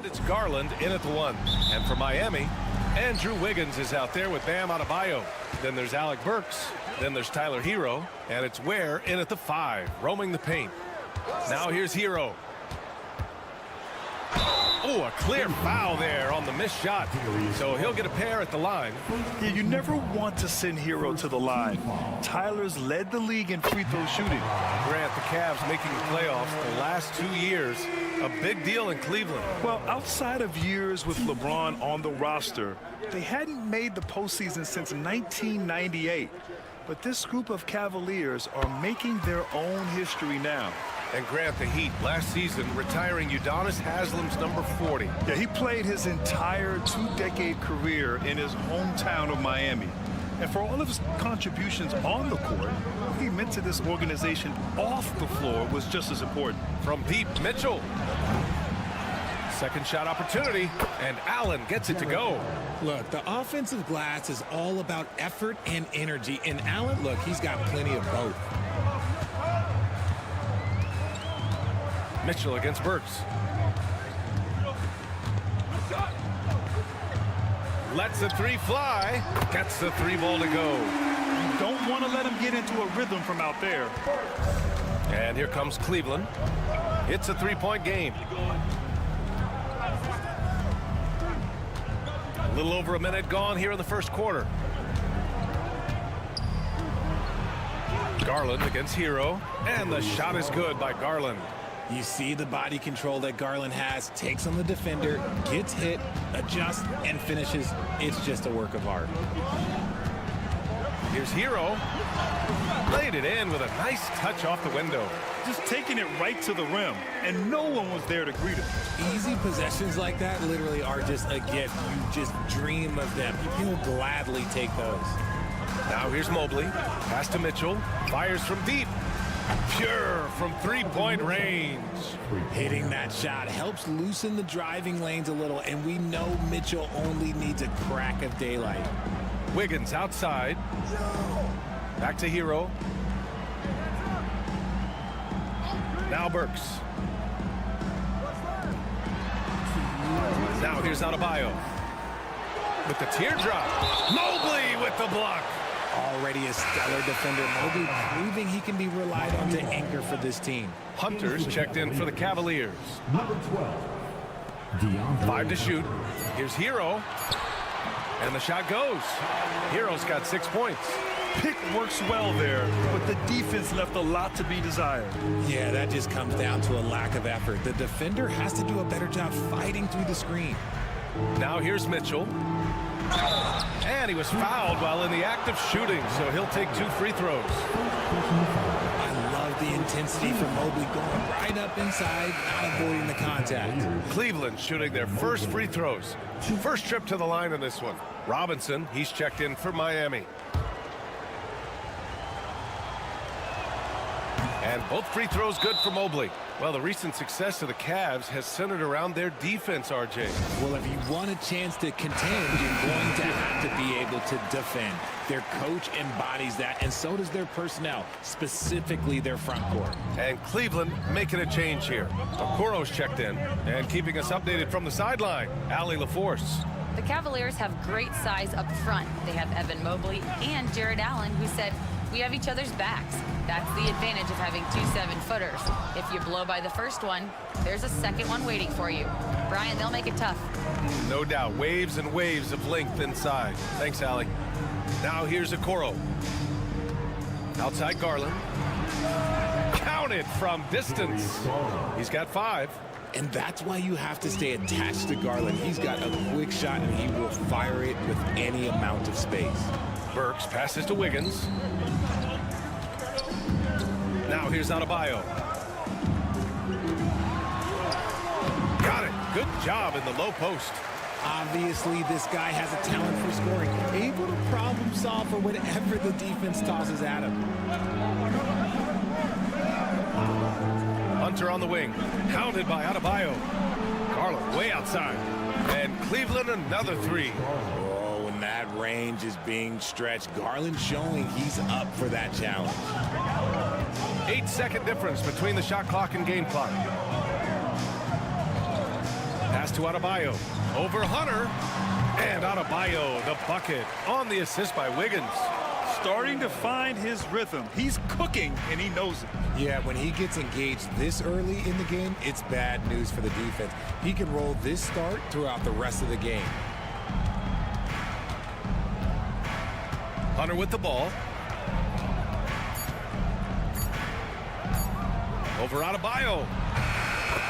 It's Garland in at the 1. And for Miami, Andrew Wiggins is out there with Bam Adebayo. Then there's Alec Burks. Then there's Tyler Hero. And it's Ware in at the 5, roaming the paint. Now here's Hero. Oh, a clear foul there on the missed shot. So he'll get a pair at the line. Yeah, you never want to send Hero to the line. Tyler's led the league in free throw shooting. Grant, the Cavs making the playoffs the last 2 years. A big deal in Cleveland. Well, outside of years with LeBron on the roster, they hadn't made the postseason since 1998. But this group of Cavaliers are making their own history now. And Grant, the Heat last season retiring Udonis Haslem's number 40. Yeah, he played his entire 2-decade career in his hometown of Miami. And for all of his contributions on the court, what he meant to this organization off the floor was just as important. From deep, Mitchell. Second shot opportunity, and Allen gets it to go. Look, the offensive glass is all about effort and energy. And Allen, look, he's got plenty of both. Mitchell against Burks. Lets the 3 fly. Gets the 3 ball to go. You don't want to let him get into a rhythm from out there. And here comes Cleveland. It's a 3-point game. A little over a minute gone here in the first quarter. Garland against Hero. And the shot is good by Garland. You see the body control that Garland has, takes on the defender, gets hit, adjusts, and finishes. It's just a work of art. Here's Hero. Laid it in with a nice touch off the window. Just taking it right to the rim, and no one was there to greet him. Easy possessions like that literally are just a gift. You just dream of them. You'll gladly take those. Now here's Mobley. Pass to Mitchell. Fires from deep. Pure from 3-point range. Hitting that shot helps loosen the driving lanes a little, and we know Mitchell only needs a crack of daylight. Wiggins outside. Back to Hero. Now Burks. Now here's Adebayo. With the teardrop. Mobley with the block. Already a stellar defender, Mobley proving he can be relied on to anchor for this team. Hunter's checked in for the Cavaliers. Number 12. 5 to shoot. Here's Hero. And the shot goes. Hero's got 6 points. Pick works well there, but the defense left a lot to be desired. Yeah, that just comes down to a lack of effort. The defender has to do a better job fighting through the screen. Now here's Mitchell. And he was fouled while in the act of shooting, so he'll take 2 free throws. I love the intensity from Mobley going right up inside, not avoiding the contact. Cleveland shooting their first free throws. First trip to the line in this one. Robinson, he's checked in for Miami. And both free throws good for Mobley. Well, the recent success of the Cavs has centered around their defense, RJ. Well, if you want a chance to contend, you're going to have to be able to defend. Their coach embodies that, and so does their personnel, specifically their front court. And Cleveland making a change here. Okoro's checked in, and keeping us updated from the sideline, Allie LaForce. The Cavaliers have great size up front. They have Evan Mobley and Jared Allen, who said We have each other's backs. That's the advantage of having two 7-footers. If you blow by the first one, there's a second one waiting for you. Brian, they'll make it tough. No doubt. Waves and waves of length inside. Thanks, Allie. Now here's Okoro. Outside Garland. Counted from distance. He's got 5. And that's why you have to stay attached to Garland. He's got a quick shot, and he will fire it with any amount of space. Burks passes to Wiggins. Now here's Adebayo. Got it. Good job in the low post. Obviously, this guy has a talent for scoring, able to problem solve for whatever the defense tosses at him. Hunter on the wing, hounded by Adebayo. Garland way outside. And Cleveland another 3. Oh, and that range is being stretched. Garland showing he's up for that challenge. 8-second difference between the shot clock and game clock. Pass to Adebayo. Over Hunter. And Adebayo, the bucket, on the assist by Wiggins. Starting to find his rhythm. He's cooking, and he knows it. Yeah, when he gets engaged this early in the game, it's bad news for the defense. He can roll this start throughout the rest of the game. Hunter with the ball. Over Adebayo.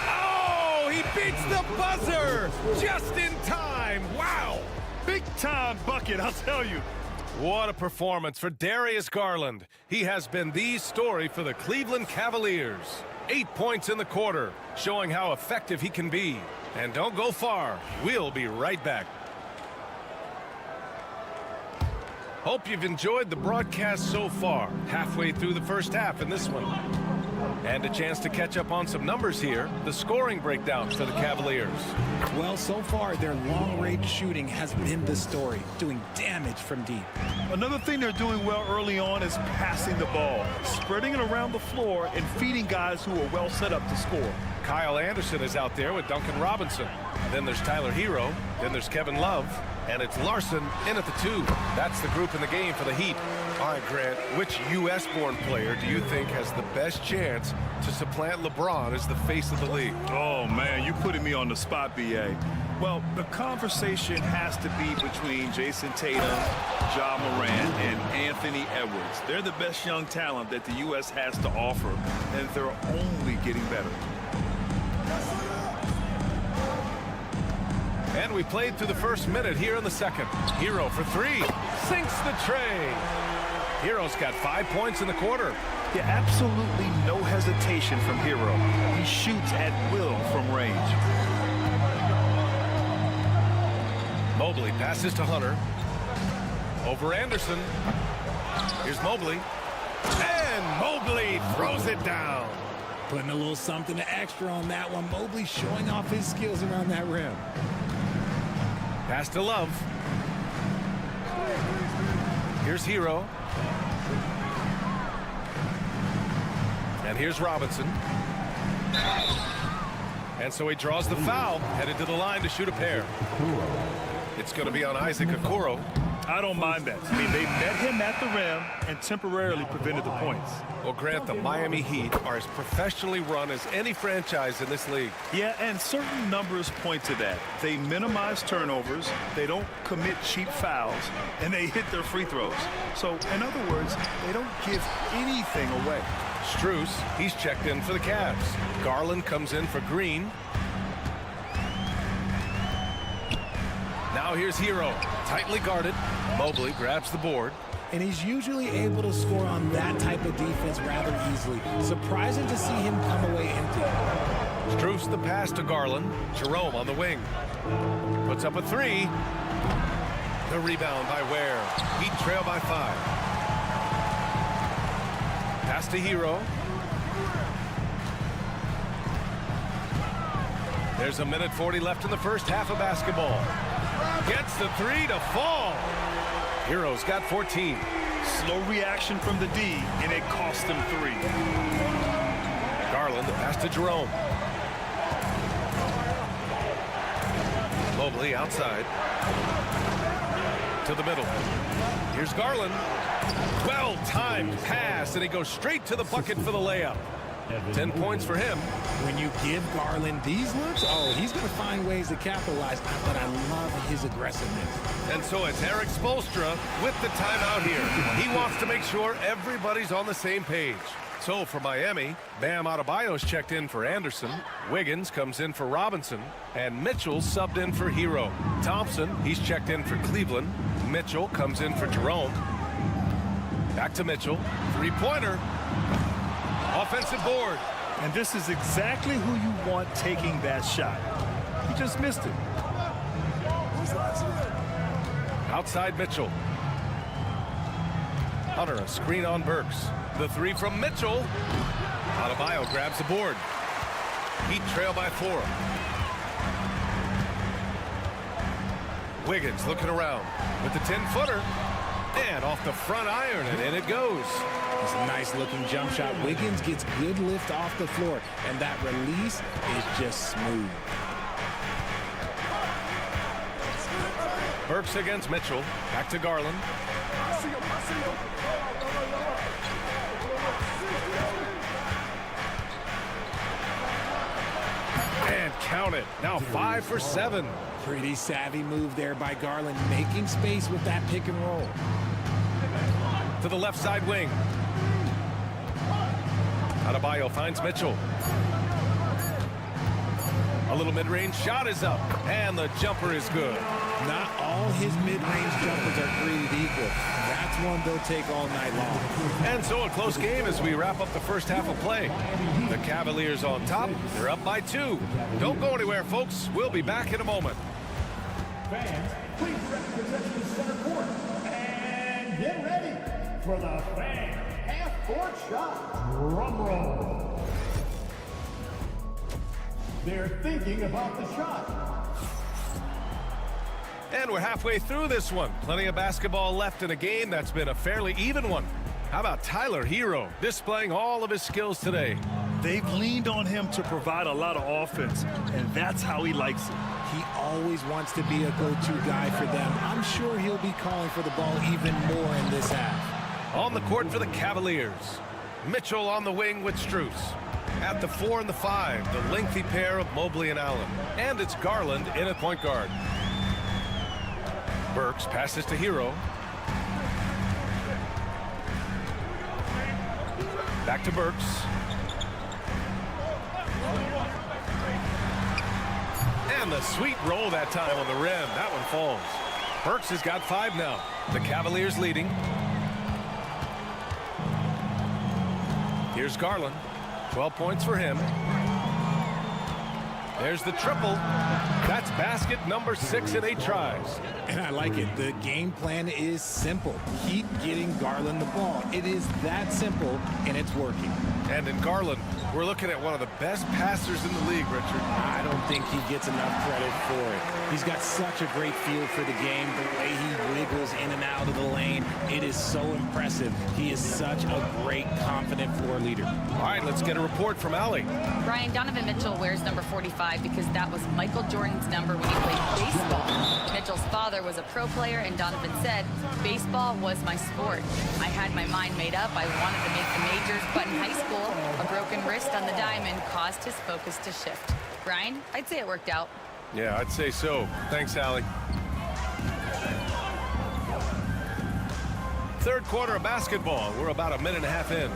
Oh, he beats the buzzer just in time. Wow. Big time bucket, I'll tell you. What a performance for Darius Garland. He has been the story for the Cleveland Cavaliers. 8 points in the quarter, showing how effective he can be. And don't go far. We'll be right back. Hope you've enjoyed the broadcast so far. Halfway through the first half in this one. And a chance to catch up on some numbers here. The scoring breakdown for the Cavaliers. Well, so far, their long-range shooting has been the story, doing damage from deep. Another thing they're doing well early on is passing the ball, spreading it around the floor and feeding guys who are well set up to score. Kyle Anderson is out there with Duncan Robinson. Then there's Tyler Hero. Then there's Kevin Love. And it's Larson in at the 2. That's the group in the game for the Heat. All right, Grant, which U.S.-born player do you think has the best chance to supplant LeBron as the face of the league? Oh, man, you putting me on the spot, B.A. Well, the conversation has to be between Jason Tatum, Ja Morant, and Anthony Edwards. They're the best young talent that the U.S. has to offer, and they're only getting better. And we played through the first minute here in the second. Hero for 3. Sinks the tray. Hero's got 5 points in the quarter. Yeah, absolutely no hesitation from Hero. He shoots at will from range. Mobley passes to Hunter. Over Anderson. Here's Mobley. And Mobley throws it down. Putting a little something extra on that one. Mobley showing off his skills around that rim. Pass to Love. Here's Hero. And here's Robinson. And so he draws the foul, headed to the line to shoot a pair. It's going to be on Isaac Okoro. I don't mind that. I mean, they met him at the rim and temporarily prevented the points. Well, Grant, the Miami Heat are as professionally run as any franchise in this league. Yeah, and certain numbers point to that. They minimize turnovers, they don't commit cheap fouls, and they hit their free throws. So, in other words, they don't give anything away. Strus, he's checked in for the Cavs. Garland comes in for Green. Now here's Hero, tightly guarded. Mobley grabs the board. And he's usually able to score on that type of defense rather easily. Surprising to see him come away empty. Strus the pass to Garland. Jerome on the wing. Puts up a 3. The rebound by Ware. Heat trail by 5. Pass to Hero. There's a minute 40 left in the first half of basketball. Gets the 3 to fall. Hero's got 14. Slow reaction from the D, and it cost them 3. Garland, the pass to Jerome. Mobley outside. To the middle. Here's Garland. Well-timed pass, and he goes straight to the bucket for the layup. 10 points for him. When you give Garland these looks, oh, he's going to find ways to capitalize, but I love his aggressiveness. And so it's Eric Spoelstra with the timeout here. He wants to make sure everybody's on the same page. So for Miami, Bam Adebayo's checked in for Anderson. Wiggins comes in for Robinson. And Mitchell subbed in for Hero. Thompson, he's checked in for Cleveland. Mitchell comes in for Jerome. Back to Mitchell. Three-pointer. Offensive board. And this is exactly who you want taking that shot. He just missed it. Outside Mitchell. Hunter, a screen on Burks. The three from Mitchell. Adebayo grabs the board. Heat trail by 4. Wiggins looking around with the 10-footer. And off the front iron, and in it goes. It's a nice-looking jump shot. Wiggins gets good lift off the floor, and that release is just smooth. Burks against Mitchell. Back to Garland. And count it. Now 5 for 7. Pretty savvy move there by Garland, making space with that pick and roll. To the left side wing. Adebayo finds Mitchell. A little mid-range shot is up, and the jumper is good. Not all his mid-range jumpers are created equal. That's one they'll take all night long. And so a close game as we wrap up the first half of play. The Cavaliers on top. They're up by 2. Don't go anywhere, folks. We'll be back in a moment. Fans, please represent the center court. And get ready for the fan half-court shot. Drum roll. They're thinking about the shot. And we're halfway through this one. Plenty of basketball left in a game that's been a fairly even one. How about Tyler Hero displaying all of his skills today? They've leaned on him to provide a lot of offense, and that's how he likes it. He always wants to be a go-to guy for them. I'm sure he'll be calling for the ball even more in this half. On the court for the Cavaliers. Mitchell on the wing with Strus. At the 4 and the 5, the lengthy pair of Mobley and Allen. And it's Garland in at point guard. Burks passes to Hero. Back to Burks. And the sweet roll that time on the rim. That one falls. Burks has got 5 now. The Cavaliers leading. Here's Garland. 12 points for him. There's the triple. That's basket number 6 in 8 tries. And I like it. The game plan is simple. Keep getting Garland the ball. It is that simple, and it's working. And in Garland, we're looking at one of the best passers in the league, Richard. I don't think he gets enough credit for it. He's got such a great feel for the game, the way he wiggles in and out of the lane. It is so impressive. He is such a great, confident floor leader. All right, let's get a report from Allie. Brian, Donovan Mitchell wears number 45 because that was Michael Jordan's number when he played baseball. Mitchell's father was a pro player, and Donovan said, baseball was my sport. I had my mind made up. I wanted to make the majors, but in high school, a broken wrist on the diamond caused his focus to shift. Brian, I'd say it worked out. Yeah, I'd say so. Thanks, Allie. Third quarter of basketball. We're about a minute and a half in.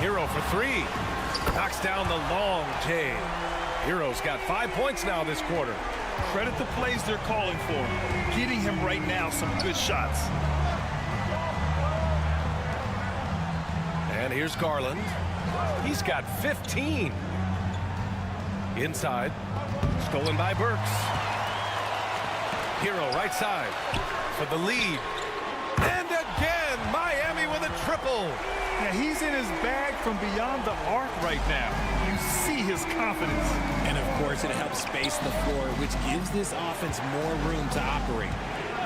Hero for 3. Knocks down the long J. Hero's got 5 points now this quarter. Credit the plays they're calling for. Getting him right now some good shots. And here's Garland. He's got 15. Inside. Stolen by Burks. Hero right side for the lead. And again, Miami with a triple. Yeah, he's in his bag from beyond the arc right now. You see his confidence. And, of course, it helps space the floor, which gives this offense more room to operate.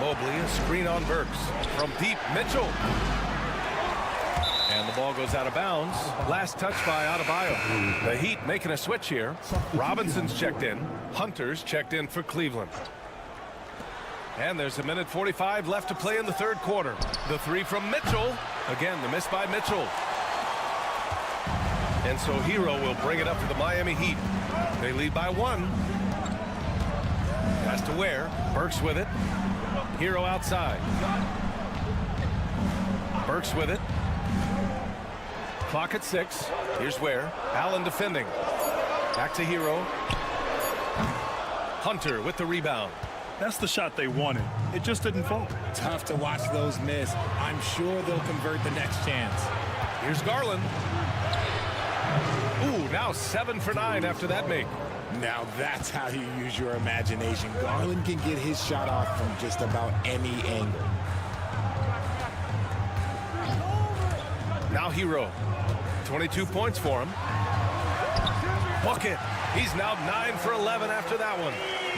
Mobley, a screen on Burks. From deep, Mitchell. And the ball goes out of bounds. Last touch by Adebayo. The Heat making a switch here. Robinson's checked in. Hunter's checked in for Cleveland. And there's a minute 45 left to play in the third quarter. The three from Mitchell. Again, the miss by Mitchell. And so Hero will bring it up to the Miami Heat. They lead by 1. Pass to Ware. Burks with it. Hero outside. Burks with it. Clock at 6. Here's Ware. Allen defending. Back to Hero. Hunter with the rebound. That's the shot they wanted. It just didn't fall. Tough to watch those miss. I'm sure they'll convert the next chance. Here's Garland. Ooh, now 7 for 9 after that make. Now that's how you use your imagination. Garland can get his shot off from just about any angle. Now Hero. 22 points for him. Bucket. He's now 9 for 11 after that one.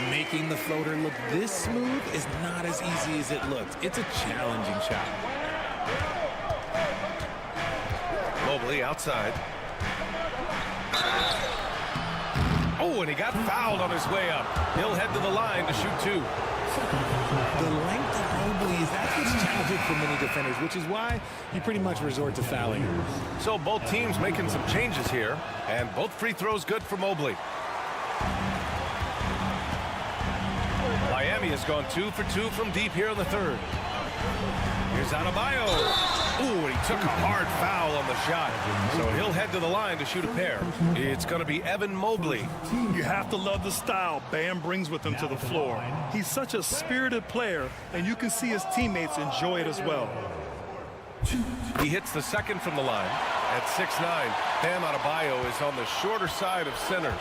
Making the floater look this smooth is not as easy as it looks. It's a challenging shot. Mobley outside. Oh, and he got fouled on his way up. He'll head to the line to shoot 2. The length of Mobley, that's what's challenging for many defenders, which is why you pretty much resort to fouling. So both teams making some changes here, and both free throws good for Mobley. Miami has gone 2 for 2 from deep here in the third. Here's Adebayo. Ooh, he took a hard foul on the shot. So he'll head to the line to shoot a pair. It's going to be Evan Mobley. You have to love the style Bam brings with him to the floor. He's such a spirited player, and you can see his teammates enjoy it as well. He hits the second from the line. At 6'9", Bam Adebayo is on the shorter side of centers.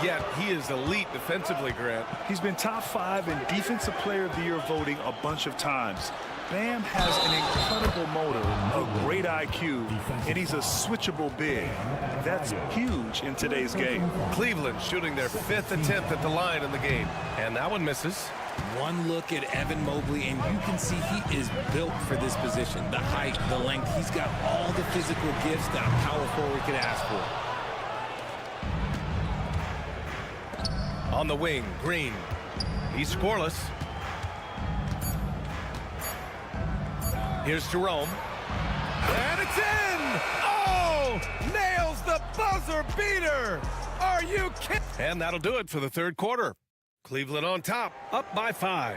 Yet he is elite defensively, Grant. He's been top 5 in Defensive Player of the Year voting a bunch of times. Bam has an incredible motor, a great IQ, and he's a switchable big. That's huge in today's game. Cleveland shooting their 5th attempt at the line in the game. And that one misses. One look at Evan Mobley, and you can see he is built for this position. The height, the length, he's got all the physical gifts that a power forward could ask for. On the wing, Green. He's scoreless. Here's Jerome. And it's in! Oh! Nails the buzzer beater! Are you kidding? And that'll do it for the third quarter. Cleveland on top, up by 5.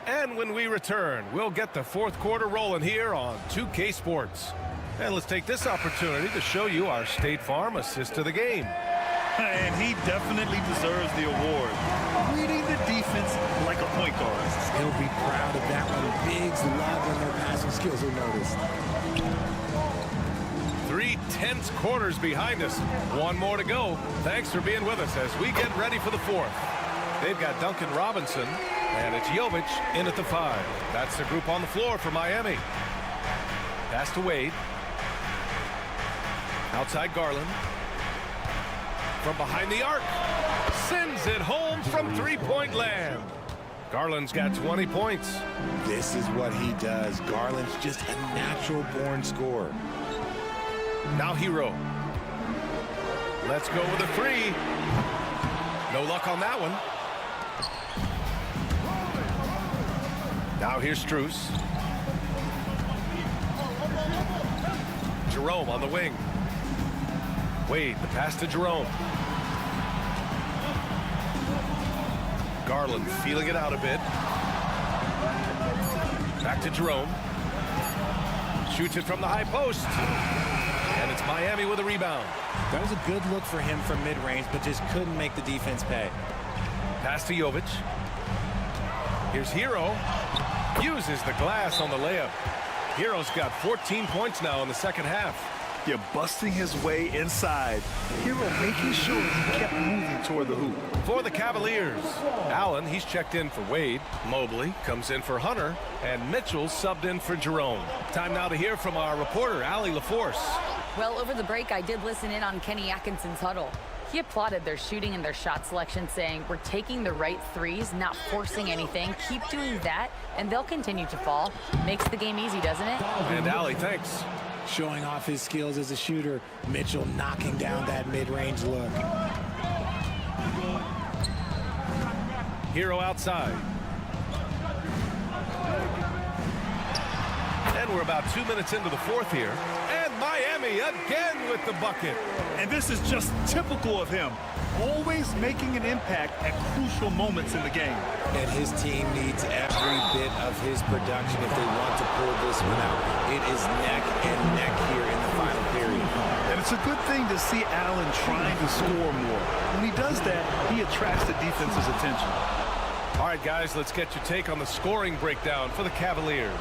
And when we return, we'll get the fourth quarter rolling here on 2K Sports. And let's take this opportunity to show you our State Farm assist of the game. And he definitely deserves the award. Reading the defense like a point guard. He'll be proud of that one. Biggs love when their passing skills are noticed. 3 tense quarters behind us. One more to go. Thanks for being with us as we get ready for the fourth. They've got Duncan Robinson, and it's Jovic in at the 5. That's the group on the floor for Miami. Pass to Wade. Outside Garland. From behind the arc. Sends it home from three-point land. Garland's got 20 points. This is what he does. Garland's just a natural-born scorer. Now Hero. Let's go with a 3. No luck on that one. Now here's Strus. Jerome on the wing. Wade, the pass to Jerome. Garland feeling it out a bit. Back to Jerome. Shoots it from the high post. And it's Miami with a rebound. That was a good look for him from mid-range, but just couldn't make the defense pay. Pass to Jovic. Here's Hero. Uses the glass on the layup. Hero's got 14 points now in the second half. You're busting his way inside. Hero making sure he kept moving toward the hoop. For the Cavaliers, Allen, he's checked in for Wade. Mobley comes in for Hunter. And Mitchell subbed in for Jerome. Time now to hear from our reporter, Allie LaForce. Well, over the break, I did listen in on Kenny Atkinson's huddle. He applauded their shooting and their shot selection, saying, we're taking the right threes, not forcing anything. Keep doing that, and they'll continue to fall. Makes the game easy, doesn't it? And Allie, thanks. Showing off his skills as a shooter. Mitchell knocking down that mid-range look. Hero outside. And we're about 2 minutes into the fourth here. And Miami again with the bucket. And this is just typical of him. Always making an impact at crucial moments in the game. And his team needs every bit of his production if they want to pull this one out. It is neck and neck here in the final period. And it's a good thing to see Allen trying to score more. When he does that, he attracts the defense's attention. All right, guys, let's get your take on the scoring breakdown for the Cavaliers.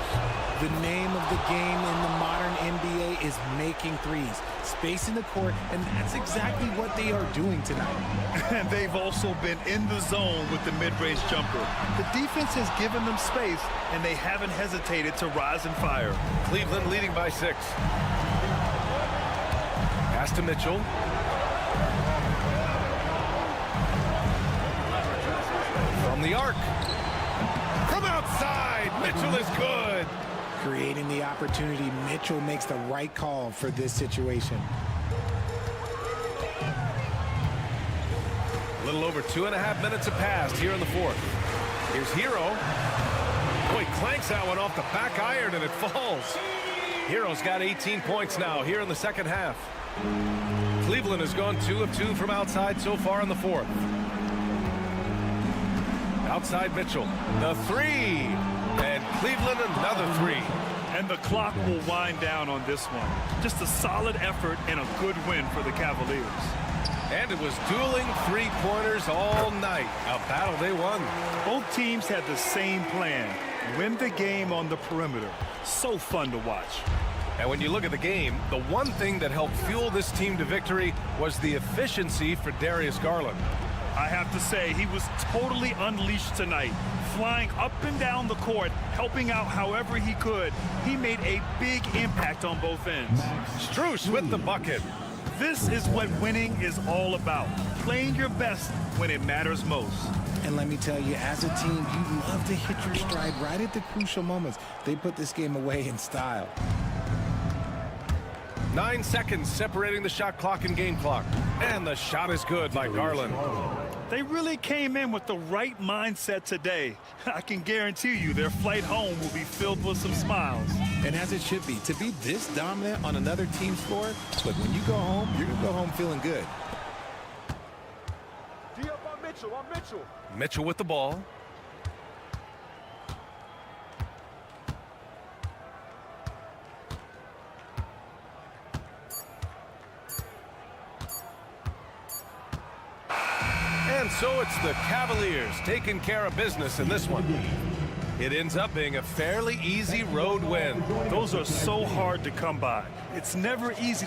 The name of the game in the modern NBA is making threes, spacing the court, and that's exactly what they are doing tonight. And they've also been in the zone with the mid-range jumper. The defense has given them space, and they haven't hesitated to rise and fire. Cleveland leading by 6. Pass to Mitchell. From the arc. From outside, Mitchell is good. Creating the opportunity, Mitchell makes the right call for this situation. A little over 2.5 minutes have passed here in the fourth. Here's Hero. Boy, clanks that one off the back iron and it falls. Hero's got 18 points now here in the second half. Cleveland has gone 2 of 2 from outside so far in the fourth. Outside Mitchell, the 3, and Cleveland another 3. And the clock will wind down on this one. Just a solid effort and a good win for the Cavaliers. And it was dueling three-pointers all night. A battle they won. Both teams had the same plan. Win the game on the perimeter. So fun to watch. And when you look at the game, the one thing that helped fuel this team to victory was the efficiency for Darius Garland. I have to say, he was totally unleashed tonight. Flying up and down the court, helping out however he could. He made a big impact on both ends. Strus with the bucket. This is what winning is all about. Playing your best when it matters most. And let me tell you, as a team, you love to hit your stride right at the crucial moments. They put this game away in style. 9 seconds separating the shot clock and game clock. And the shot is good by Garland. They really came in with the right mindset today. I can guarantee you their flight home will be filled with some smiles. And as it should be, to be this dominant on another team's floor, look, when you go home, you're going to go home feeling good. D up on Mitchell, Mitchell with the ball. And so it's the Cavaliers taking care of business in this one. It ends up being a fairly easy road win. Those are so hard to come by. It's never easy.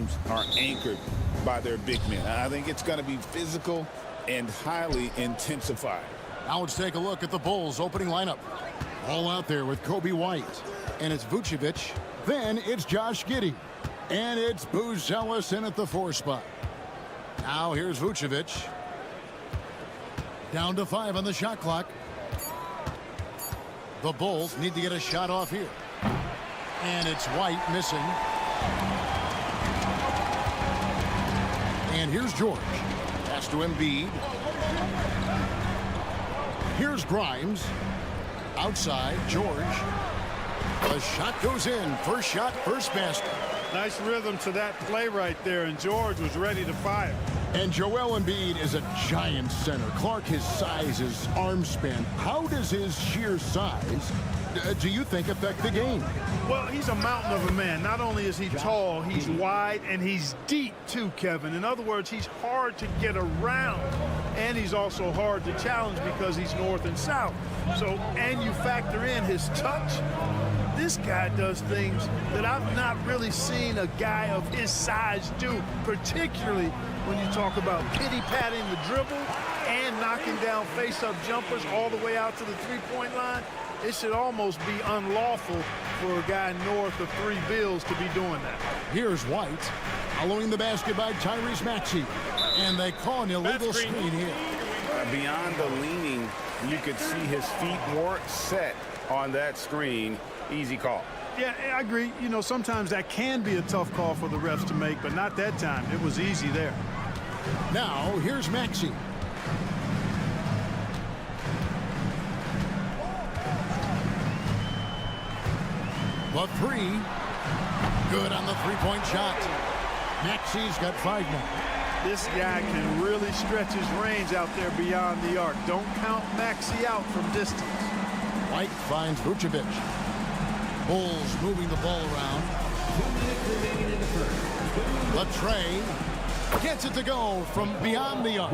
teams are anchored by their big men. I think it's going to be physical and highly intensified. Now let's take a look at the Bulls' opening lineup. All out there with Kobe White. And it's Vucevic. Then it's Josh Giddey. And it's Buzelis in at the 4 spot. Now here's Vucevic. Down to 5 on the shot clock. The Bulls need to get a shot off here. And it's White missing. And here's George. Pass to Embiid. Here's Grimes. Outside, George. The shot goes in. First shot, first basket. Nice rhythm to that play right there, and George was ready to fire. And Joel Embiid is a giant center. Clark, his size, his arm span. How does his sheer size, do you think, affect the game? Well, he's a mountain of a man. Not only is he tall, he's wide, and he's deep too, Kevin. In other words, he's hard to get around, and he's also hard to challenge because he's north and south. So, and you factor in his touch. This guy does things that I've not really seen a guy of his size do, particularly when you talk about pity-patting the dribble and knocking down face-up jumpers all the way out to the three-point line. It should almost be unlawful for a guy north of 3 bills to be doing that. Here's White, following the basket by Tyrese Maxey. And they call an illegal screen here. Beyond the leaning, you could see his feet weren't set on that screen. Easy call. Yeah, I agree. You know, sometimes that can be a tough call for the refs to make, but not that time. It was easy there. Now, here's Maxey. The 3. Good on the three-point shot. Maxey's got 5 now. This guy can really stretch his range out there beyond the arc. Don't count Maxey out from distance. White finds Vucevic. Bulls moving the ball around. Latrey gets it to go from beyond the arc.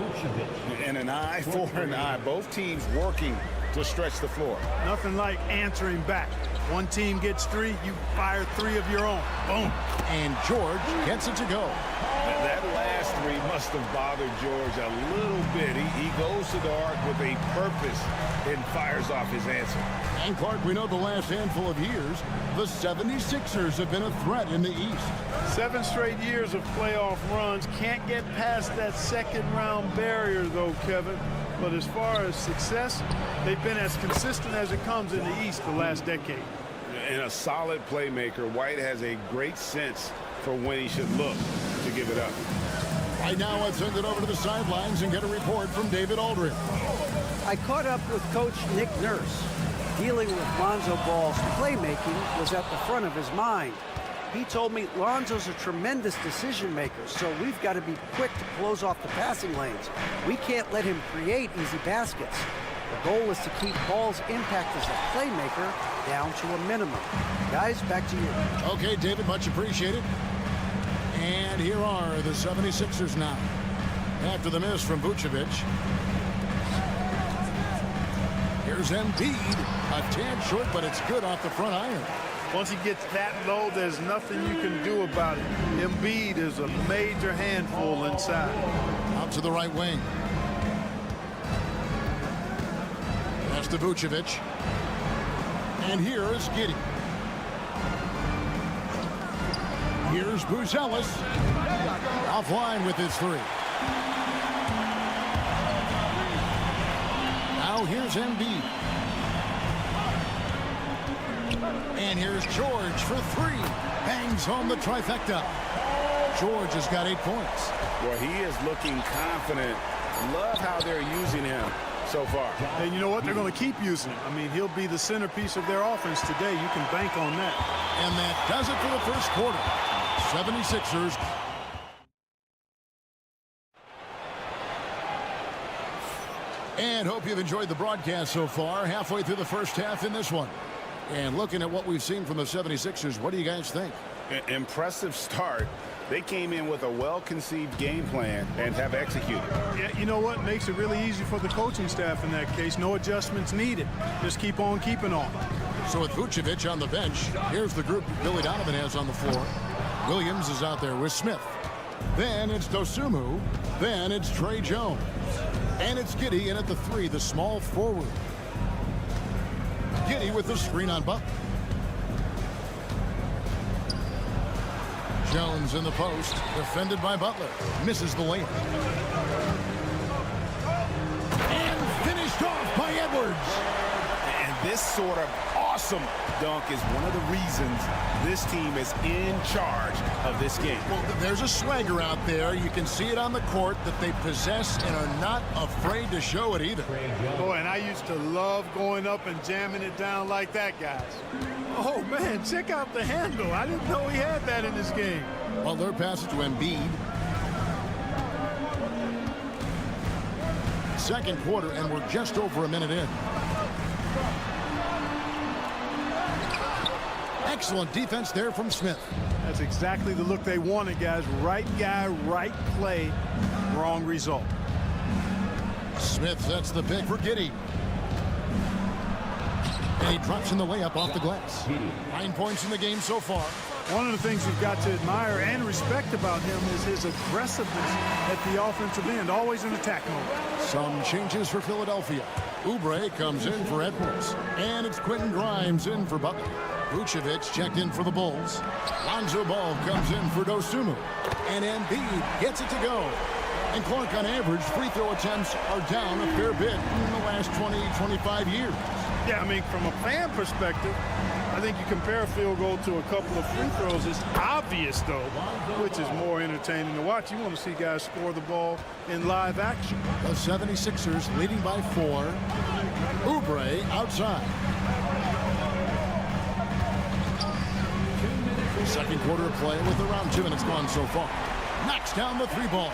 And an eye for an eye. Both teams working to stretch the floor. Nothing like answering back. One team gets 3, you fire 3 of your own. Boom. And George gets it to go. That last 3 must have bothered George a little bit. He goes to the arc with a purpose and fires off his answer. And Clark, we know the last handful of years, the 76ers have been a threat in the East. 7 straight years of playoff runs. Can't get past that second-round barrier, though, Kevin. But as far as success, they've been as consistent as it comes in the East the last decade. And a solid playmaker, White has a great sense for when he should look to give it up. Right now, let's send it over to the sidelines and get a report from David Aldridge. I caught up with Coach Nick Nurse. Dealing with Lonzo Ball's playmaking was at the front of his mind. He told me Lonzo's a tremendous decision maker, so we've got to be quick to close off the passing lanes. We can't let him create easy baskets. The goal is to keep Ball's impact as a playmaker down to a minimum. Guys, back to you. Okay, David, much appreciated. And here are the 76ers now. After the miss from Vucevic. Here's Embiid. A tad short, but it's good off the front iron. Once he gets that low, there's nothing you can do about it. Embiid is a major handful inside. Out to the right wing. Pass to Vucevic. And here is Giddey. Here's Buzelis. Offline with his 3. Now here's Embiid. And here's George for 3. Bangs home the trifecta. George has got 8 points. Well, he is looking confident. Love how they're using him so far. And you know what? They're going to keep using him. I mean, he'll be the centerpiece of their offense today. You can bank on that. And that does it for the first quarter. 76ers. And hope you've enjoyed the broadcast so far. Halfway through the first half in this one. And looking at what we've seen from the 76ers, what do you guys think? Impressive start. They came in with a well-conceived game plan and have executed. Yeah, you know what? Makes it really easy for the coaching staff in that case. No adjustments needed. Just keep on keeping on. So with Vucevic on the bench, here's the group Billy Donovan has on the floor. Williams is out there with Smith. Then it's Dosunmu. Then it's Trey Jones. And it's Giddey in at the 3, the small forward. Giddey with the screen on Butler. Jones in the post, defended by Butler. Misses the layup. And finished off by Edwards. And this sort of awesome dunk is one of the reasons this team is in charge of this game. Well, there's a swagger out there. You can see it on the court that they possess and are not afraid to show it either. Boy, and I used to love going up and jamming it down like that, guys. Oh, man, check out the handle. I didn't know he had that in this game. Well, their pass to Embiid. Second quarter, and we're just over a minute in. Excellent defense there from Smith. That's exactly the look they wanted, guys. Right guy, right play, wrong result. Smith sets the pick for Giddey. And he drops in the layup off the glass. 9 points in the game so far. One of the things you've got to admire and respect about him is his aggressiveness at the offensive end, always in attack mode. Some changes for Philadelphia. Oubre comes in for Edwards. And it's Quentin Grimes in for Butler. Vucevic checked in for the Bulls. Lonzo Ball comes in for Dosunmu. And Embiid gets it to go. And Clark, on average, free throw attempts are down a fair bit in the last 20-25 years. Yeah, I mean, from a fan perspective, I think you compare a field goal to a couple of free throws. It's obvious, though, which is more entertaining to watch. You want to see guys score the ball in live action. The 76ers leading by 4. Oubre outside. Second quarter of play with around 2 minutes gone so far. Knocks down the 3-ball.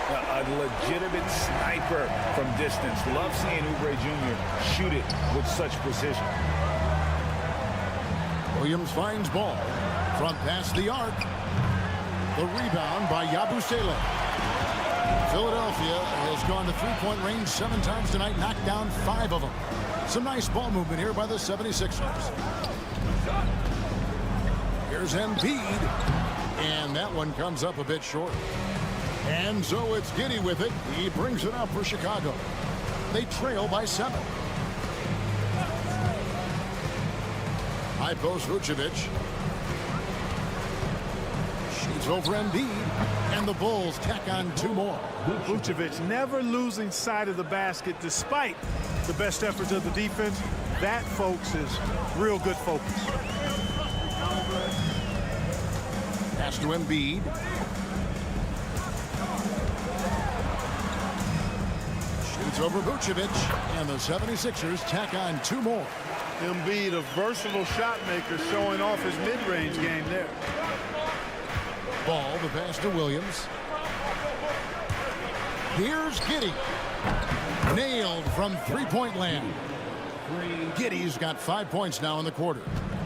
A legitimate sniper from distance. Love seeing Oubre Jr. shoot it with such precision. Williams finds Ball. Front past the arc. The rebound by Yabusele. Philadelphia has gone to three-point range 7 times tonight, knocked down 5 of them. Some nice ball movement here by the 76ers. Here's Embiid. And that one comes up a bit short. And so it's Giddey with it. He brings it up for Chicago. They trail by 7. High post Vucevic. Shoots over Embiid. And the Bulls tack on 2 more. Vucevic never losing sight of the basket despite the best efforts of the defense. That, folks, is real good focus. Pass to Embiid. Shoots over Vucevic. And the 76ers tack on 2 more. Embiid, a versatile shot maker, showing off his mid-range game there. Ball, the pass to Williams. Here's Giddey. Nailed from three-point land. Giddey's got 5 points now in the quarter.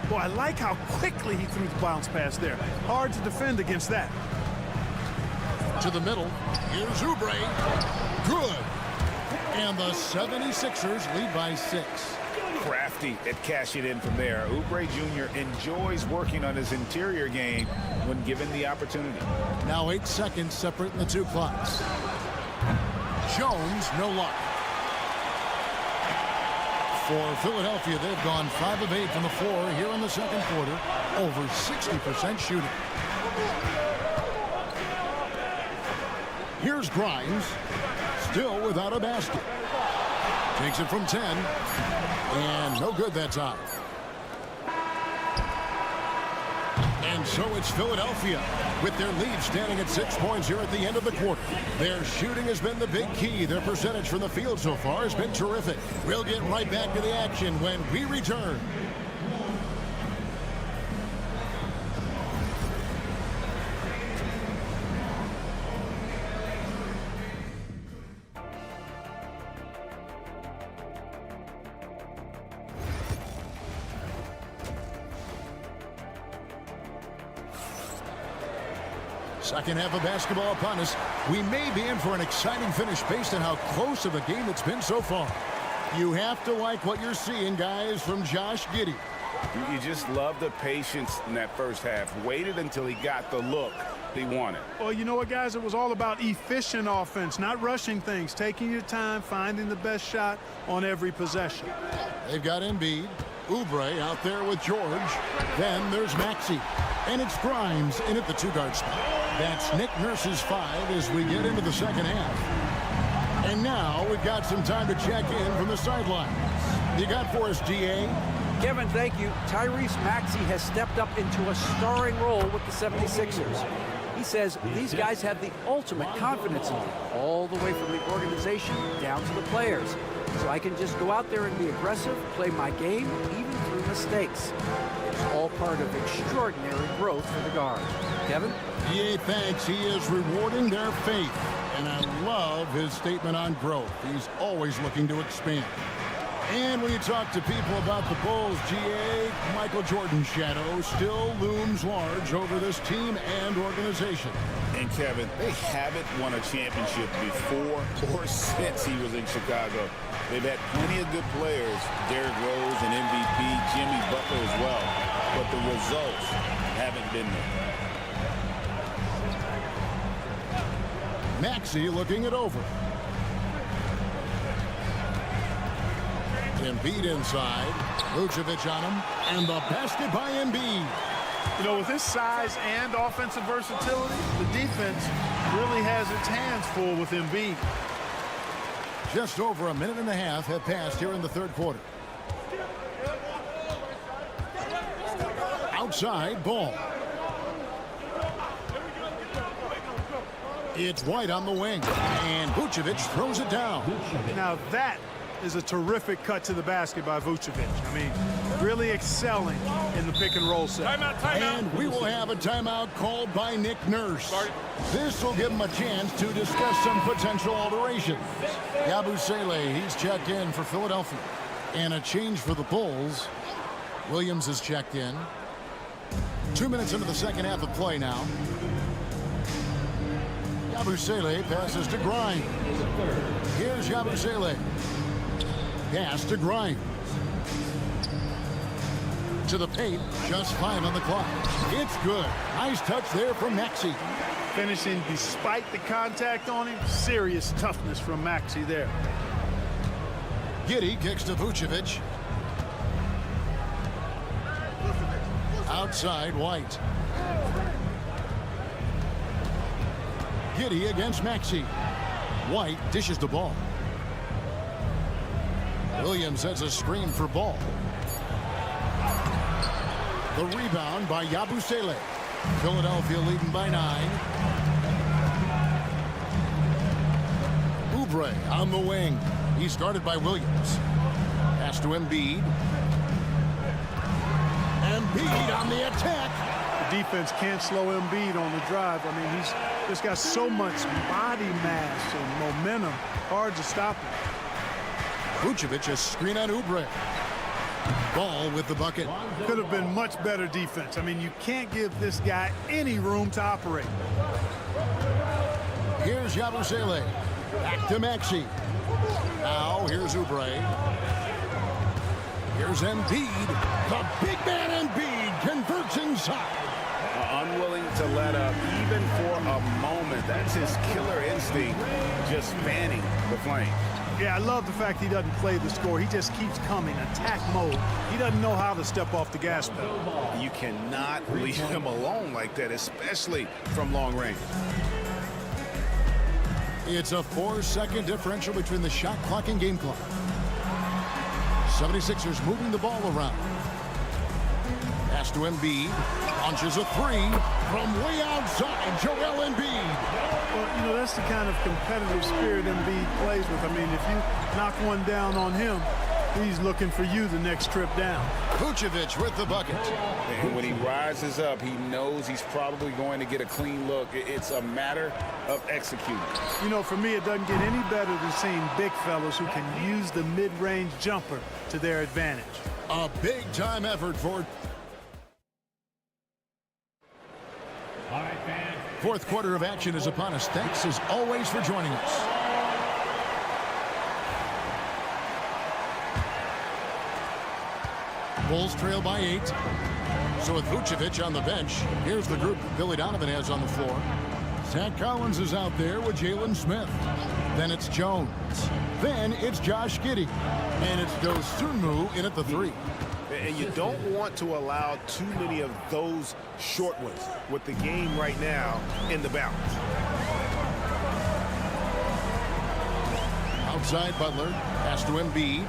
Boy, I like how quickly he threw the bounce pass there. Hard to defend against that. To the middle. Here's Oubre. Good. And the 76ers lead by 6. Crafty at cashing in from there. Oubre Jr. enjoys working on his interior game when given the opportunity. Now 8 seconds separating the 2 clocks. Jones, no luck. For Philadelphia, they've gone 5 of 8 from the floor here in the second quarter. Over 60% shooting. Here's Grimes. Still without a basket. Takes it from 10. And no good that time. And so it's Philadelphia with their lead standing at 6 points here at the end of the quarter. Their shooting has been the big key. Their percentage from the field so far has been terrific. We'll get right back to the action when we return. Second half of basketball upon us. We may be in for an exciting finish based on how close of a game it's been so far. You have to like what you're seeing, guys, from Josh Giddey. You just love the patience in that first half. Waited until he got the look he wanted. Well, you know what, guys? It was all about efficient offense, not rushing things, taking your time, finding the best shot on every possession. They've got Embiid, Oubre out there with George. Then there's Maxey. And it's Grimes in at the two-guard spot. That's Nick Nurse's 5 as we get into the second half. And now we've got some time to check in from the sidelines. You got for us, GA? Kevin, thank you. Tyrese Maxey has stepped up into a starring role with the 76ers. He says these guys have the ultimate confidence in him, all the way from the organization down to the players. So I can just go out there and be aggressive, play my game, even through mistakes. It's all part of extraordinary growth for the guard. Kevin? GA thanks. He is rewarding their faith. And I love his statement on growth. He's always looking to expand. And when you talk to people about the Bulls, GA, Michael Jordan's shadow still looms large over this team and organization. And Kevin, they haven't won a championship before or since he was in Chicago. They've had plenty of good players, Derrick Rose and MVP, Jimmy Butler as well. But the results haven't been there. Maxey looking it over. Embiid inside. Vucevic on him. And the basket by Embiid. You know, with his size and offensive versatility, the defense really has its hands full with Embiid. Just over a minute and a half have passed here in the third quarter. Outside, Ball. It's White on the wing. And Vucevic throws it down. Now that is a terrific cut to the basket by Vucevic. I mean, really excelling in the pick and roll set. And we will have a timeout called by Nick Nurse. This will give him a chance to discuss some potential alterations. Yabusele, he's checked in for Philadelphia. And a change for the Bulls. Williams is checked in. 2 minutes into the second half of play now. Yabusele passes to Grimes. Here's Yabusele. Pass to Grimes. To the paint, just 5 on the clock. It's good. Nice touch there from Maxey. Finishing despite the contact on him. Serious toughness from Maxey there. Giddey kicks to Vucevic. Outside, White. Giddey against Maxey. White dishes the ball. Williams sets a screen for Ball. The rebound by Yabusele. Philadelphia leading by 9. Oubre on the wing. He's guarded by Williams. Pass to Embiid. Embiid on the attack. The defense can't slow Embiid on the drive. I mean, he's just got so much body mass and momentum. Hard to stop him. Vucevic a screen on Oubre. Ball with the bucket. Could have been much better defense. I mean, you can't give this guy any room to operate. Here's Yabusele. Back to Maxey. Now here's Oubre. Here's Embiid. The big man Embiid converts inside. Unwilling to let up even for a moment. That's his killer instinct, just fanning the flame. Yeah, I love the fact he doesn't play the score. He just keeps coming, attack mode. He doesn't know how to step off the gas pedal. You cannot leave him alone like that, especially from long range. It's a 4-second differential between the shot clock and game clock. 76ers moving the ball around. Pass to Embiid. Launches a 3 from way outside. Joel Embiid. Well, you know, that's the kind of competitive spirit Embiid plays with. I mean, if you knock one down on him, he's looking for you the next trip down. Vucevic with the bucket. And when he rises up, he knows he's probably going to get a clean look. It's a matter of executing. You know, for me, it doesn't get any better than seeing big fellas who can use the mid-range jumper to their advantage. A big-time effort for... Fourth quarter of action is upon us. Thanks, as always, for joining us. Bulls trail by 8. So with Vucevic on the bench, here's the group that Billy Donovan has on the floor. Zach Collins is out there with Jalen Smith. Then it's Jones. Then it's Josh Giddey. And it's Dosunmu in at the 3. And you don't want to allow too many of those short ones with the game right now in the balance. Outside Butler. Pass to Embiid.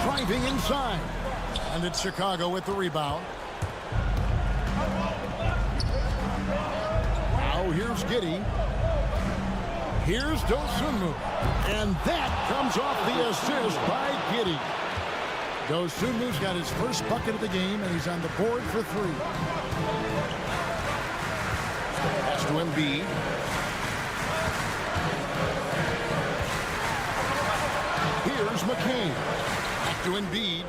Driving inside. And it's Chicago with the rebound. Now here's Giddey. Here's Dosunmu. And that comes off the assist by Giddey. Dosunmu's got his first bucket of the game, and he's on the board for 3. Pass to Embiid. Here's McCain. Back to Embiid.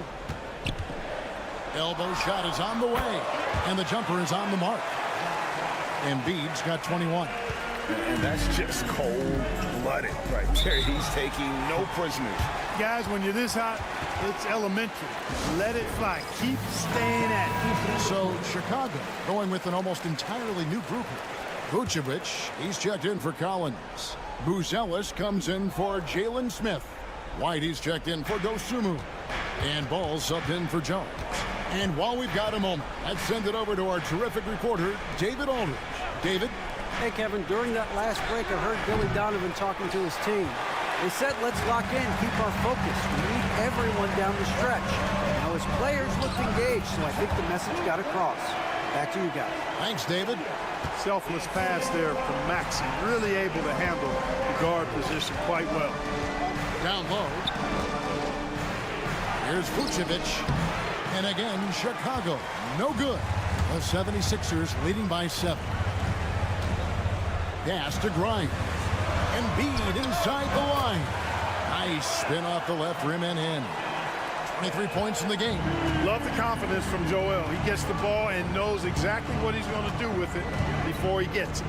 Elbow shot is on the way, and the jumper is on the mark. Embiid's got 21. And that's just cold-blooded right there. He's taking no prisoners. Guys, when you're this hot, it's elementary. Let it fly. Keep staying at it. So Chicago going with an almost entirely new group. Vucevic, he's checked in for Collins. Buzelis comes in for Jalen Smith. White, he's checked in for Dosunmu. And Ball subbed in for Jones. And while we've got a moment, let's send it over to our terrific reporter, David Aldridge. David? Hey, Kevin, during that last break, I heard Billy Donovan talking to his team. They said, let's lock in, keep our focus. We need everyone down the stretch. Now, his players looked engaged, so I think the message got across. Back to you guys. Thanks, David. Selfless pass there from Maxey. Really able to handle the guard position quite well. Down low. Here's Vucevic. And again, Chicago. No good. The 76ers leading by 7. Pass to Grimes. Embiid inside the line. Nice spin off the left rim and in. 23 points in the game. Love the confidence from Joel. He gets the ball and knows exactly what he's going to do with it before he gets it.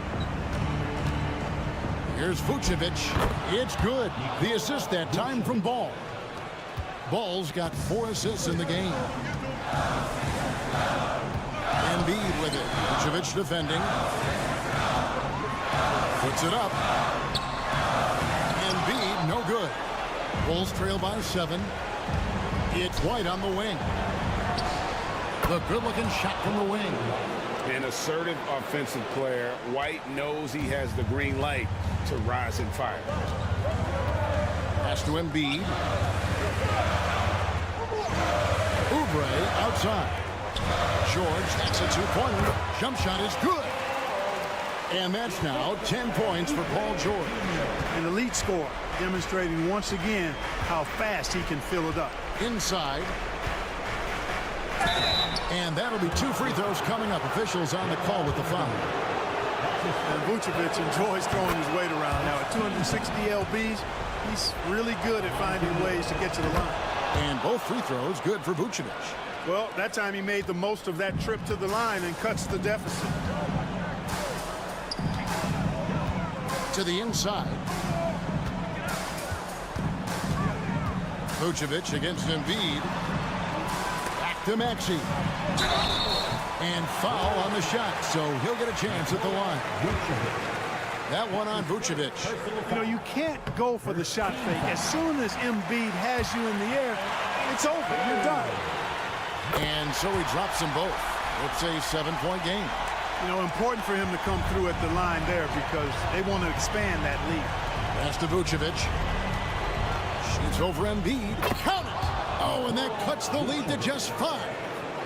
Here's Vucevic. It's good. The assist that time from Ball. Ball's got 4 assists in the game. Embiid with it. Vucevic defending. Puts it up. Embiid, no good. Bulls trail by 7. It's White on the wing. The good-looking shot from the wing. An assertive offensive player. White knows he has the green light to rise and fire. Pass to Embiid. Oubre outside. George, that's a 2-pointer. Jump shot is good. And that's now 10 points for Paul George. An elite scorer, demonstrating once again how fast he can fill it up. Inside. And that'll be 2 free throws coming up. Officials on the call with the foul. And Vucevic enjoys throwing his weight around. Now at 260 lbs, he's really good at finding ways to get to the line. And both free throws good for Vucevic. Well, that time he made the most of that trip to the line and cuts the deficit. To the inside. Vucevic against Embiid. Back to Maxey. And foul on the shot, so he'll get a chance at the line. That one on Vucevic. You know, you can't go for the shot fake. As soon as Embiid has you in the air, it's over. You're done. And so he drops them both. It's a 7-point game. You know, important for him to come through at the line there because they want to expand that lead. Pass to Vucevic. Shoots over Embiid. Count it! Oh, and that cuts the lead to just 5.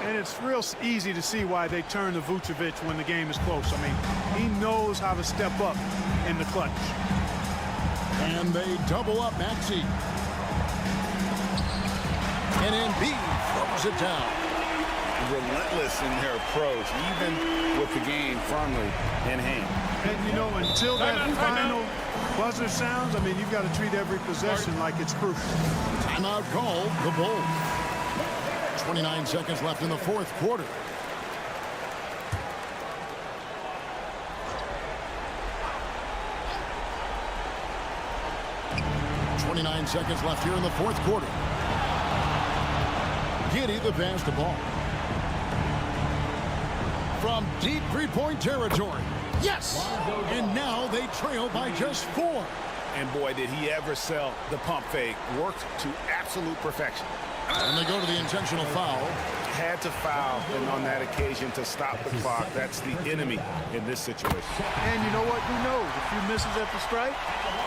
And it's real easy to see why they turn to Vucevic when the game is close. I mean, he knows how to step up in the clutch. And they double up Maxey. And Embiid throws it down. Relentless in their approach, even with the game firmly in hand. And, you know, until that final buzzer sounds, I mean, you've got to treat every possession like it's crucial. Timeout call, the Bulls. 29 seconds left in the 4th quarter. .29 seconds left here in the 4th quarter. Giddey the pass to Ball. From deep three-point territory. Yes! And now they trail by just 4. And boy, did he ever sell the pump fake. Worked to absolute perfection. And they go to the intentional foul. Had to foul and on that occasion to stop the clock. That's the enemy in this situation. And you know what? Who knows? A few misses at the stripe,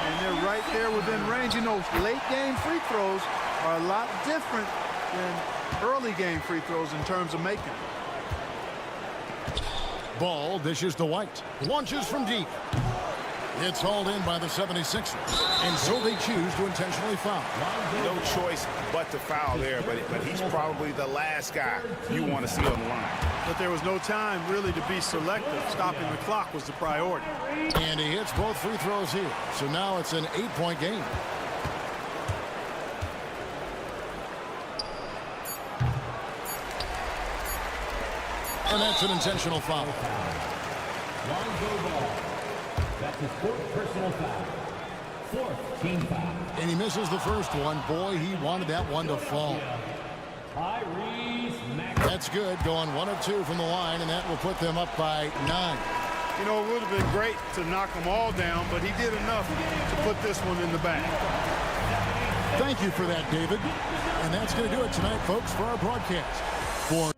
and they're right there within range. You know, late game free throws are a lot different than early game free throws in terms of making. Ball dishes to White. Launches from deep. It's hauled in by the 76ers. And so they choose to intentionally foul. No choice but to foul there, but he's probably the last guy you want to see on the line. But there was no time really to be selective. Stopping the clock was the priority. And he hits both free throws here. So now it's an 8-point game. And that's an intentional foul. That's his 4th personal foul. 4th team foul. And he misses the first one. Boy, he wanted that one to fall. That's good. Going 1 of 2 from the line, and that will put them up by 9. You know, it would have been great to knock them all down, but he did enough to put this one in the bag. Thank you for that, David. And that's going to do it tonight, folks, for our broadcast. For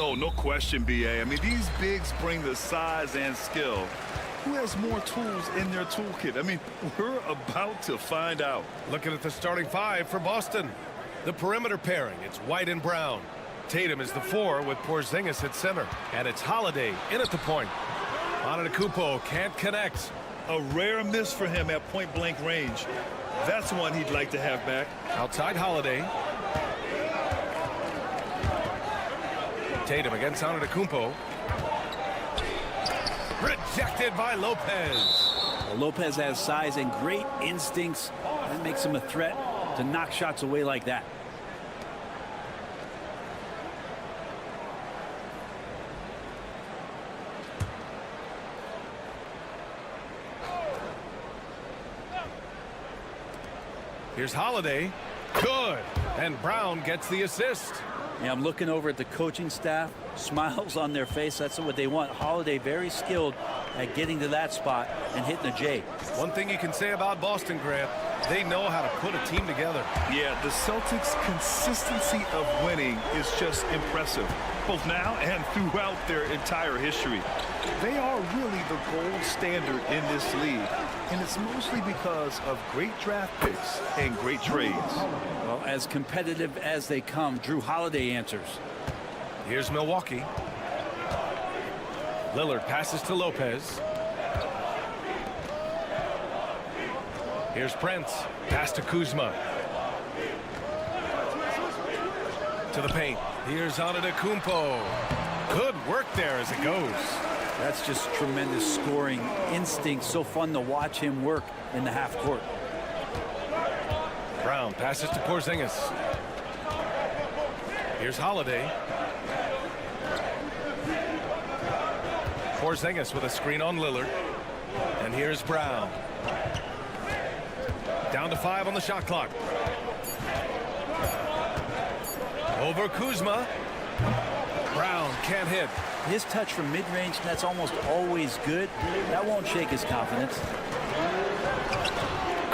Oh, no question, B.A. I mean, these bigs bring the size and skill. Who has more tools in their toolkit? I mean, we're about to find out. Looking at the starting five for Boston. The perimeter pairing, it's White and Brown. Tatum is the 4 with Porzingis at center. And it's Holiday in at the point. Antetokounmpo can't connect. A rare miss for him at point-blank range. That's one he'd like to have back. Outside Holiday. Tatum against Antetokounmpo. Rejected by Lopez. Well, Lopez has size and great instincts. That makes him a threat to knock shots away like that. Here's Holiday. Good. And Brown gets the assist. Yeah, I'm looking over at the coaching staff. Smiles on their face. That's what they want. Holiday very skilled at getting to that spot and hitting the J. One thing you can say about Boston, Grant, they know how to put a team together. Yeah, the Celtics' consistency of winning is just impressive, both now and throughout their entire history. They are really the gold standard in this league, and it's mostly because of great draft picks and great trades. Well, as competitive as they come, Drew Holiday answers. Here's Milwaukee. Lillard passes to Lopez. Here's Prince. Pass to Kuzma. To the paint. Here's Antetokounmpo. Good work there as it goes. That's just tremendous scoring instinct. So fun to watch him work in the half court. Brown passes to Porzingis. Here's Holiday. Porzingis with a screen on Lillard. And here's Brown. Down to 5 on the shot clock. Over Kuzma. Brown can't hit. His touch from mid-range, that's almost always good. That won't shake his confidence.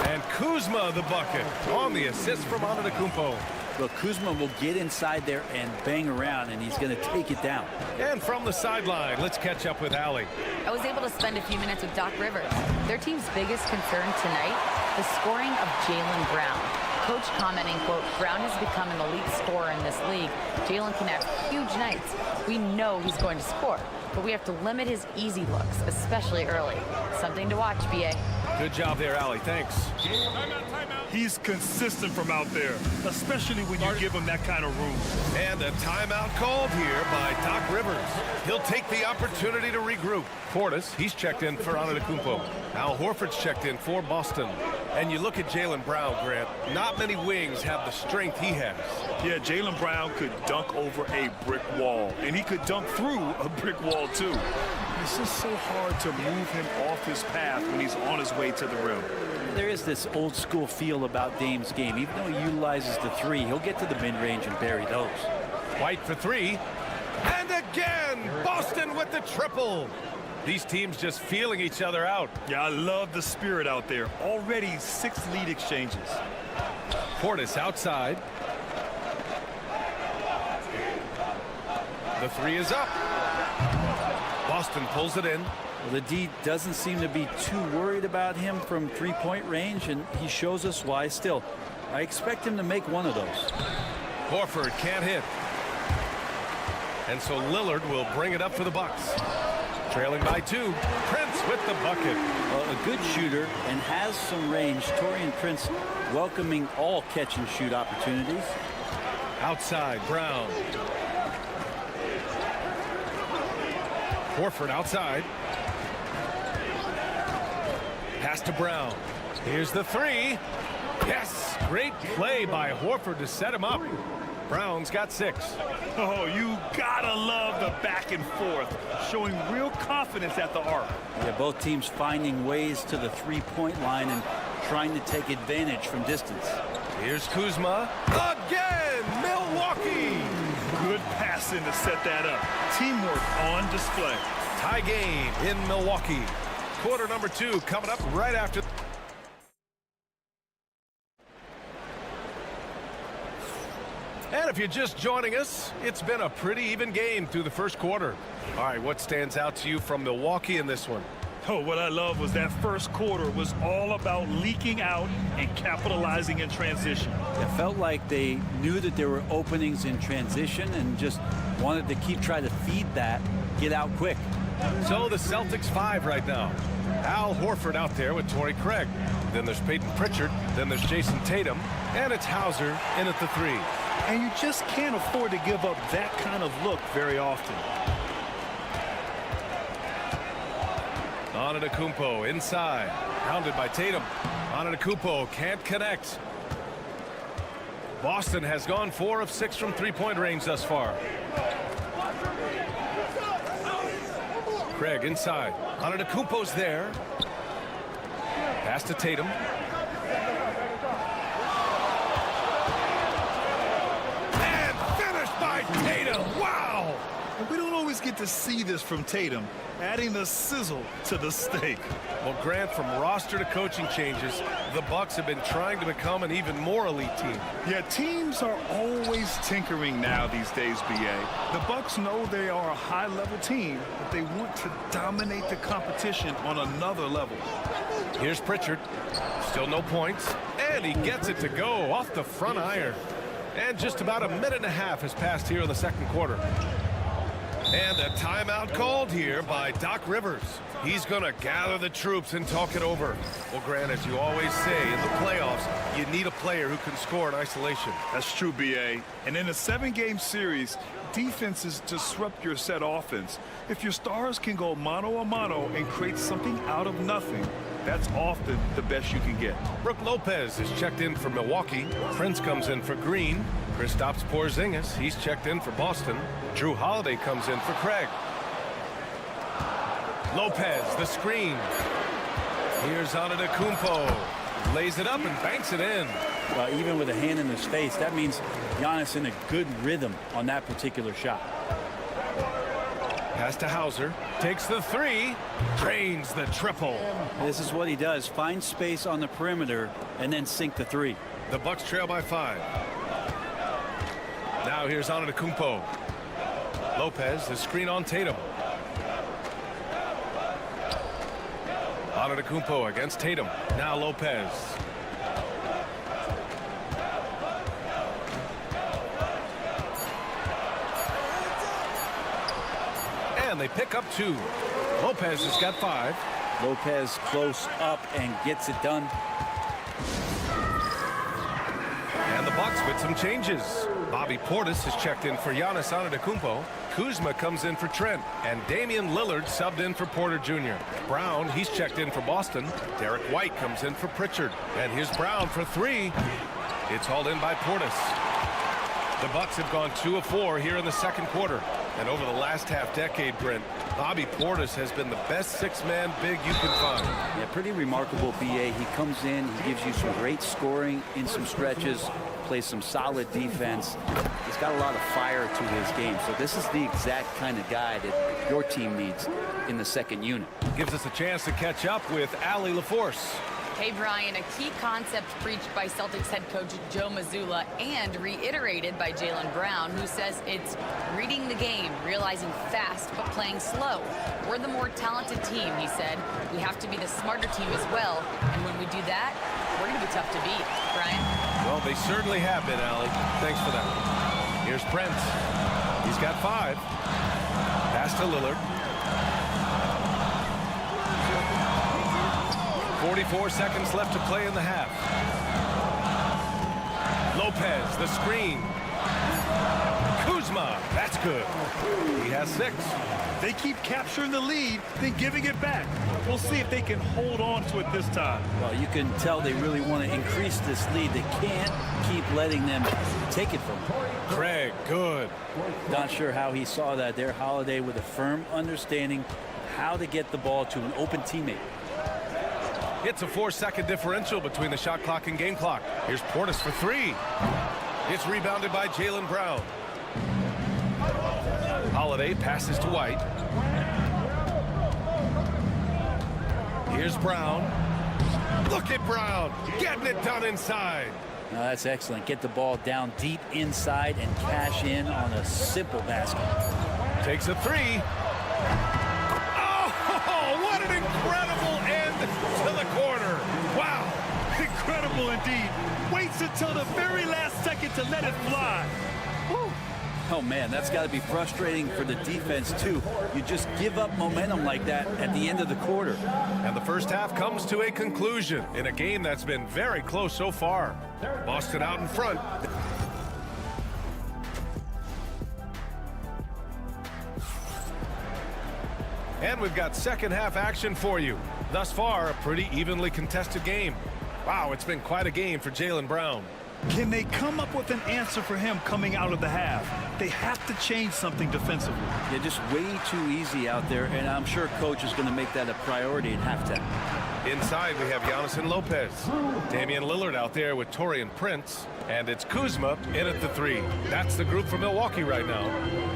And Kuzma the bucket on the assist from Antetokounmpo. Look, Kuzma will get inside there and bang around, and he's going to take it down. And from the sideline, let's catch up with Allie. I was able to spend a few minutes with Doc Rivers. Their team's biggest concern tonight, the scoring of Jaylen Brown. Coach commenting, quote, Brown has become an elite scorer in this league. Jaylen can have huge nights. We know he's going to score, but we have to limit his easy looks, especially early. Something to watch, B.A. Good job there, Allie. Thanks. He's consistent from out there, especially when you give him that kind of room. And a timeout called here by Doc Rivers. He'll take the opportunity to regroup. Portis, he's checked in for Antetokounmpo. Al Horford's checked in for Boston. And you look at Jaylen Brown, Grant, not many wings have the strength he has. Yeah, Jaylen Brown could dunk over a brick wall, and he could dunk through a brick wall, too. It's just so hard to move him off his path when he's on his way to the rim. There is this old school feel about Dame's game. Even though he utilizes the 3, he'll get to the mid-range and bury those. White for 3. And again, Boston with the triple. These teams just feeling each other out. Yeah, I love the spirit out there. Already 6 lead exchanges. Portis outside. The 3 is up. Boston pulls it in. Well, the D doesn't seem to be too worried about him from three-point range, and he shows us why. Still, I expect him to make one of those. Horford can't hit. And so Lillard will bring it up for the Bucks. Trailing by 2. Prince with the bucket. Well, a good shooter and has some range. Taurean Prince welcoming all catch-and-shoot opportunities. Outside, Brown. Horford outside. Pass to Brown. Here's the 3. Yes, great play by Horford to set him up. Brown's got 6. Oh, you gotta love the back and forth, showing real confidence at the arc. Yeah, both teams finding ways to the three-point line and trying to take advantage from distance. Here's Kuzma. Again, Milwaukee. Good passing to set that up. Teamwork on display. Tie game in Milwaukee. Quarter number 2 coming up right after. And if you're just joining us, it's been a pretty even game through the first quarter. All right, what stands out to you from Milwaukee in this one? Oh, what I love was that first quarter was all about leaking out and capitalizing in transition. It felt like they knew that there were openings in transition and just wanted to keep trying to feed that, get out quick. So the Celtics 5 right now. Al Horford out there with Torrey Craig. Then there's Peyton Pritchard. Then there's Jason Tatum. And it's Hauser in at the 3. And you just can't afford to give up that kind of look very often. Antetokounmpo inside. Pounded by Tatum. Antetokounmpo can't connect. Boston has gone 4 of 6 from three-point range thus far. Craig inside. Antetokounmpo's there. Pass to Tatum. And finished by Tatum. Wow! And we don't always get to see this from Tatum, adding the sizzle to the steak. Well, Grant, from roster to coaching changes, the Bucks have been trying to become an even more elite team. Yeah, teams are always tinkering now these days, BA. The Bucks know they are a high-level team, but they want to dominate the competition on another level. Here's Pritchard. Still no points. And he gets it to go off the front iron. And just about a minute and a half has passed here in the second quarter. And a timeout called here by Doc Rivers. He's going to gather the troops and talk it over. Well, Grant, as you always say, in the playoffs, you need a player who can score in isolation. That's true, BA. And in a 7-game series, defenses disrupt your set offense. If your stars can go mano-a-mano and create something out of nothing, that's often the best you can get. Brook Lopez is checked in for Milwaukee. Prince comes in for Green. Kristaps Porzingis, he's checked in for Boston. Drew Holiday comes in for Craig. Lopez, the screen. Here's Antetokounmpo. Lays it up and banks it in. Well, even with a hand in his face, that means Giannis in a good rhythm on that particular shot. Pass to Hauser. Takes the 3. Drains the triple. This is what he does. Find space on the perimeter and then sink the 3. The Bucks trail by 5. Now here's Antetokounmpo. Lopez, the screen on Tatum. Antetokounmpo against Tatum. Now Lopez. And they pick up 2. Lopez has got 5. Lopez close up and gets it done. And the Bucks with some changes. Bobby Portis is checked in for Giannis Antetokounmpo. Kuzma comes in for Trent. And Damian Lillard subbed in for Porter Jr. Brown, he's checked in for Boston. Derek White comes in for Pritchard. And here's Brown for 3. It's hauled in by Portis. The Bucks have gone 2 of 4 here in the second quarter. And over the last half-decade, Brent, Bobby Portis has been the best 6-man big you can find. Yeah, pretty remarkable, BA. He comes in, he gives you some great scoring in some stretches, plays some solid defense. He's got a lot of fire to his game. So this is the exact kind of guy that your team needs in the second unit. Gives us a chance to catch up with Allie LaForce. Hey, Brian, a key concept preached by Celtics head coach Joe Mazzulla and reiterated by Jaylen Brown, who says it's reading the game, realizing fast but playing slow. We're the more talented team, he said. We have to be the smarter team as well, and when we do that, we're going to be tough to beat. Brian? Well, they certainly have been, Allie. Thanks for that. Here's Prince. He's got 5. Pass to Lillard. 44 seconds left to play in the half. Lopez, the screen. Kuzma, that's good. He has 6. They keep capturing the lead, then giving it back. We'll see if they can hold on to it this time. Well, you can tell they really want to increase this lead. They can't keep letting them take it from them. Craig, good. Not sure how he saw that there. Holiday with a firm understanding how to get the ball to an open teammate. It's a 4-second differential between the shot clock and game clock. Here's Portis for 3. It's rebounded by Jaylen Brown. Holiday passes to White. Here's Brown. Look at Brown getting it done inside. No, that's excellent. Get the ball down deep inside and cash in on a simple basket. Takes a three. Oh, what an incredible end to the quarter. Wow, incredible indeed. Waits until the very last second to let it fly. Woo. Oh, man, that's got to be frustrating for the defense, too. You just give up momentum like that at the end of the quarter. And the first half comes to a conclusion in a game that's been very close so far. Boston out in front. And we've got second half action for you. Thus far, a pretty evenly contested game. Wow, it's been quite a game for Jaylen Brown. Can they come up with an answer for him coming out of the half? They have to change something defensively. They're just way too easy out there, and I'm sure coach is going to make that a priority at halftime. Inside, we have Giannis and Lopez. Damian Lillard out there with Taurean Prince. And it's Kuzma in at the three. That's the group for Milwaukee right now.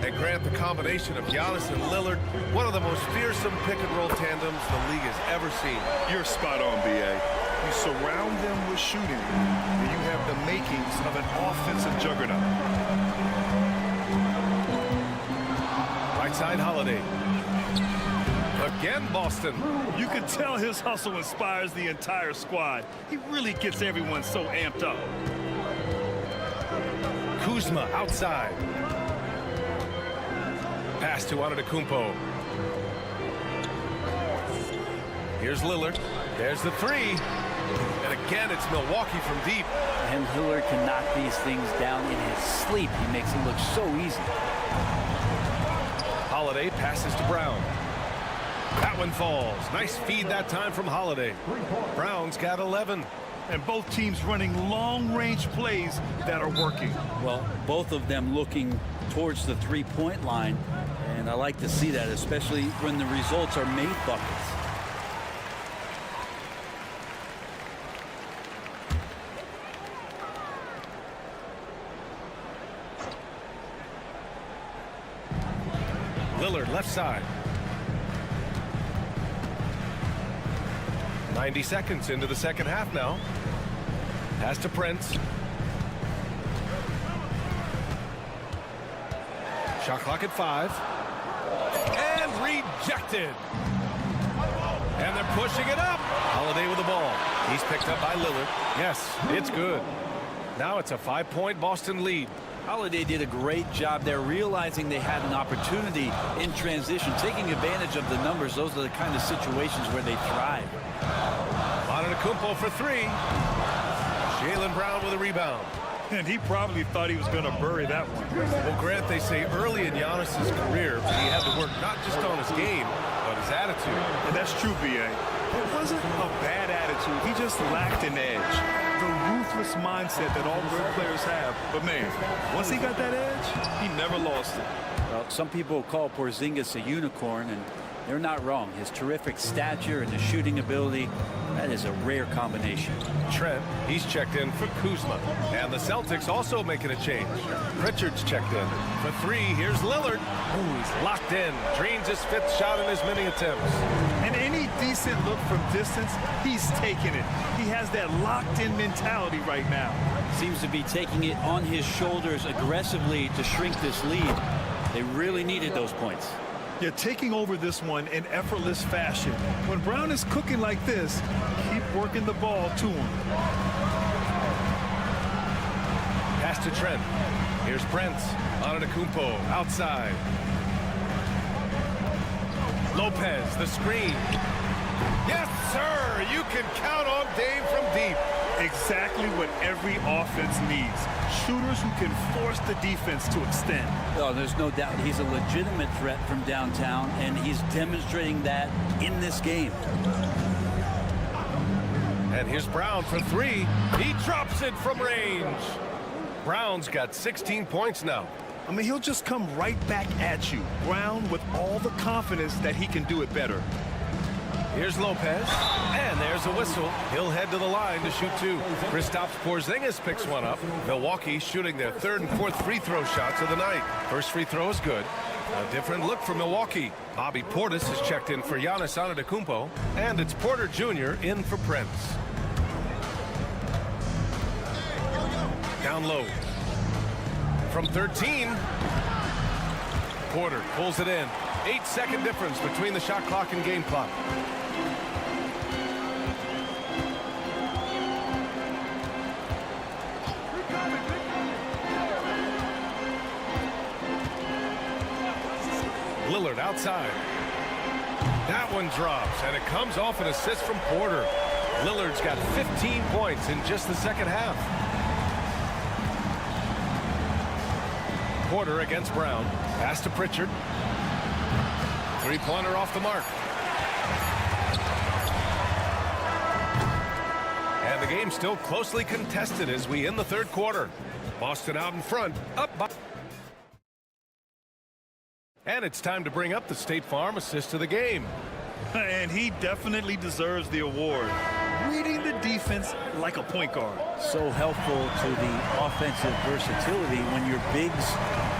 And Grant, the combination of Giannis and Lillard, one of the most fearsome pick-and-roll tandems the league has ever seen. You're spot on, B.A. You surround them with shooting, and you have the makings of an offensive juggernaut. Right side, Holiday. Again, Boston. You can tell his hustle inspires the entire squad. He really gets everyone so amped up. Kuzma outside. Pass to Antetokounmpo. Here's Lillard. There's the three. And again, it's Milwaukee from deep. And Lillard can knock these things down in his sleep. He makes it look so easy. Holiday passes to Brown. That one falls. Nice feed that time from Holiday. Brown's got 11. And both teams running long-range plays that are working. Well, both of them looking towards the three-point line. And I like to see that, especially when the results are made buckets. Lillard left side. 90 seconds into the second half now. Pass to Prince. Shot clock at 5. And rejected. And they're pushing it up. Holiday with the ball. He's picked up by Lillard. Yes, it's good. Now it's a 5-point Boston lead. Holiday did a great job there, realizing they had an opportunity in transition, taking advantage of the numbers. Those are the kind of situations where they thrive. Antetokounmpo for three. Jaylen Brown with a rebound. And he probably thought he was going to bury that one. Well, Grant, they say early in Giannis's career, he had to work not just on his game, but his attitude. And that's true, B.A. It wasn't a bad attitude. He just lacked an edge. The ruthless mindset that all great players have. But, man, once he got that edge, he never lost it. Well, some people call Porzingis a unicorn, and they're not wrong. His terrific stature and his shooting ability, that is a rare combination. Trent, he's checked in for Kuzma. And the Celtics also making a change. Pritchard's checked in. For three, here's Lillard. Ooh, he's locked in. Drains his 5th shot in as many attempts. And any decent look from distance, he's taking it. He has that locked-in mentality right now. Seems to be taking it on his shoulders aggressively to shrink this lead. They really needed those points. You're taking over this one in effortless fashion. When Brown is cooking like this, keep working the ball to him. Pass to Trent. Here's Prince. Antetokounmpo outside. Lopez, the screen. Yes, sir! You can count on Dame from deep. Exactly what every offense needs. Shooters who can force the defense to extend. Oh, there's no doubt he's a legitimate threat from downtown, and he's demonstrating that in this game. And here's Brown for three. He drops it from range. Brown's got 16 points now. I mean, he'll just come right back at you. Brown with all the confidence that he can do it better. Here's Lopez, and there's a whistle. He'll head to the line to shoot two. Kristaps Porzingis picks one up. Milwaukee shooting their 3rd and 4th free throw shots of the night. First free throw is good. A different look for Milwaukee. Bobby Portis has checked in for Giannis Antetokounmpo, and it's Porter Jr. in for Prince. Down low. From 13. Porter pulls it in. 8-second difference between the shot clock and game clock. Lillard outside. That one drops, and it comes off an assist from Porter. Lillard's got 15 points in just the second half. Porter against Brown. Pass to Pritchard. Three-pointer off the mark. And the game's still closely contested as we end the third quarter. Boston out in front, up by... And it's time to bring up the State Farm assist of the game. And he definitely deserves the award. Reading the defense like a point guard. So helpful to the offensive versatility when your bigs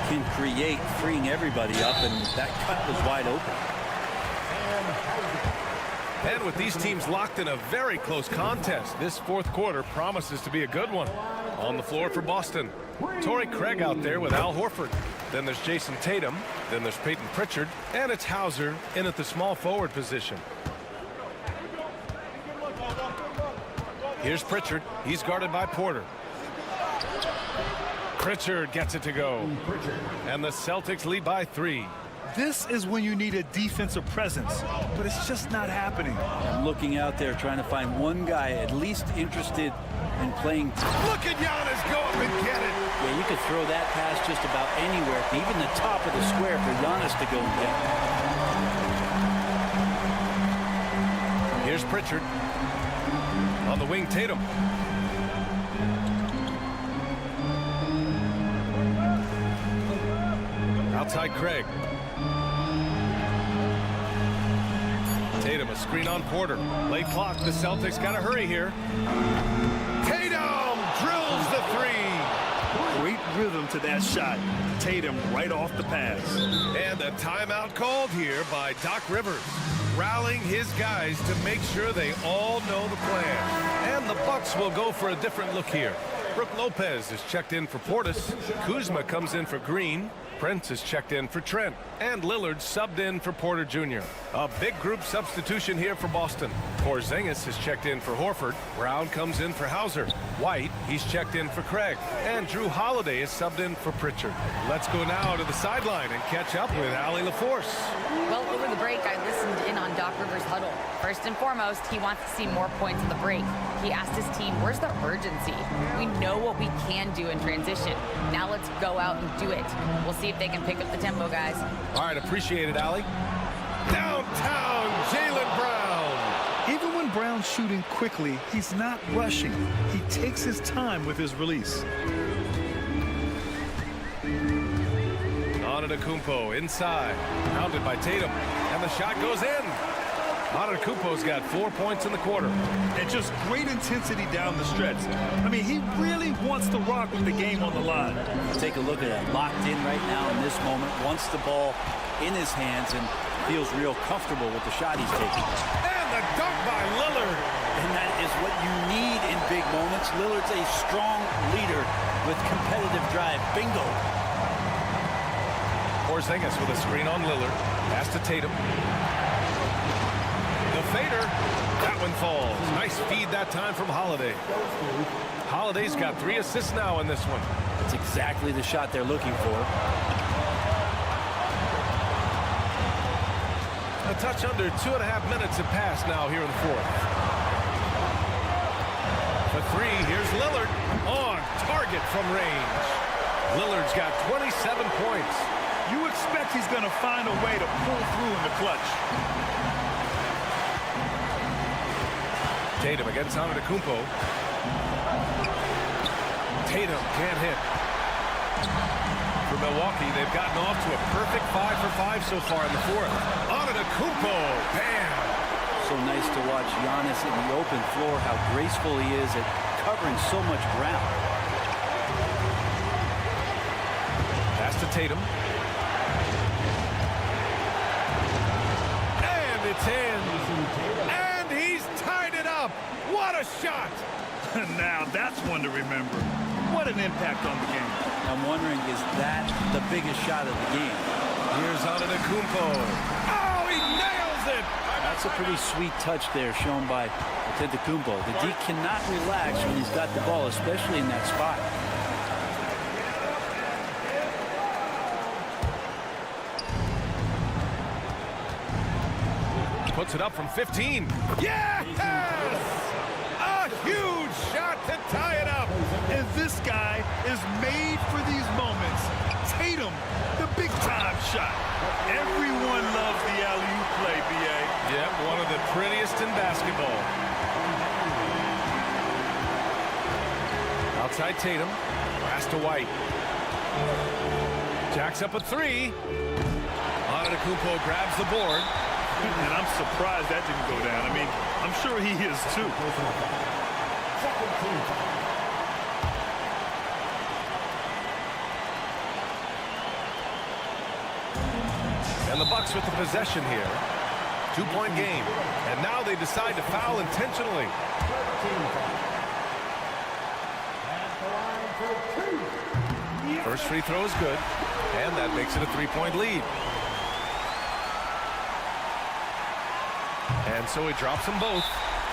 can create, freeing everybody up, and that cut was wide open. And with these teams locked in a very close contest, this fourth quarter promises to be a good one. On the floor for Boston, Torrey Craig out there with Al Horford. Then there's Jason Tatum. Then there's Peyton Pritchard. And it's Hauser in at the small forward position. Here's Pritchard. He's guarded by Porter. Pritchard gets it to go. And the Celtics lead by 3. This is when you need a defensive presence, but it's just not happening. I'm looking out there trying to find one guy at least interested in playing. Look at Giannis go up and get it. Yeah, you could throw that pass just about anywhere, even the top of the square for Giannis to go and get. Here's Pritchard. On the wing, Tatum. Outside Craig. Tatum, a screen on Porter. Late clock, the Celtics got to hurry here. Tatum drills the 3. Great rhythm to that shot. Tatum right off the pass. And a timeout called here by Doc Rivers, rallying his guys to make sure they all know the plan. And the Bucks will go for a different look here. Brook Lopez is checked in for Portis. Kuzma comes in for Green. Prince is checked in for Trent. And Lillard subbed in for Porter Jr. A big group substitution here for Boston. Porzingis is checked in for Horford. Brown comes in for Hauser. White, he's checked in for Craig. And Drew Holiday is subbed in for Pritchard. Let's go now to the sideline and catch up with Allie LaForce. Well, over the break, I listened in on Doc Rivers' huddle. First and foremost, he wants to see more points in the break. He asked his team, where's the urgency? We know what we can do in transition. Now let's go out and do it. We'll see if they can pick up the tempo, guys. All right, appreciate it, Allie. Downtown, Jaylen Brown. Even when Brown's shooting quickly, he's not rushing. He takes his time with his release. Antetokounmpo inside, pounded by Tatum, and the shot goes in. Antetokounmpo's got 4 points in the quarter. And just great intensity down the stretch. I mean, he really wants to rock with the game on the line. Take a look at that. Locked in right now in this moment. Wants the ball in his hands and feels real comfortable with the shot he's taking. And the dunk by Lillard. And that is what you need in big moments. Lillard's a strong leader with competitive drive. Bingo. Porzingis with a screen on Lillard. Pass to Tatum. The fader. That one falls. Nice feed that time from Holiday. Holiday's got 3 assists now in this one. That's exactly the shot they're looking for. A touch under 2.5 minutes have passed now here in the fourth. For 3, here's Lillard on target from range. Lillard's got 27 points. You expect he's going to find a way to pull through in the clutch. Tatum against Antetokounmpo. Tatum can't hit. For Milwaukee, they've gotten off to a perfect 5 for 5 so far in the fourth. Antetokounmpo, bam! So nice to watch Giannis in the open floor, how graceful he is at covering so much ground. Pass to Tatum. And it's in. And he's tied it up. What a shot! Now that's one to remember. What an impact on the game. I'm wondering, is that the biggest shot of the game? Here's Antetokounmpo. Oh, he nails it! That's a pretty sweet touch there shown by Antetokounmpo. The D cannot relax when he's got the ball, especially in that spot. Puts it up from 15. Yes! A huge shot to tie it up. And this guy is made for these moments. Tatum, the big-time shot. Everyone loves the alley-oop play, B.A. Yep, one of the prettiest in basketball. Outside Tatum. Pass to White. Jacks up a three. Antetokounmpo grabs the board. And I'm surprised that didn't go down. I mean, I'm sure he is too. And the Bucks with the possession here. 2-point game. And now they decide to foul intentionally. First free throw is good. And that makes it a 3-point lead. And so he drops them both,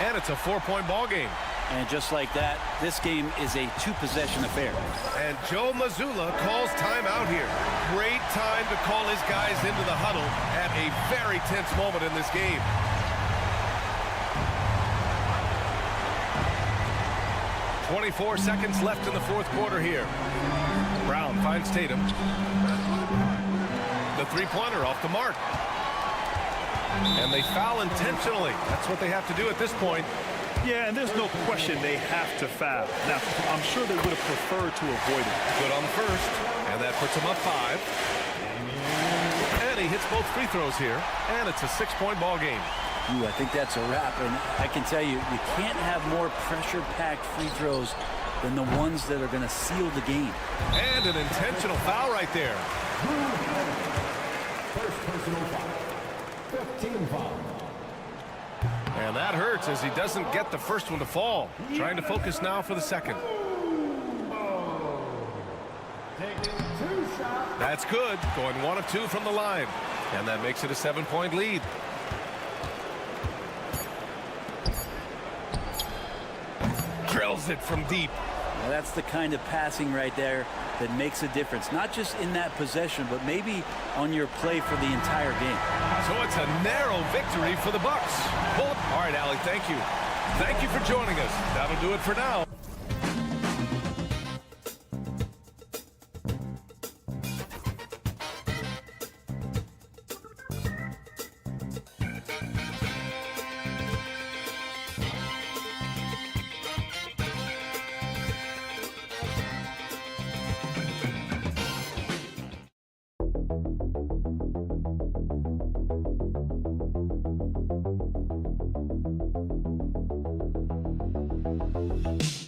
and it's a 4-point ball game. And just like that, this game is a 2-possession affair. And Joe Mazzulla calls timeout here. Great time to call his guys into the huddle at a very tense moment in this game. .24 seconds left in the fourth quarter here. Brown finds Tatum. The three-pointer off the mark. And they foul intentionally. That's what they have to do at this point. Yeah, and there's no question they have to foul. Now, I'm sure they would have preferred to avoid it. Good on the first, and that puts him up 5. And he hits both free throws here, and it's a 6-point ball game. Ooh, I think that's a wrap, and I can tell you, you can't have more pressure-packed free throws than the ones that are going to seal the game. And an intentional foul right there. First personal foul. 15 foul. And that hurts as he doesn't get the first one to fall. Trying to focus now for the second. That's good. Going 1 of 2 from the line. And that makes it a 7-point lead. Drills it from deep. Now that's the kind of passing right there that makes a difference. Not just in that possession, but maybe on your play for the entire game. So it's a narrow victory for the Bucks. Well, all right, Allie, thank you. Thank you for joining us. That'll do it for now. Thank you.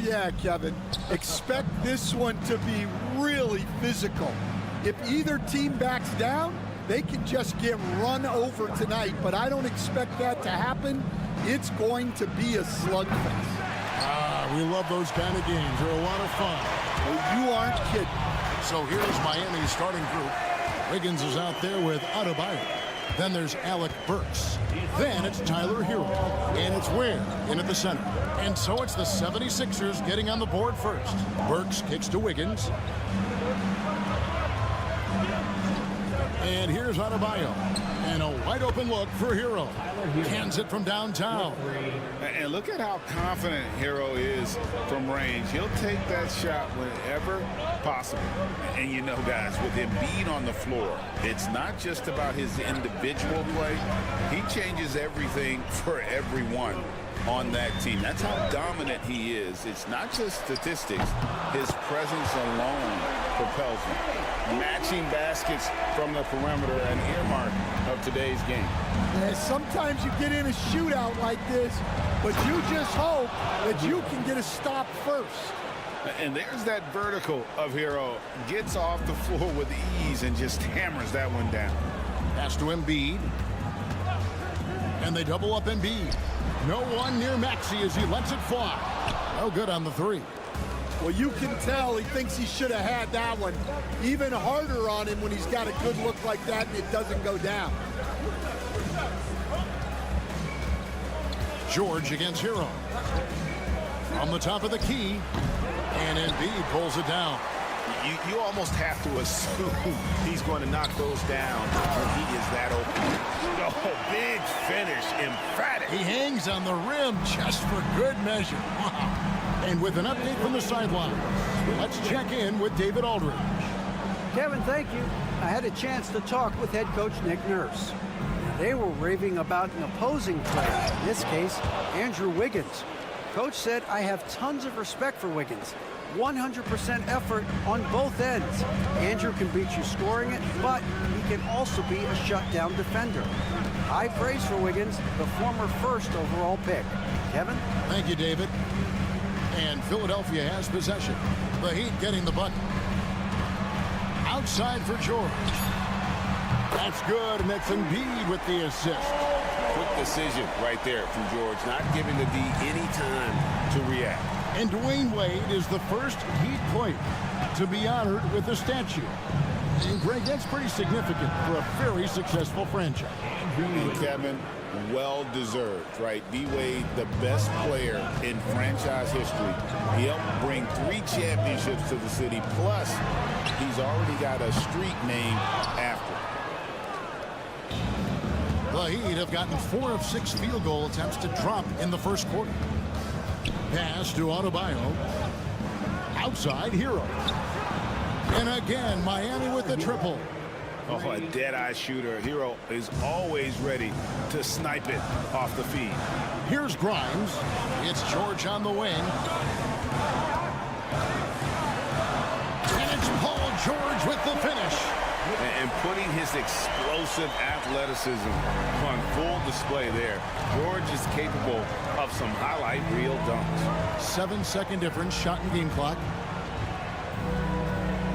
Yeah, Kevin. Expect this one to be really physical. If either team backs down, they can just get run over tonight, but I don't expect that to happen. It's going to be a slugfest. We love those kind of games. They're a lot of fun. Well, you aren't kidding. So here's Miami's starting group. Wiggins is out there with Adebayo. Then there's Alec Burks. Then it's Tyler Hero. And it's Ware in at the center. And so it's the 76ers getting on the board first. Burks kicks to Wiggins. And here's Adebayo. And a wide open look for Hero. Hands it from downtown. And look at how confident Hero is from range. He'll take that shot whenever possible. And you know, guys, with Embiid on the floor, it's not just about his individual play. He changes everything for everyone on that team. That's how dominant he is. It's not just statistics. His presence alone propels him. Matching baskets from the perimeter, an earmark of today's game. Yeah, sometimes you get in a shootout like this, but you just hope that you can get a stop first. And there's that vertical of Hero. Gets off the floor with ease and just hammers that one down. Pass to Embiid. And they double up Embiid. No one near Maxey as he lets it fly. No good on the three. Well, you can tell he thinks he should have had that one. Even harder on him when he's got a good look like that and it doesn't go down. George against Hero. From the top of the key. And Embiid pulls it down. You almost have to assume he's going to knock those down when he is that open. Oh, big finish, emphatic. He hangs on the rim just for good measure. Wow. And with an update from the sideline, let's check in with David Aldridge. Kevin, thank you. I had a chance to talk with head coach Nick Nurse. They were raving about an opposing player, in this case, Andrew Wiggins. Coach said, I have tons of respect for Wiggins. 100% effort on both ends. Andrew can beat you scoring it, but he can also be a shutdown defender. High praise for Wiggins, the former first overall pick. Kevin? Thank you, David. And Philadelphia has possession. The Heat getting the bucket. Outside for George. That's good, and that's Embiid with the assist. Quick decision right there from George, not giving the D any time to react. And Dwayne Wade is the first Heat player to be honored with a statue. And Greg, that's pretty significant for a very successful franchise. And Kevin, well deserved, right? D-Wade, the best player in franchise history. He helped bring 3 championships to the city. Plus, he's already got a street named after him. The Heat have gotten 4 of 6 field goal attempts to drop in the first quarter. Pass to Adebayo. Outside, Hero. And again, Miami with the triple. Oh, a dead-eye shooter. Hero is always ready to snipe it off the feed. Here's Grimes. It's George on the wing. And it's Paul George with the finish. And putting his explosive athleticism on full display there. George is capable of some highlight reel dunks. 7-second difference, shot and game clock.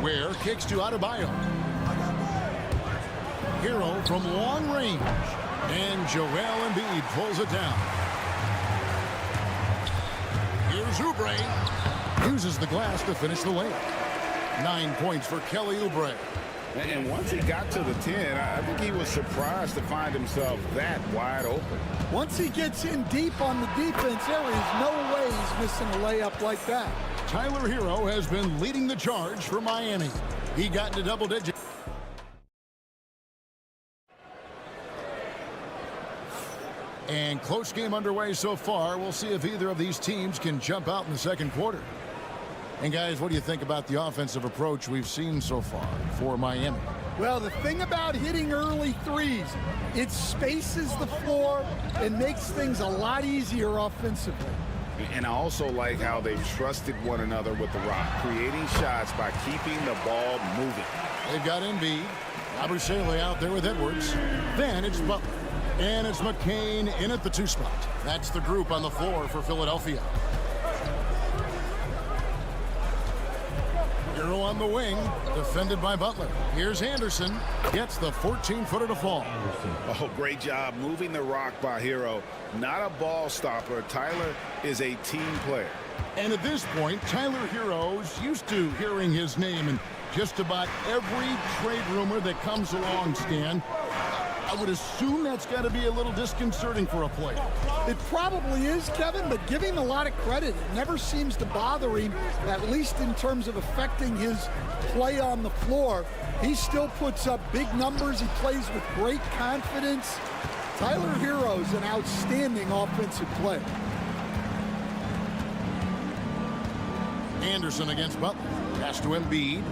Ware kicks to Adebayo. Hero from long range. And Joel Embiid pulls it down. Here's Oubre. Uses the glass to finish the layup. 9 points for Kelly Oubre. And once he got to the 10, I think he was surprised to find himself that wide open. Once he gets in deep on the defense, there is no way he's missing a layup like that. Tyler Hero has been leading the charge for Miami. He got into double digits. And close game underway so far. We'll see if either of these teams can jump out in the second quarter. And guys, what do you think about the offensive approach we've seen so far for Miami? Well, the thing about hitting early threes, it spaces the floor and makes things a lot easier offensively. And I also like how they've trusted one another with the rock, creating shots by keeping the ball moving. They've got Embiid, Abusele out there with Edwards. Then it's Butler. And it's McCain in at the 2 spot. That's the group on the floor for Philadelphia. Hero on the wing, defended by Butler. Here's Anderson, gets the 14-footer to fall. Oh, great job moving the rock by Hero. Not a ball stopper. Tyler is a team player. And at this point, Tyler Hero's used to hearing his name in just about every trade rumor that comes along, Stan. I would assume that's got to be a little disconcerting for a player. It probably is, Kevin, but give him a lot of credit. It never seems to bother him, at least in terms of affecting his play on the floor. He still puts up big numbers. He plays with great confidence. Tyler Hero's an outstanding offensive player. Anderson against Butler. Pass to Embiid.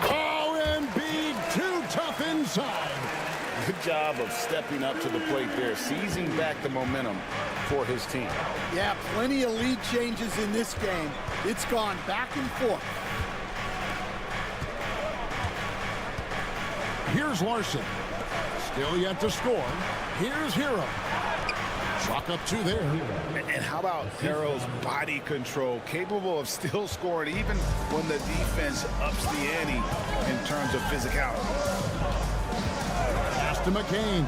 Oh, Embiid, too tough inside. Good job of stepping up to the plate there, seizing back the momentum for his team. Yeah, plenty of lead changes in this game. It's gone back and forth. Here's Larson. Still yet to score. Here's Hero. Chalk up 2 there. And how about Hero's body control, capable of still scoring even when the defense ups the ante in terms of physicality. Pass to McCain.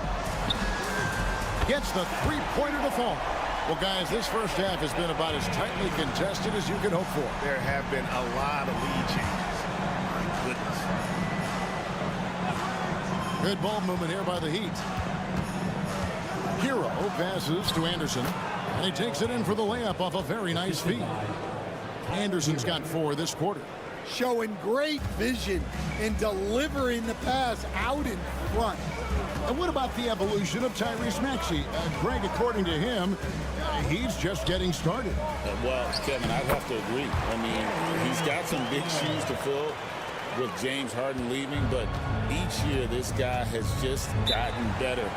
Gets the three-pointer to fall. Well, guys, this first half has been about as tightly contested as you can hope for. There have been a lot of lead changes. My goodness. Good ball movement here by the Heat. Hero passes to Anderson, and he takes it in for the layup off a very nice feed. Anderson's got 4 this quarter. Showing great vision in delivering the pass out in front. And what about the evolution of Tyrese Maxey? Greg, according to him, he's just getting started. Well, Kevin, I'd have to agree. I mean, he's got some big shoes to fill with James Harden leaving, but each year this guy has just gotten better.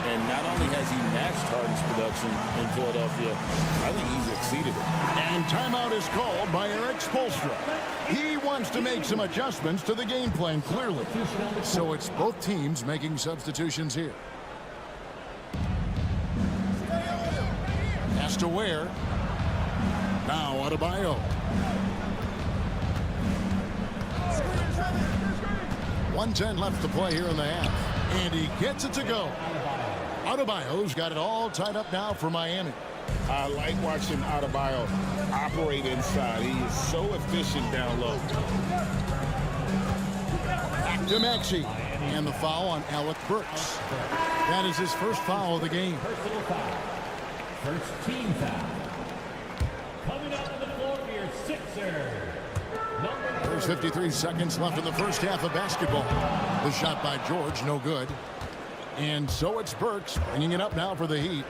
And not only has he matched Harden's production in Philadelphia, I think he's exceeded it. And timeout is called by Eric Spoelstra. He wants to make some adjustments to the game plan, clearly. So it's both teams making substitutions here. Pass to Ware. Now Adebayo. 1:10 left to play here in the half. And he gets it to go. Adebayo's got it all tied up now for Miami. I like watching Adebayo operate inside. He is so efficient down low. Back to Maxey. And the foul on Alec Burks. That is his first foul of the game. Personal foul. First team foul. Coming out on the floor for your Sixers. There's 53 seconds left in the first half of basketball. The shot by George, no good. And so it's Burks bringing it up now for the Heat.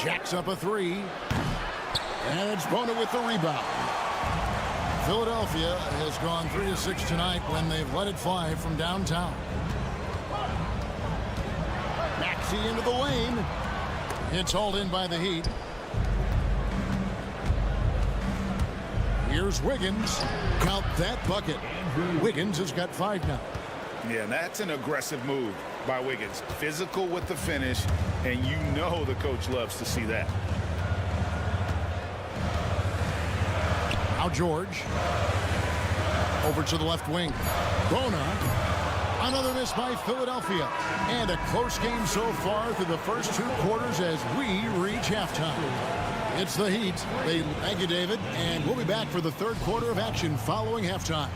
Jacks up a 3. And it's Bona with the rebound. Philadelphia has gone 3 of 6 tonight when they've let it fly from downtown. Maxey into the lane. It's hauled in by the Heat. Here's Wiggins. Count that bucket. Wiggins has got 5 now. Yeah, that's an aggressive move by Wiggins. Physical with the finish, and you know the coach loves to see that. Now George. Over to the left wing. Bona. Another miss by Philadelphia. And a close game so far through the first 2 quarters as we reach halftime. It's the Heat. Thank you, David. And we'll be back for the 3rd quarter of action following halftime.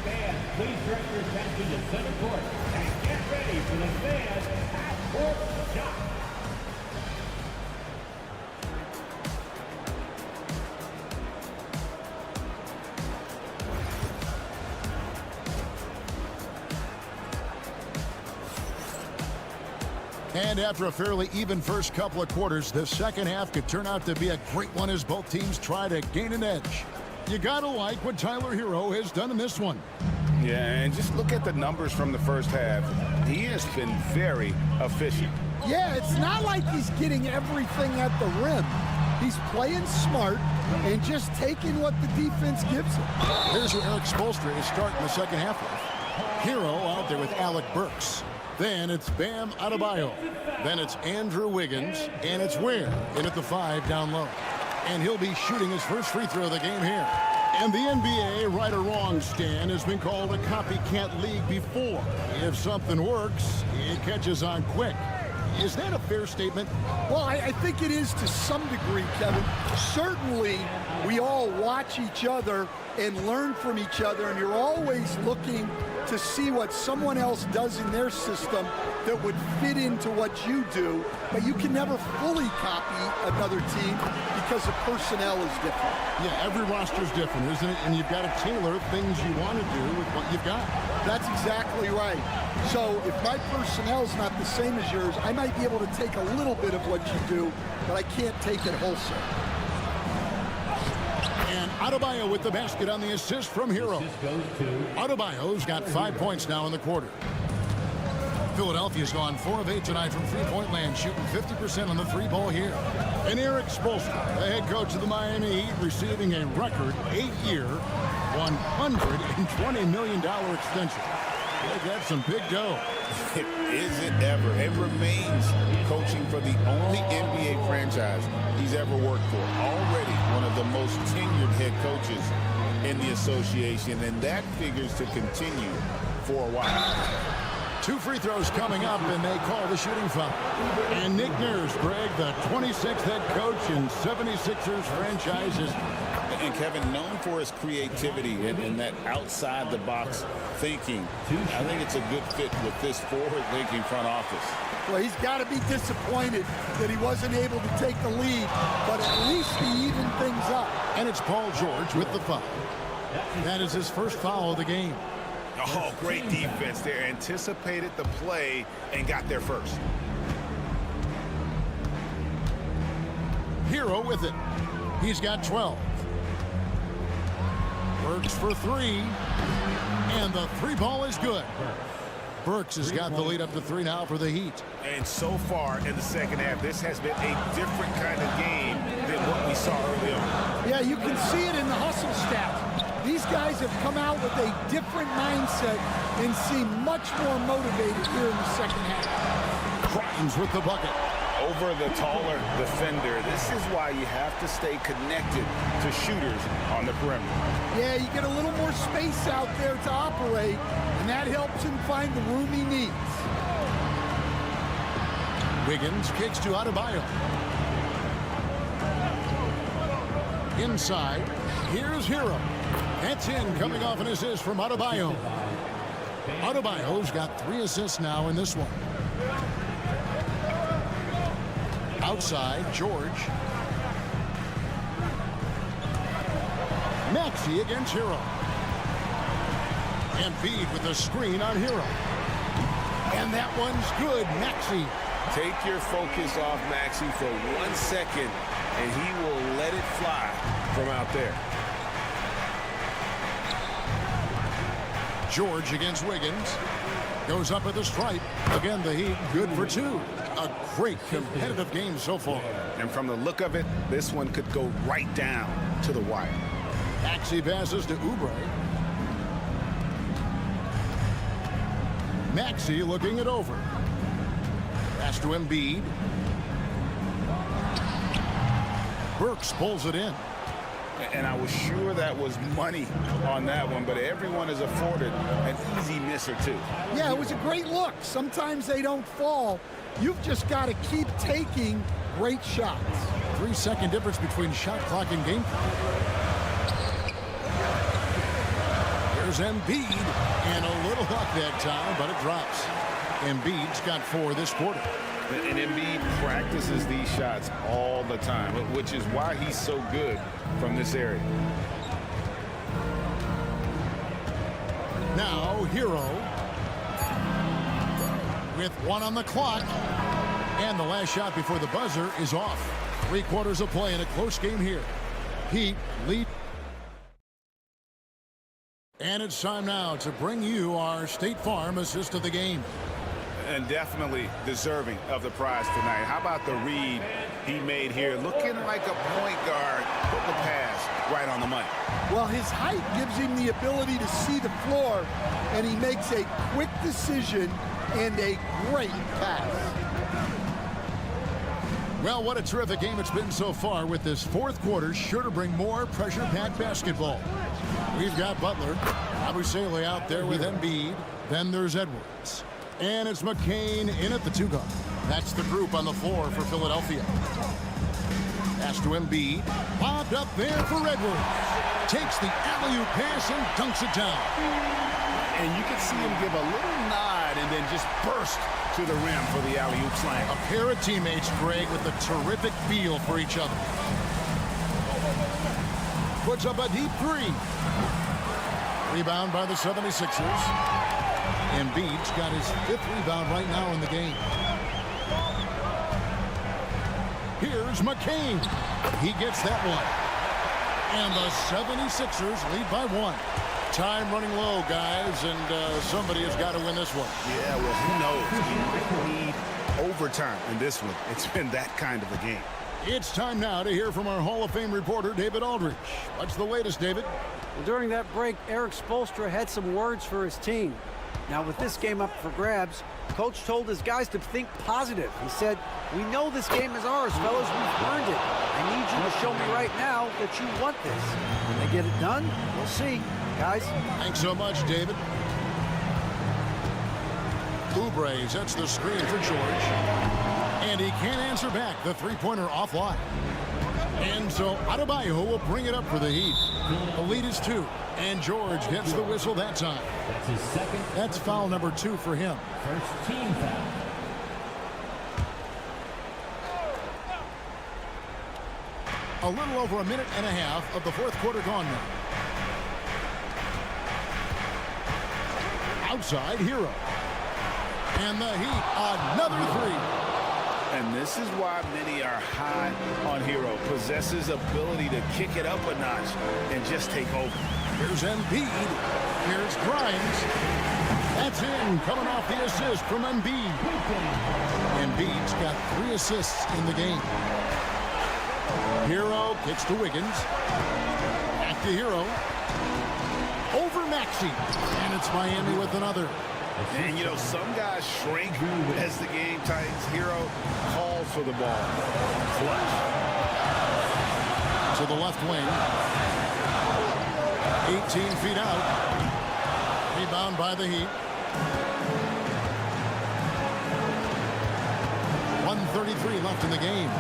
Fans, please direct your attention to center court and get ready for the fans half-court shot. And after a fairly even first couple of quarters, the second half could turn out to be a great one as both teams try to gain an edge. You gotta like what Tyler Hero has done in this one. Yeah, and just look at the numbers from the first half. He has been very efficient. Yeah, it's not like he's getting everything at the rim. He's playing smart and just taking what the defense gives him. Here's where Eric Spoelstra is starting the second half with. Hero out there with Alec Burks. Then it's Bam Adebayo. Then it's Andrew Wiggins. And it's Ware in at the 5 down low. And he'll be shooting his first free throw of the game here. And the NBA, right or wrong, Stan, has been called a copycat league before. If something works, it catches on quick. Is that a fair statement? Well, I think it is to some degree, Kevin. Certainly, we all watch each other and learn from each other, and you're always looking to see what someone else does in their system that would fit into what you do, but you can never fully copy another team because the personnel is different. Yeah, every roster's different, isn't it? And you've got to tailor things you want to do with what you've got. That's exactly right. So if my personnel's not the same as yours, I might be able to take a little bit of what you do, but I can't take it wholesale. And Adebayo with the basket on the assist from Hero. Adebayo's got 5 points now in the quarter. Philadelphia's gone 4 of 8 tonight from three-point land, shooting 50% on the three ball here. And Eric Spoelstra, the head coach of the Miami Heat, receiving a record 8-year, $120 million extension. They got some big dough. Is it ever? It remains coaching for the only NBA franchise he's ever worked for. Already one of the most tenured head coaches in the association, and that figures to continue for a while. 2 free throws coming up, and they call the shooting foul. And Nick Nurse, Greg, the 26th head coach in 76ers franchises. And Kevin, known for his creativity and that outside-the-box thinking, I think it's a good fit with this forward-thinking front office. Well, he's got to be disappointed that he wasn't able to take the lead, but at least he evened things up. And it's Paul George with the foul. That is his first foul of the game. Oh, great defense there. Anticipated the play and got there first. Hero with it. He's got 12. Burks for 3. And the 3 ball is good. Burks has got the lead up to 3 now for the Heat. And so far in the second half, this has been a different kind of game than what we saw early on. Yeah, you can see it in the hustle stats. These guys have come out with a different mindset and seem much more motivated here in the second half. Grimes with the bucket. Over the taller defender. This is why you have to stay connected to shooters on the perimeter. Yeah, you get a little more space out there to operate, and that helps him find the room he needs. Wiggins kicks to Adebayo. Inside, here's Hero. That's in, coming off an assist from Adebayo. Adebayo's got 3 assists now in this one. Outside, George. Maxey against Hero. Embiid with a screen on Hero. And that one's good, Maxey. Take your focus off Maxey for 1 second, and he will let it fly from out there. George against Wiggins. Goes up at the stripe. Again, the Heat good for 2. A great competitive game so far. And from the look of it, this one could go right down to the wire. Maxey passes to Oubre. Maxey looking it over. Pass to Embiid. Burks pulls it in. And I was sure that was money on that one, but everyone is afforded an easy miss or 2. Yeah, it was a great look. Sometimes they don't fall. You've just got to keep taking great shots. 3-second difference between shot clock and game clock. There's Embiid, and a little luck that time, but it drops. Embiid's got 4 this quarter. And Embiid practices these shots all the time, which is why he's so good from this area. Now, Hero with 1 on the clock. And the last shot before the buzzer is off. 3 quarters of play in a close game here. Heat lead. And it's time now to bring you our State Farm assist of the game. And definitely deserving of the prize tonight. How about the read he made here? Looking like a point guard. Put the pass right on the money. Well, his height gives him the ability to see the floor, and he makes a quick decision and a great pass. Well, what a terrific game it's been so far, with this fourth quarter sure to bring more pressure-packed basketball. We've got Butler, Abusele out there with Embiid. Then there's Edwards. And it's McCain in at the 2-guard. That's the group on the floor for Philadelphia. Pass to Embiid. Popped up there for Edwards. Takes the alley-oop pass and dunks it down. And you can see him give a little nod and then just burst to the rim for the alley-oop slam. A pair of teammates, Greg, with a terrific feel for each other. Puts up a deep three. Rebound by the 76ers. Embiid's got his 5th rebound right now in the game. Here's McCain. He gets that one. And the 76ers lead by 1. Time running low, guys, and somebody has got to win this one. Yeah, well, who knows? We need overtime in this one. It's been that kind of a game. It's time now to hear from our Hall of Fame reporter, David Aldridge. What's the latest, David? Well, during that break, Eric Spoelstra had some words for his team. Now, with this game up for grabs, Coach told his guys to think positive. He said, "We know this game is ours, fellas. We've earned it. I need you to show me right now that you want this. When they get it done, we'll see. Guys." Thanks so much, David. Oubre sets the screen for George. And he can't answer back. The three-pointer offline. And so Adebayo will bring it up for the Heat. The lead is 2. And George gets the whistle that time. That's his second. That's foul number 2 for him. First team foul. A little over a minute and a half of the fourth quarter gone now. Outside, Hero. And the Heat, another 3. And this is why many are high on Hero. Possesses ability to kick it up a notch and just take over. Here's Embiid. Here's Grimes. That's in, coming off the assist from Embiid. Embiid's got 3 assists in the game. Hero kicks to Wiggins. Back to Hero. Over Maxey. And it's Miami with another. And, you know, some guys shrink as the game tightens. Hero calls for the ball. Flush. To the left wing. 18 feet out. Rebound by the Heat. 1:33 left in the game.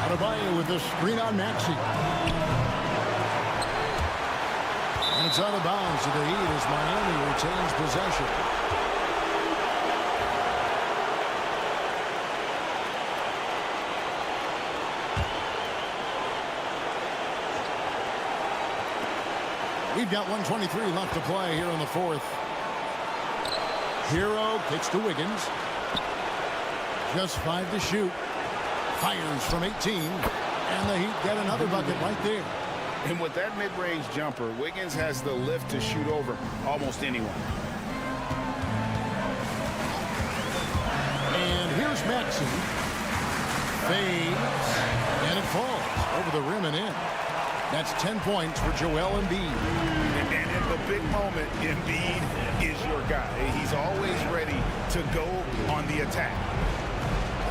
Adebayo with the screen on Maxey. And it's out of bounds to the Heat as Miami retains possession. We've got 1:23 left to play here in the fourth. Hero kicks to Wiggins. Just 5 to shoot. Fires from 18. And the Heat get another bucket right there. And with that mid-range jumper, Wiggins has the lift to shoot over almost anyone. And here's Maxey. Fades. And it falls over the rim and in. That's 10 points for Joel Embiid. And in the big moment, Embiid is your guy. He's always ready to go on the attack.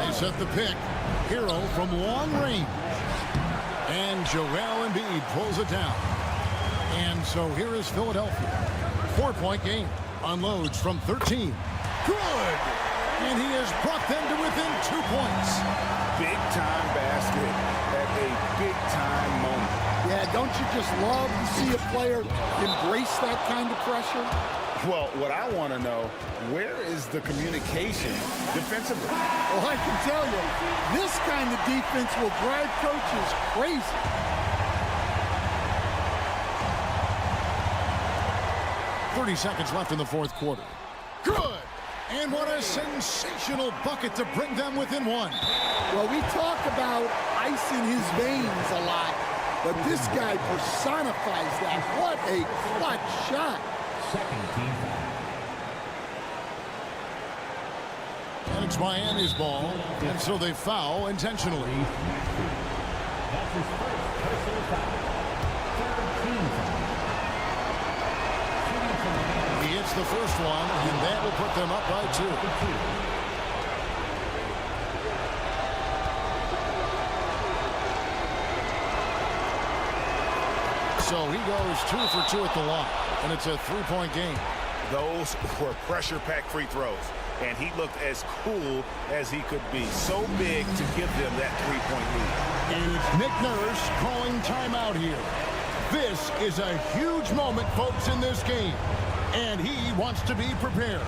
They set the pick. Hero from long range. And Joel Embiid pulls it down. And so here is Philadelphia. 4-point game. Unloads from 13. Good! And he has brought them to within 2 points. Big-time basket at a big-time moment. Yeah, don't you just love to see a player embrace that kind of pressure? Well, what I want to know, where is the communication defensively? Well, I can tell you, this kind of defense will drive coaches crazy. .30 seconds left in the fourth quarter. Good! And what a sensational bucket to bring them within 1. Well, we talk about ice in his veins a lot, but this guy personifies that. What a clutch shot. Second team foul. And it's Miami's ball, and so they foul intentionally. That's his first personal foul. Third team foul. Shooting from the He hits the first one, and that will put them up by 2. So he goes 2 for 2 at the line, and it's a 3-point game. Those were pressure-packed free throws, and he looked as cool as he could be. So big to give them that 3-point lead. And it's Nick Nurse calling timeout here. This is a huge moment, folks, in this game, and he wants to be prepared.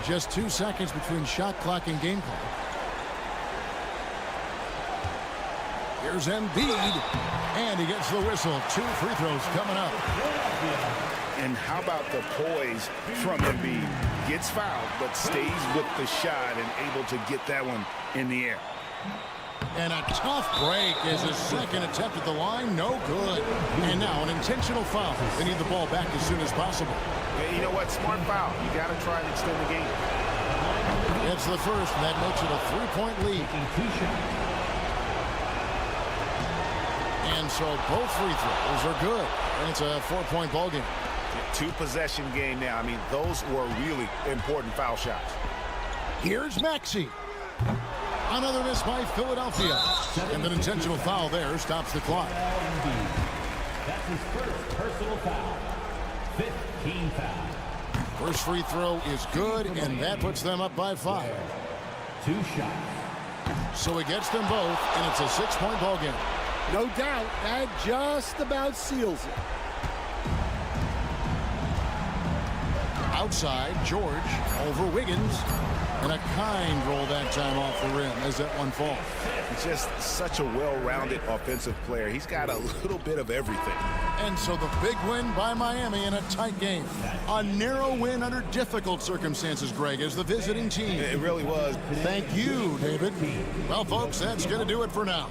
Just 2 seconds between shot clock and game clock. Here's Embiid, and he gets the whistle. 2 free throws coming up. And how about the poise from Embiid? Gets fouled, but stays with the shot and able to get that one in the air. And a tough break is his second attempt at the line. No good. And now an intentional foul. They need the ball back as soon as possible. Yeah, you know what? Smart foul. You got to try and extend the game. It's the first, and that makes it a 3-point lead. And so both free throws are good. And it's a 4-point ball game. 2-possession game now. I mean, those were really important foul shots. Here's Maxey. Another miss by Philadelphia. And an intentional foul there stops the clock. That's his first personal foul. 15 foul. First free throw is good, and that puts them up by 5. 2 shots. So he gets them both, and it's a 6-point ball game. No doubt, that just about seals it. Outside, George over Wiggins. And a kind roll that time off the rim as that one falls. Just such a well-rounded offensive player. He's got a little bit of everything. And so the big win by Miami in a tight game. A narrow win under difficult circumstances, Greg, as the visiting team. It really was. Thank you, David. Well, folks, that's going to do it for now.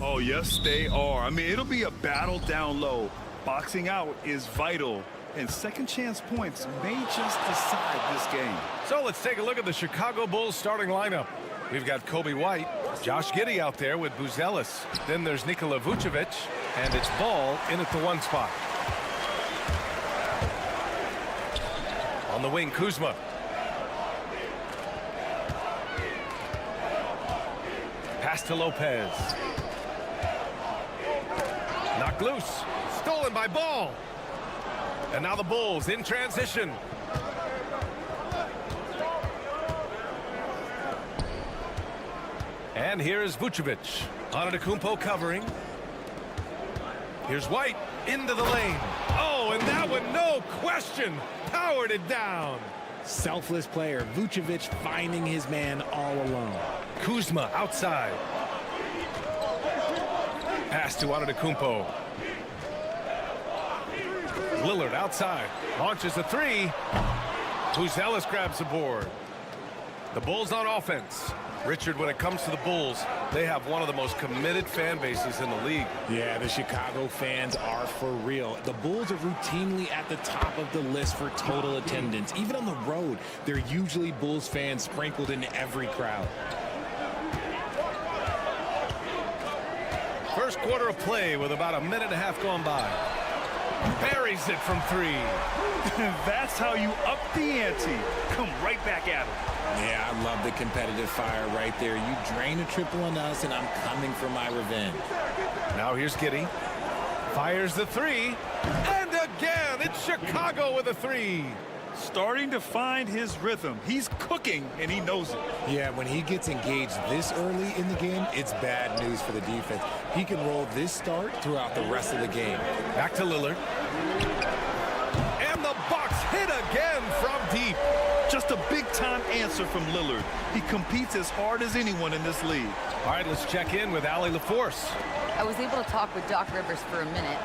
Oh, yes, they are. I mean, it'll be a battle down low. Boxing out is vital, and second chance points may just decide this game. So let's take a look at the Chicago Bulls starting lineup. We've got Kobe White, Josh Giddey out there with Buzelis. Then there's Nikola Vucevic, and it's Ball in at the 1 spot. On On the wing, Kuzma. Pass to Lopez. Knocked loose. Stolen by Ball. And now the Bulls in transition. And here's Vucevic. Antetokounmpo covering. Here's White into the lane. Oh, and that one, no question, powered it down. Selfless player. Vucevic finding his man all alone. Kuzma outside. Pass to Antetokounmpo. Lillard outside. Launches a three. Buzelis grabs the board. The Bulls on offense. Richard, when it comes to the Bulls, they have one of the most committed fan bases in the league. Yeah, the Chicago fans are for real. The Bulls are routinely at the top of the list for total attendance. Even on the road, they're usually Bulls fans sprinkled in every crowd. First quarter of play with about a minute and a half gone by. Buries it from three. That's how you up the ante. Come right back at him. Yeah, I love the competitive fire right there. You drain a triple on us, and I'm coming for my revenge. Now here's Giddey. Fires the three. And again, it's Chicago with a three. Starting to find his rhythm. He's cooking, and he knows it. Yeah, when he gets engaged this early in the game, it's bad news for the defense. He can roll this start throughout the rest of the game. Back to Lillard. And the Bucks hit again from deep. Just a big-time answer from Lillard. He competes as hard as anyone in this league. All right, let's check in with Allie LaForce. I was able to talk with Doc Rivers for a minute,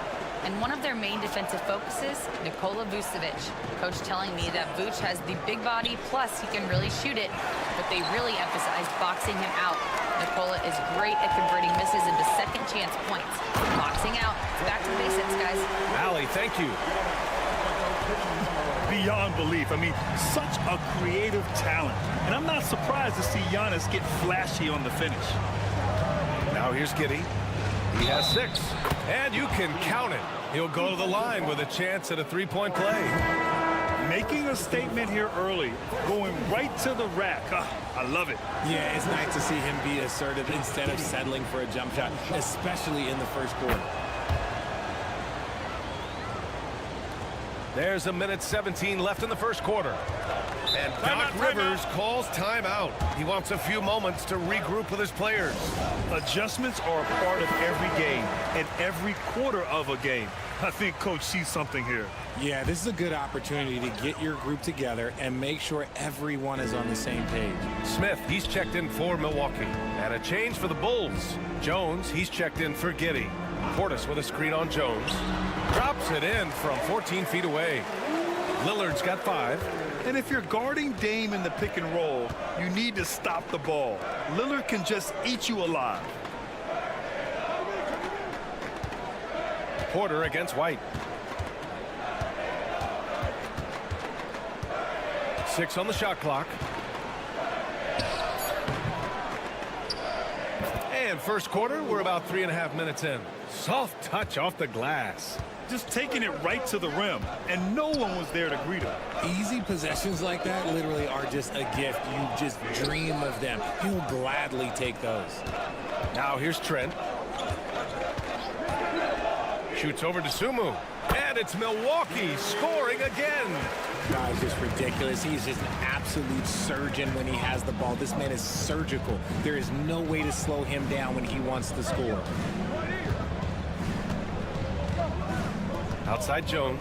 and one of their main defensive focuses, Nikola Vucevic. Coach telling me that Vuce has the big body, plus he can really shoot it, but they really emphasized boxing him out. Nikola is great at converting misses into second chance points. Boxing out. Back to basics, guys. Allie, thank you. Beyond belief. I mean, such a creative talent. And I'm not surprised to see Giannis get flashy on the finish. Now here's Giddey. He has 6. And you can count it. He'll go to the line with a chance at a three-point play. Making a statement here early. Going right to the rack. I love it. Yeah, it's nice to see him be assertive instead of settling for a jump shot, especially in the first quarter. There's a minute 17 left in the first quarter. And Doc Rivers calls timeout. He wants a few moments to regroup with his players. Adjustments are a part of every game and every quarter of a game. I think Coach sees something here. Yeah, this is a good opportunity to get your group together and make sure everyone is on the same page. Smith, he's checked in for Milwaukee. And a change for the Bulls. Jones, he's checked in for Giddey. Portis with a screen on Jones. Drops it in from 14 feet away. Lillard's got 5. And if you're guarding Dame in the pick and roll, you need to stop the ball. Lillard can just eat you alive. Porter against White. 6 on the shot clock. And first quarter, we're about 3.5 minutes in. Soft touch off the glass. Just taking it right to the rim, and no one was there to greet him. Easy possessions like that literally are just a gift. You just dream of them. He'll gladly take those. Now here's Trent. Shoots over to Sumu. And it's Milwaukee scoring again. Guy's just ridiculous. He's just an absolute surgeon when he has the ball. This man is surgical. There is no way to slow him down when he wants to score. Outside Jones.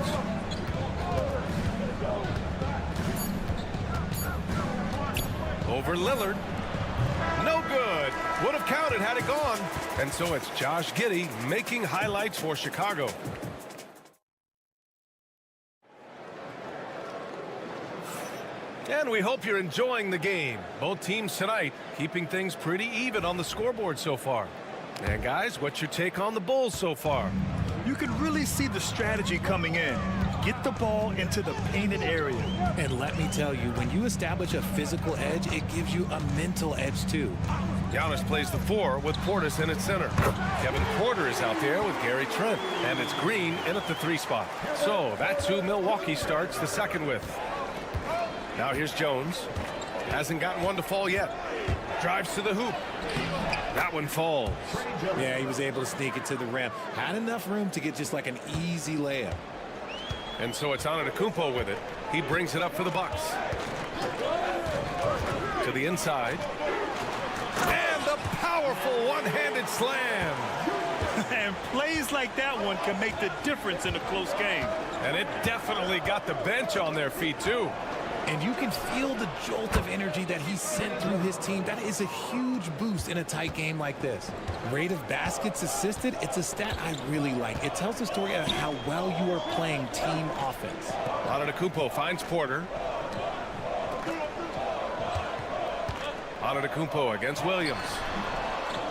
Over Lillard. No good. Would have counted had it gone. And so it's Josh Giddey making highlights for Chicago. And we hope you're enjoying the game. Both teams tonight keeping things pretty even on the scoreboard so far. And guys, what's your take on the Bulls so far? You can really see the strategy coming in. Get the ball into the painted area. And let me tell you, when you establish a physical edge, it gives you a mental edge too. Giannis plays the 4 with Portis in at center. Kevin Porter is out there with Gary Trent. And it's Green in at the 3 spot. So that's who Milwaukee starts the second with. Now here's Jones. Hasn't gotten one to fall yet. Drives to the hoop. That one falls. Yeah, he was able to sneak it to the rim. Had enough room to get just like an easy layup. And so it's Antetokounmpo with it. He brings it up for the Bucks. To the inside. And the powerful one-handed slam. And plays like that one can make the difference in a close game. And it definitely got the bench on their feet, too. And you can feel the jolt of energy that he sent through his team. That is a huge boost in a tight game like this. Rate of baskets assisted, it's a stat I really like. It tells the story of how well you are playing team offense. Antetokounmpo finds Porter. Antetokounmpo against Williams.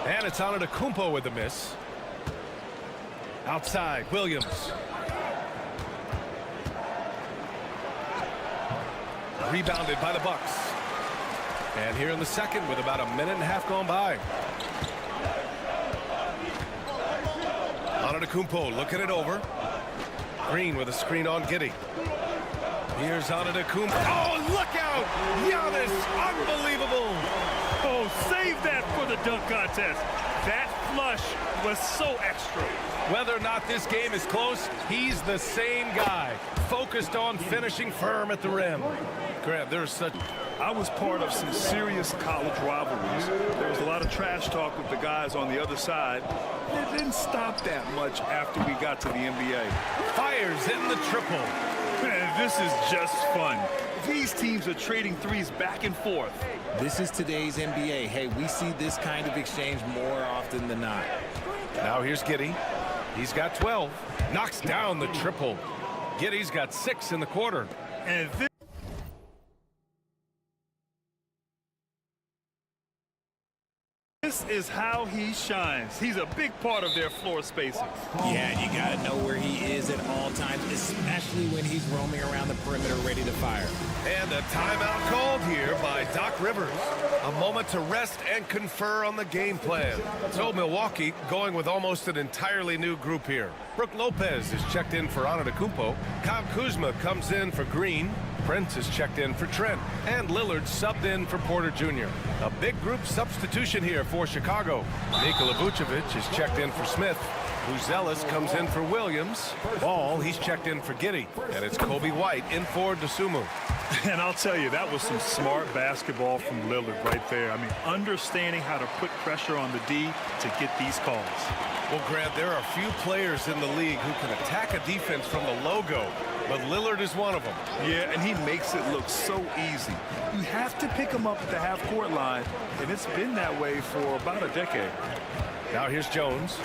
And it's Antetokounmpo with the miss. Outside, Williams. Rebounded by the Bucks. And here in the second with about a minute and a half gone by. Antetokounmpo looking it over. Green with a screen on Giddey. Here's Antetokounmpo. Oh, look out! Giannis, unbelievable! Oh, save that for the dunk contest. That flush was so extra. Whether or not this game is close, he's the same guy, focused on finishing firm at the rim. Grant, there's such... I was part of some serious college rivalries. There was a lot of trash talk with the guys on the other side. It didn't stop that much after we got to the NBA. Fires in the triple. Man, this is just fun. These teams are trading threes back and forth. This is today's NBA. Hey, we see this kind of exchange more often than not. Now here's Giddey. He's got 12. Knocks down the triple. Giddey's got 6 in the quarter. And this is how he shines. He's a big part of their floor spacing. Yeah, and you got to know where he is at all times, especially when he's roaming around the perimeter ready to fire. And a timeout called here by Doc Rivers. A moment to rest and confer on the game plan. So Milwaukee going with almost an entirely new group here. Brook Lopez is checked in for Antetokounmpo. Kyle Kuzma comes in for Green. Prince is checked in for Trent. And Lillard subbed in for Porter Jr. A big group substitution here for Chicago. Nikola Vucevic is checked in for Smith. Buzelis comes in for Williams. Ball, he's checked in for Giddey. And it's Kobe White in for Dosunmu. And I'll tell you, that was some smart basketball from Lillard right there. I mean, understanding how to put pressure on the D to get these calls. Well, Grant, there are a few players in the league who can attack a defense from the logo, but Lillard is one of them. Yeah, and he makes it look so easy. You have to pick him up at the half-court line, and it's been that way for about a decade. Now here's Jones.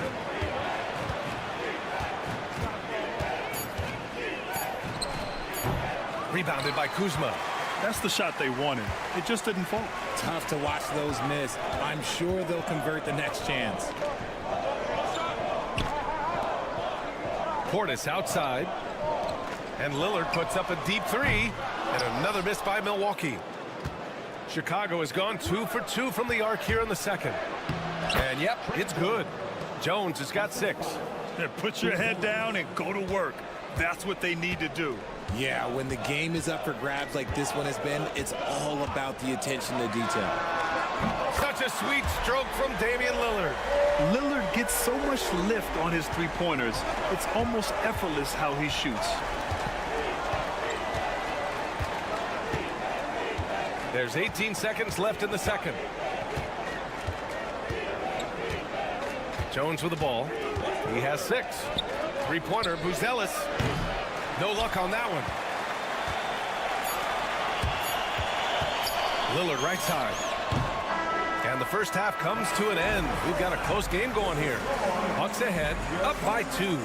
Rebounded by Kuzma. That's the shot they wanted. It just didn't fall. Tough to watch those miss. I'm sure they'll convert the next chance. Portis outside. And Lillard puts up a deep three. And another miss by Milwaukee. Chicago has gone 2 for 2 from the arc here in the second. And yep, it's good. Jones has got 6. Put your head down and go to work. That's what they need to do. Yeah, when the game is up for grabs like this one has been, it's all about the attention to detail. Such a sweet stroke from Damian Lillard. Lillard gets so much lift on his three-pointers. It's almost effortless how he shoots. There's 18 seconds left in the second. Jones with the ball. He has 6. Three-pointer, Buzelis. No luck on that one. Lillard right side. And the first half comes to an end. We've got a close game going here. Bucks ahead, up by 2.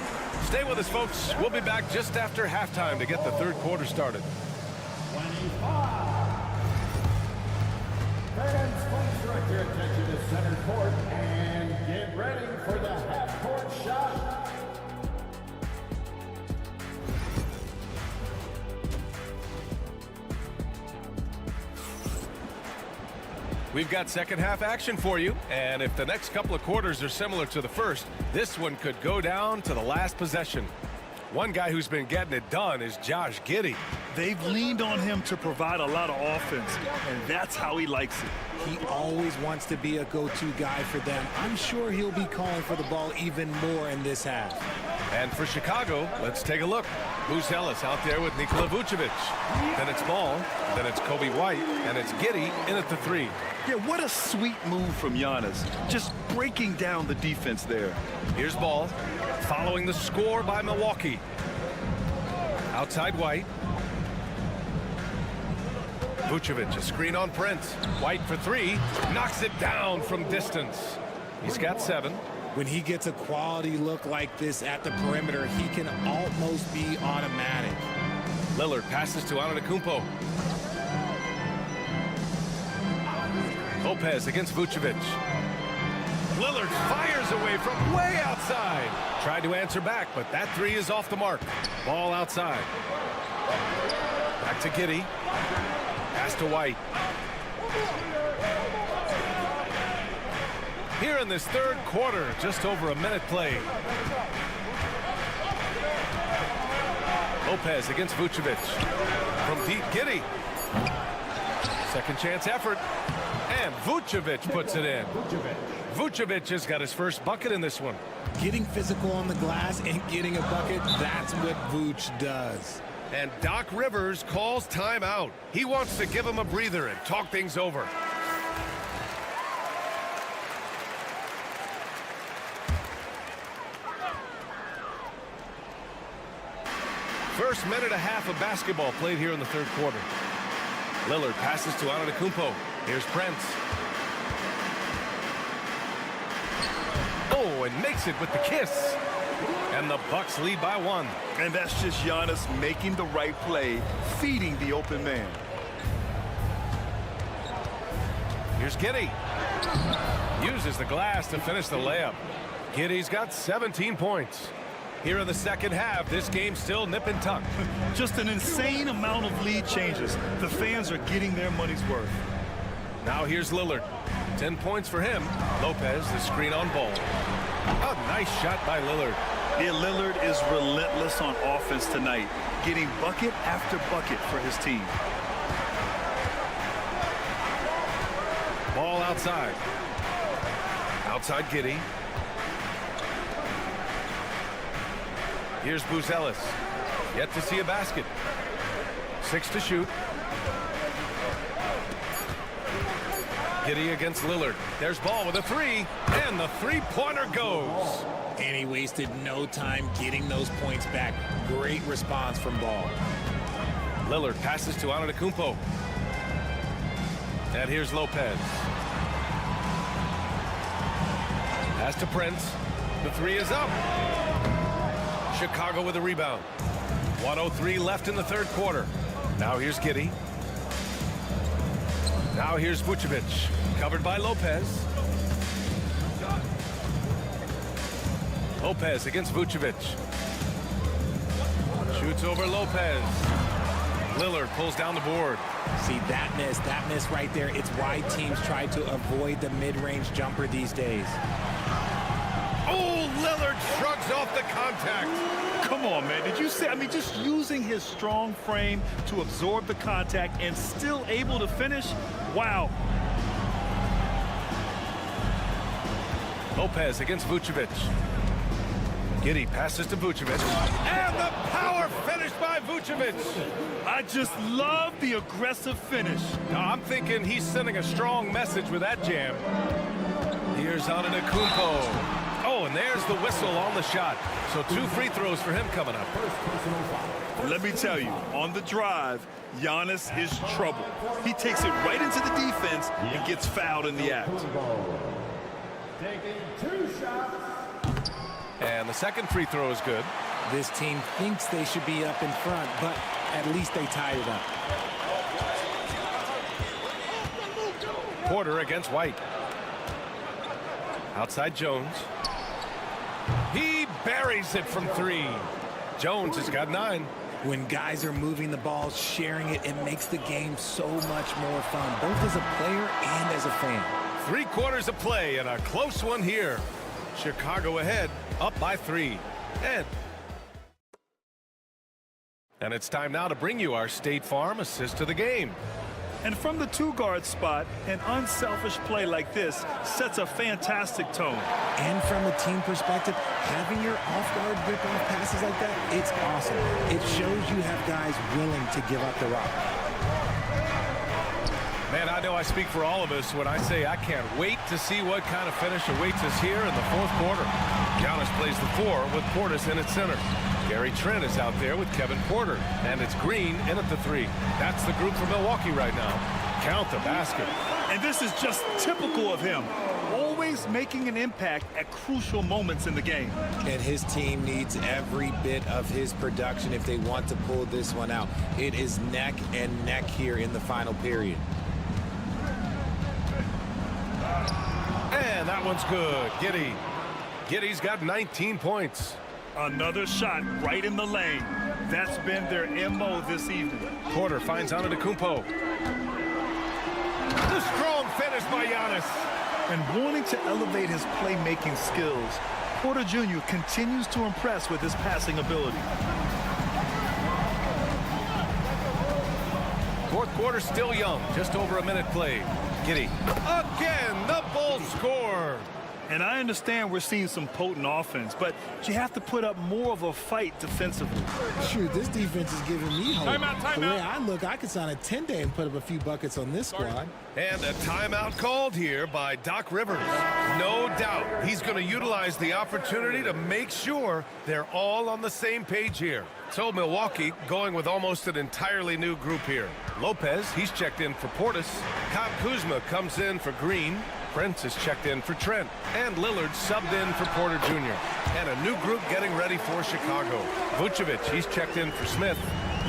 Stay with us, folks. We'll be back just after halftime to get the third quarter started. 25. Fans, please direct your attention to center court and get ready for the half-court shot. We've got second half action for you, and if the next couple of quarters are similar to the first, this one could go down to the last possession. One guy who's been getting it done is Josh Giddey. They've leaned on him to provide a lot of offense, and that's how he likes it. He always wants to be a go-to guy for them. I'm sure he'll be calling for the ball even more in this half. And for Chicago, let's take a look. Buzelis out there with Nikola Vucevic. Then it's Ball, then it's Kobe White, and it's Giddey in at the 3. Yeah, what a sweet move from Giannis. Just breaking down the defense there. Here's Ball, following the score by Milwaukee. Outside White. Vucevic, a screen on Prince. White for 3, knocks it down from distance. He's got 7. When he gets a quality look like this at the perimeter, he can almost be automatic. Lillard passes to Antetokounmpo. Lopez against Vucevic. Lillard fires away from way outside. Tried to answer back, but that 3 is off the mark. Ball outside. Back to Giddey. Pass to White. Here in this third quarter, just over a minute played. Lopez against Vucevic. From deep, Giddey. Second chance effort. And Vucevic puts it in. Vucevic has got his first bucket in this one. Getting physical on the glass and getting a bucket, that's what Vooch does. And Doc Rivers calls timeout. He wants to give him a breather and talk things over. First minute and a half of basketball played here in the third quarter. Lillard passes to Antetokounmpo. Here's Prince. Oh, and makes it with the kiss. And the Bucks lead by 1. And that's just Giannis making the right play, feeding the open man. Here's Giddey. Uses the glass to finish the layup. Giddey's got 17 points. Here in the second half, this game's still nip and tuck. Just an insane amount of lead changes. The fans are getting their money's worth. Now here's Lillard. 10 points for him. Lopez, the screen on Ball. A nice shot by Lillard. Yeah, Lillard is relentless on offense tonight, getting bucket after bucket for his team. Ball outside. Outside Giddey. Here's Buzelis. Yet to see a basket. 6 to shoot. Giddey against Lillard. There's Ball with a 3, and the three-pointer goes. And he wasted no time getting those points back. Great response from Ball. Lillard passes to Antetokounmpo. And here's Lopez. Pass to Prince. The 3 is up. Chicago with a rebound. 1:03 left in the third quarter. Now here's Giddey. Now here's Vucevic. Covered by Lopez. Lopez against Vucevic. Shoots over Lopez. Lillard pulls down the board. See, that miss right there. It's why teams try to avoid the mid-range jumper these days. Oh, Lillard shrugs off the contact. Come on, man. Did you see? I mean, just using his strong frame to absorb the contact and still able to finish. Wow. Lopez against Vucevic. Giddey passes to Vucevic. And the power finish by Vucevic. I just love the aggressive finish. Now, I'm thinking he's sending a strong message with that jam. Here's Antetokounmpo. Oh, and there's the whistle on the shot. So 2 free throws for him coming up. Let me tell you, on the drive, Giannis is trouble. He takes it right into the defense and gets fouled in the act. Taking 2 shots. And the second free throw is good. This team thinks they should be up in front, but at least they tied it up. Porter against White. Outside Jones. He buries it from 3. Jones has got 9. When guys are moving the ball, sharing it, it makes the game so much more fun, both as a player and as a fan. 3 quarters of play and a close one here. Chicago ahead, up by 3. And And it's time now to bring you our State Farm assist of the game. And from the two-guard spot, an unselfish play like this sets a fantastic tone. And from a team perspective, having your off-guard rip-off passes like that, it's awesome. It shows you have guys willing to give up the rock. Man, I know I speak for all of us when I say I can't wait to see what kind of finish awaits us here in the fourth quarter. Giannis plays the 4 with Portis in at center. Gary Trent is out there with Kevin Porter. And it's Green in at the 3. That's the group for Milwaukee right now. Count the basket. And this is just typical of him. Always making an impact at crucial moments in the game. And his team needs every bit of his production if they want to pull this one out. It is neck and neck here in the final period. And that one's good. Giddy's got 19 points. Another shot right in the lane. That's been their MO this evening. Porter finds Antetokounmpo. The strong finish by Giannis. And wanting to elevate his playmaking skills, Porter Jr. continues to impress with his passing ability. Fourth quarter still young. Just over a minute played. Giddy. Again, the Bulls score. And I understand we're seeing some potent offense, but you have to put up more of a fight defensively. Shoot, this defense is giving me hope. Timeout. The way I look, I could sign a 10-day and put up a few buckets on this squad. And a timeout called here by Doc Rivers. No doubt he's going to utilize the opportunity to make sure they're all on the same page here. So Milwaukee going with almost an entirely new group here. Lopez, he's checked in for Portis. Kyle Kuzma comes in for Green. Prince is checked in for Trent. And Lillard subbed in for Porter Jr. And a new group getting ready for Chicago. Vucevic, he's checked in for Smith.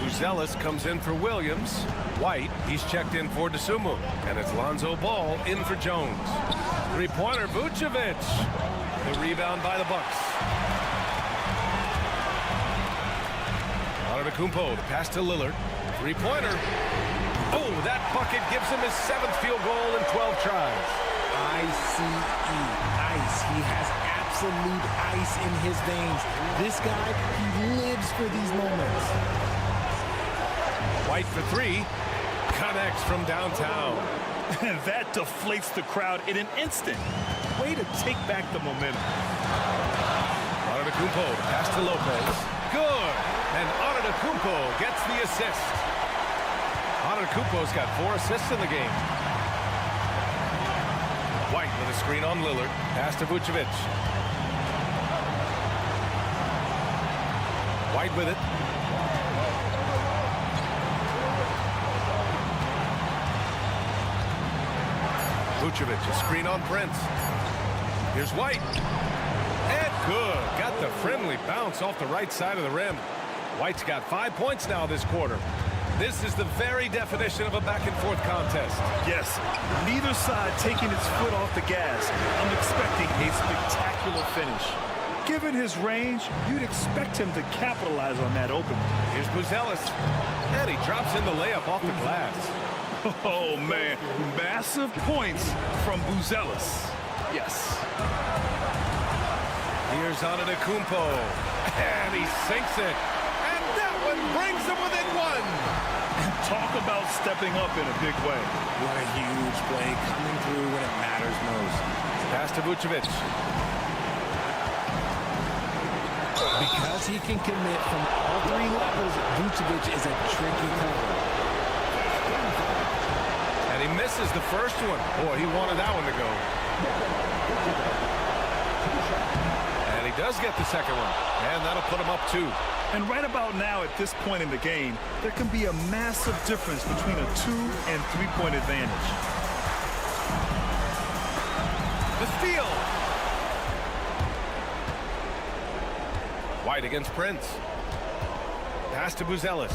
Buzelis comes in for Williams. White, he's checked in for DeSumo. And it's Lonzo Ball in for Jones. Three-pointer, Vucevic. The rebound by the Bucks. Antetokounmpo, the pass to Lillard. Three-pointer. Oh, that bucket gives him his 7th field goal in 12 tries. ICE, ice. He has absolute ice in his veins. This guy, he lives for these moments. White for 3. Connects from downtown. And that deflates the crowd in an instant. Way to take back the momentum. Antetokounmpo, pass to Lopez. Good. And Antetokounmpo gets the assist. Antetokounmpo's got 4 assists in the game. White with a screen on Lillard. Pass to Vucevic. White with it. Vucevic, a screen on Prince. Here's White. And good. Got the friendly bounce off the right side of the rim. White's got 5 points now this quarter. This is the very definition of a back-and-forth contest. Yes, neither side taking its foot off the gas. I'm expecting a spectacular finish. Given his range, you'd expect him to capitalize on that opening. Here's Buzelis. And he drops in the layup off the glass. Oh, man. Massive points from Buzelis. Yes. Here's Antetokounmpo. And he sinks it. And that one brings him within 1. Talk about stepping up in a big way. What a huge play coming through when it matters most. Pass to Vucevic. Because he can commit from all 3 levels, Vucevic is a tricky cover. And he misses the first one. Boy, he wanted that one to go. And he does get the second one. And that'll put him up 2. And right about now, at this point in the game, there can be a massive difference between a 2- and 3-point advantage. The steal. White against Prince. Pass to Buzelis.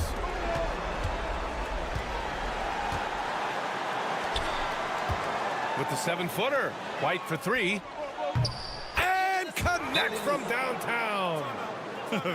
With the 7-footer. White for 3. And connect from downtown.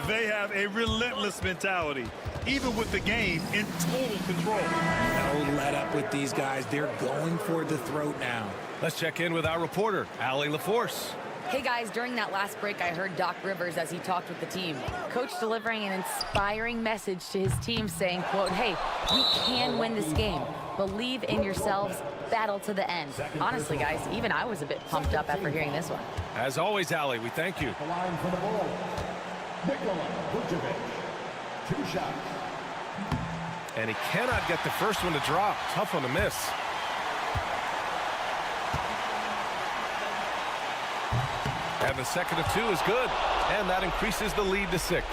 They have a relentless mentality, even with the game in total control. No let up with these guys. They're going for the throat now. Let's check in with our reporter, Allie LaForce. Hey guys, during that last break, I heard Doc Rivers as he talked with the team. Coach delivering an inspiring message to his team saying, quote, hey, you can win this game. Believe in yourselves, battle to the end. Honestly, guys, even I was a bit pumped up after hearing this one. As always, Allie, we thank you. The line for the ball. Nikola Vucevic. 2 shots. And he cannot get the first one to drop. Tough one to miss. And the second of 2 is good. And that increases the lead to 6.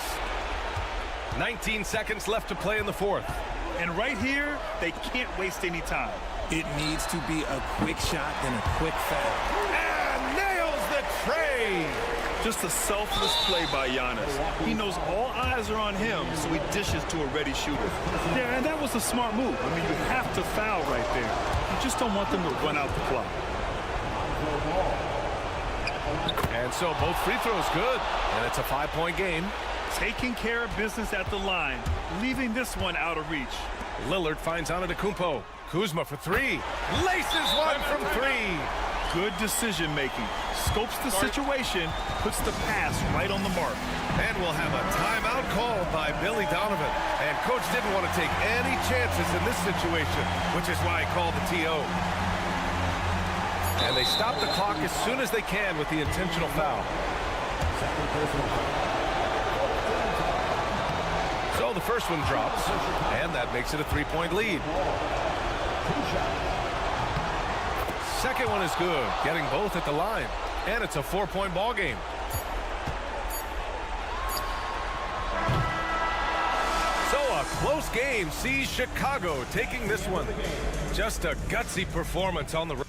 19 seconds left to play in the 4th. And right here, they can't waste any time. It needs to be a quick shot and a quick foul. And nails the tray. Just a selfless play by Giannis. He knows all eyes are on him, so he dishes to a ready shooter. Yeah, and that was a smart move. I mean, you have to foul right there. You just don't want them to run out the clock. And so both free throws good. And it's a 5-point game. Taking care of business at the line, leaving this one out of reach. Lillard finds Antetokounmpo. Kuzma for 3. Laces one from 3. Good decision making. Scopes the situation, puts the pass right on the mark. And we'll have a timeout called by Billy Donovan. And coach didn't want to take any chances in this situation, which is why he called the TO. And they stop the clock as soon as they can with the intentional foul. So the first one drops, and that makes it a 3-point lead. Second one is good, getting both at the line. And it's a 4-point ball game. So a close game sees Chicago taking this one. Just a gutsy performance on the road.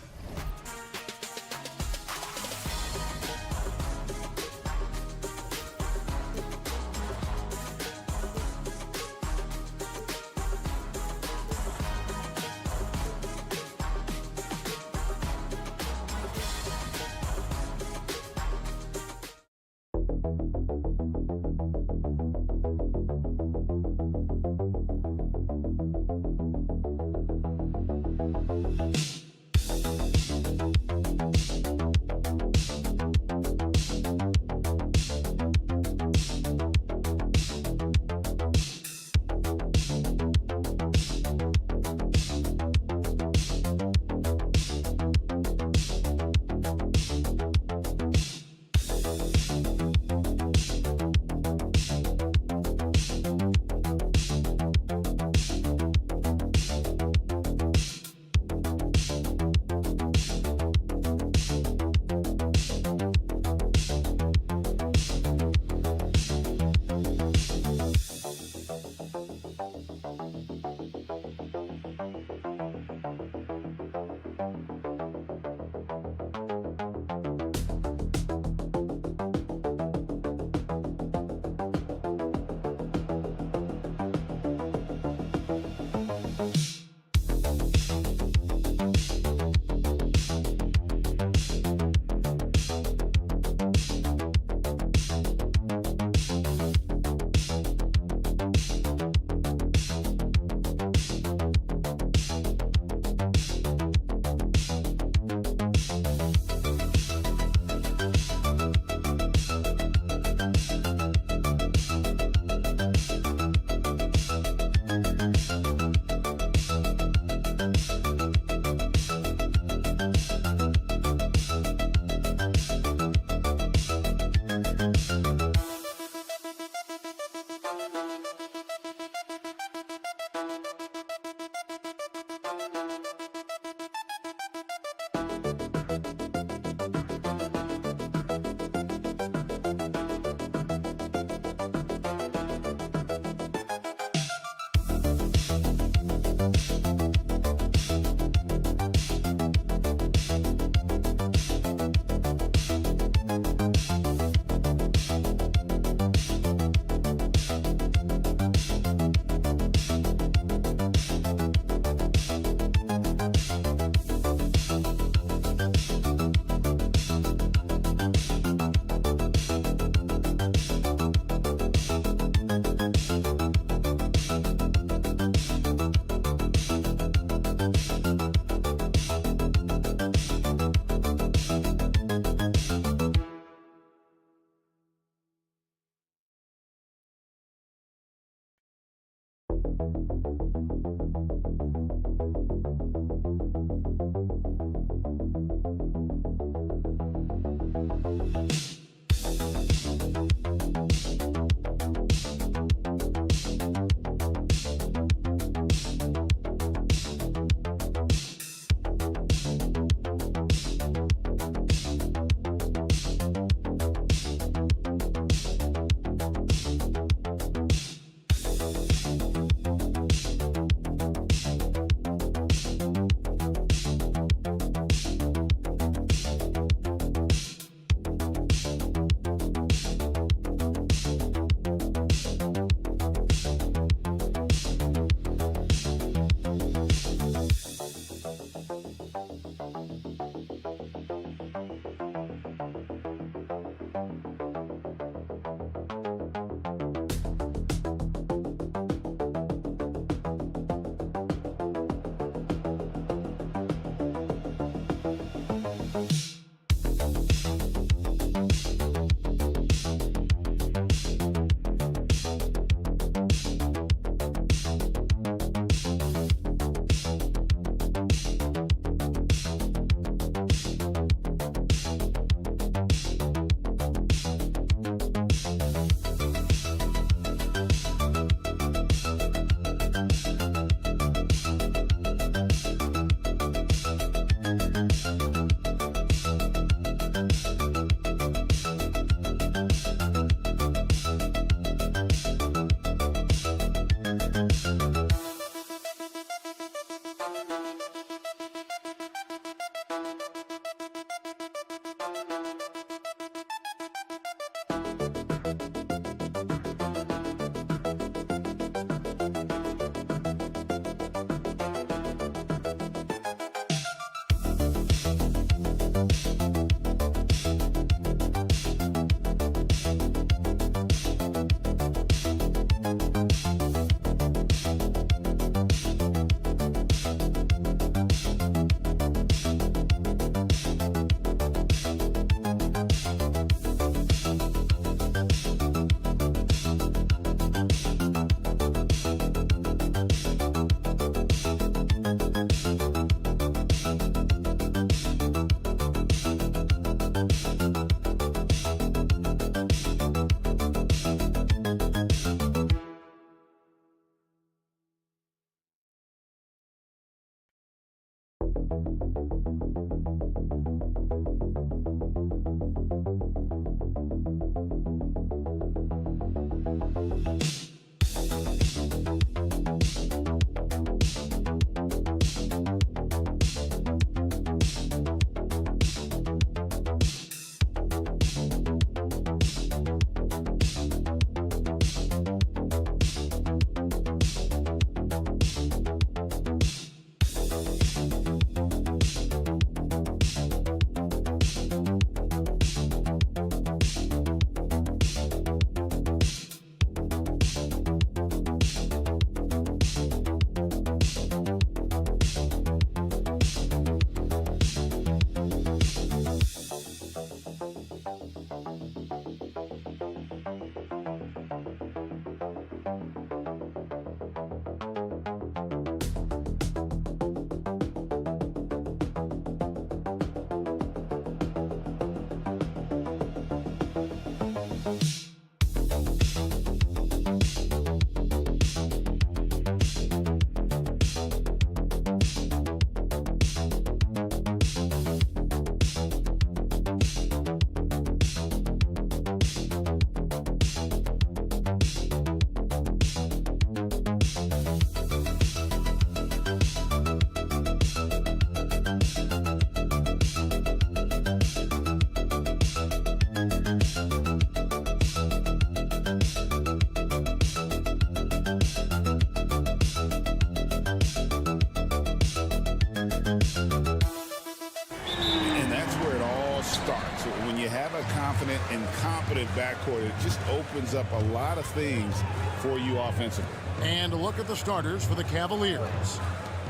confident and competent backcourt. It just opens up a lot of things for you offensively. And look at the starters for the Cavaliers.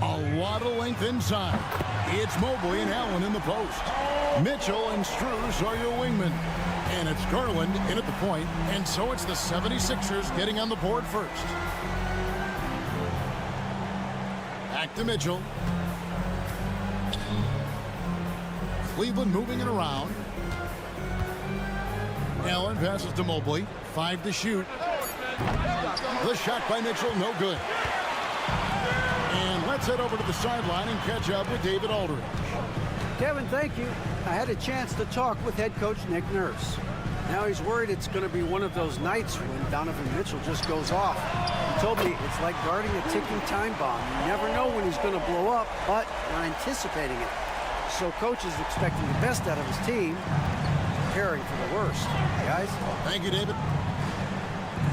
A lot of length inside. It's Mobley and Allen in the post. Mitchell and Strus are your wingmen. And it's Garland in at the point. And so it's the 76ers getting on the board first. Back to Mitchell. Cleveland moving it around. Allen passes to Mobley. 5 to shoot. The shot by Mitchell, no good. And let's head over to the sideline and catch up with David Aldridge. Kevin, thank you. I had a chance to talk with head coach Nick Nurse. Now he's worried it's going to be one of those nights when Donovan Mitchell just goes off. He told me it's like guarding a ticking time bomb. You never know when he's going to blow up, but we're anticipating it. So coach is expecting the best out of his team, preparing for the worst. Guys? Thank you, David.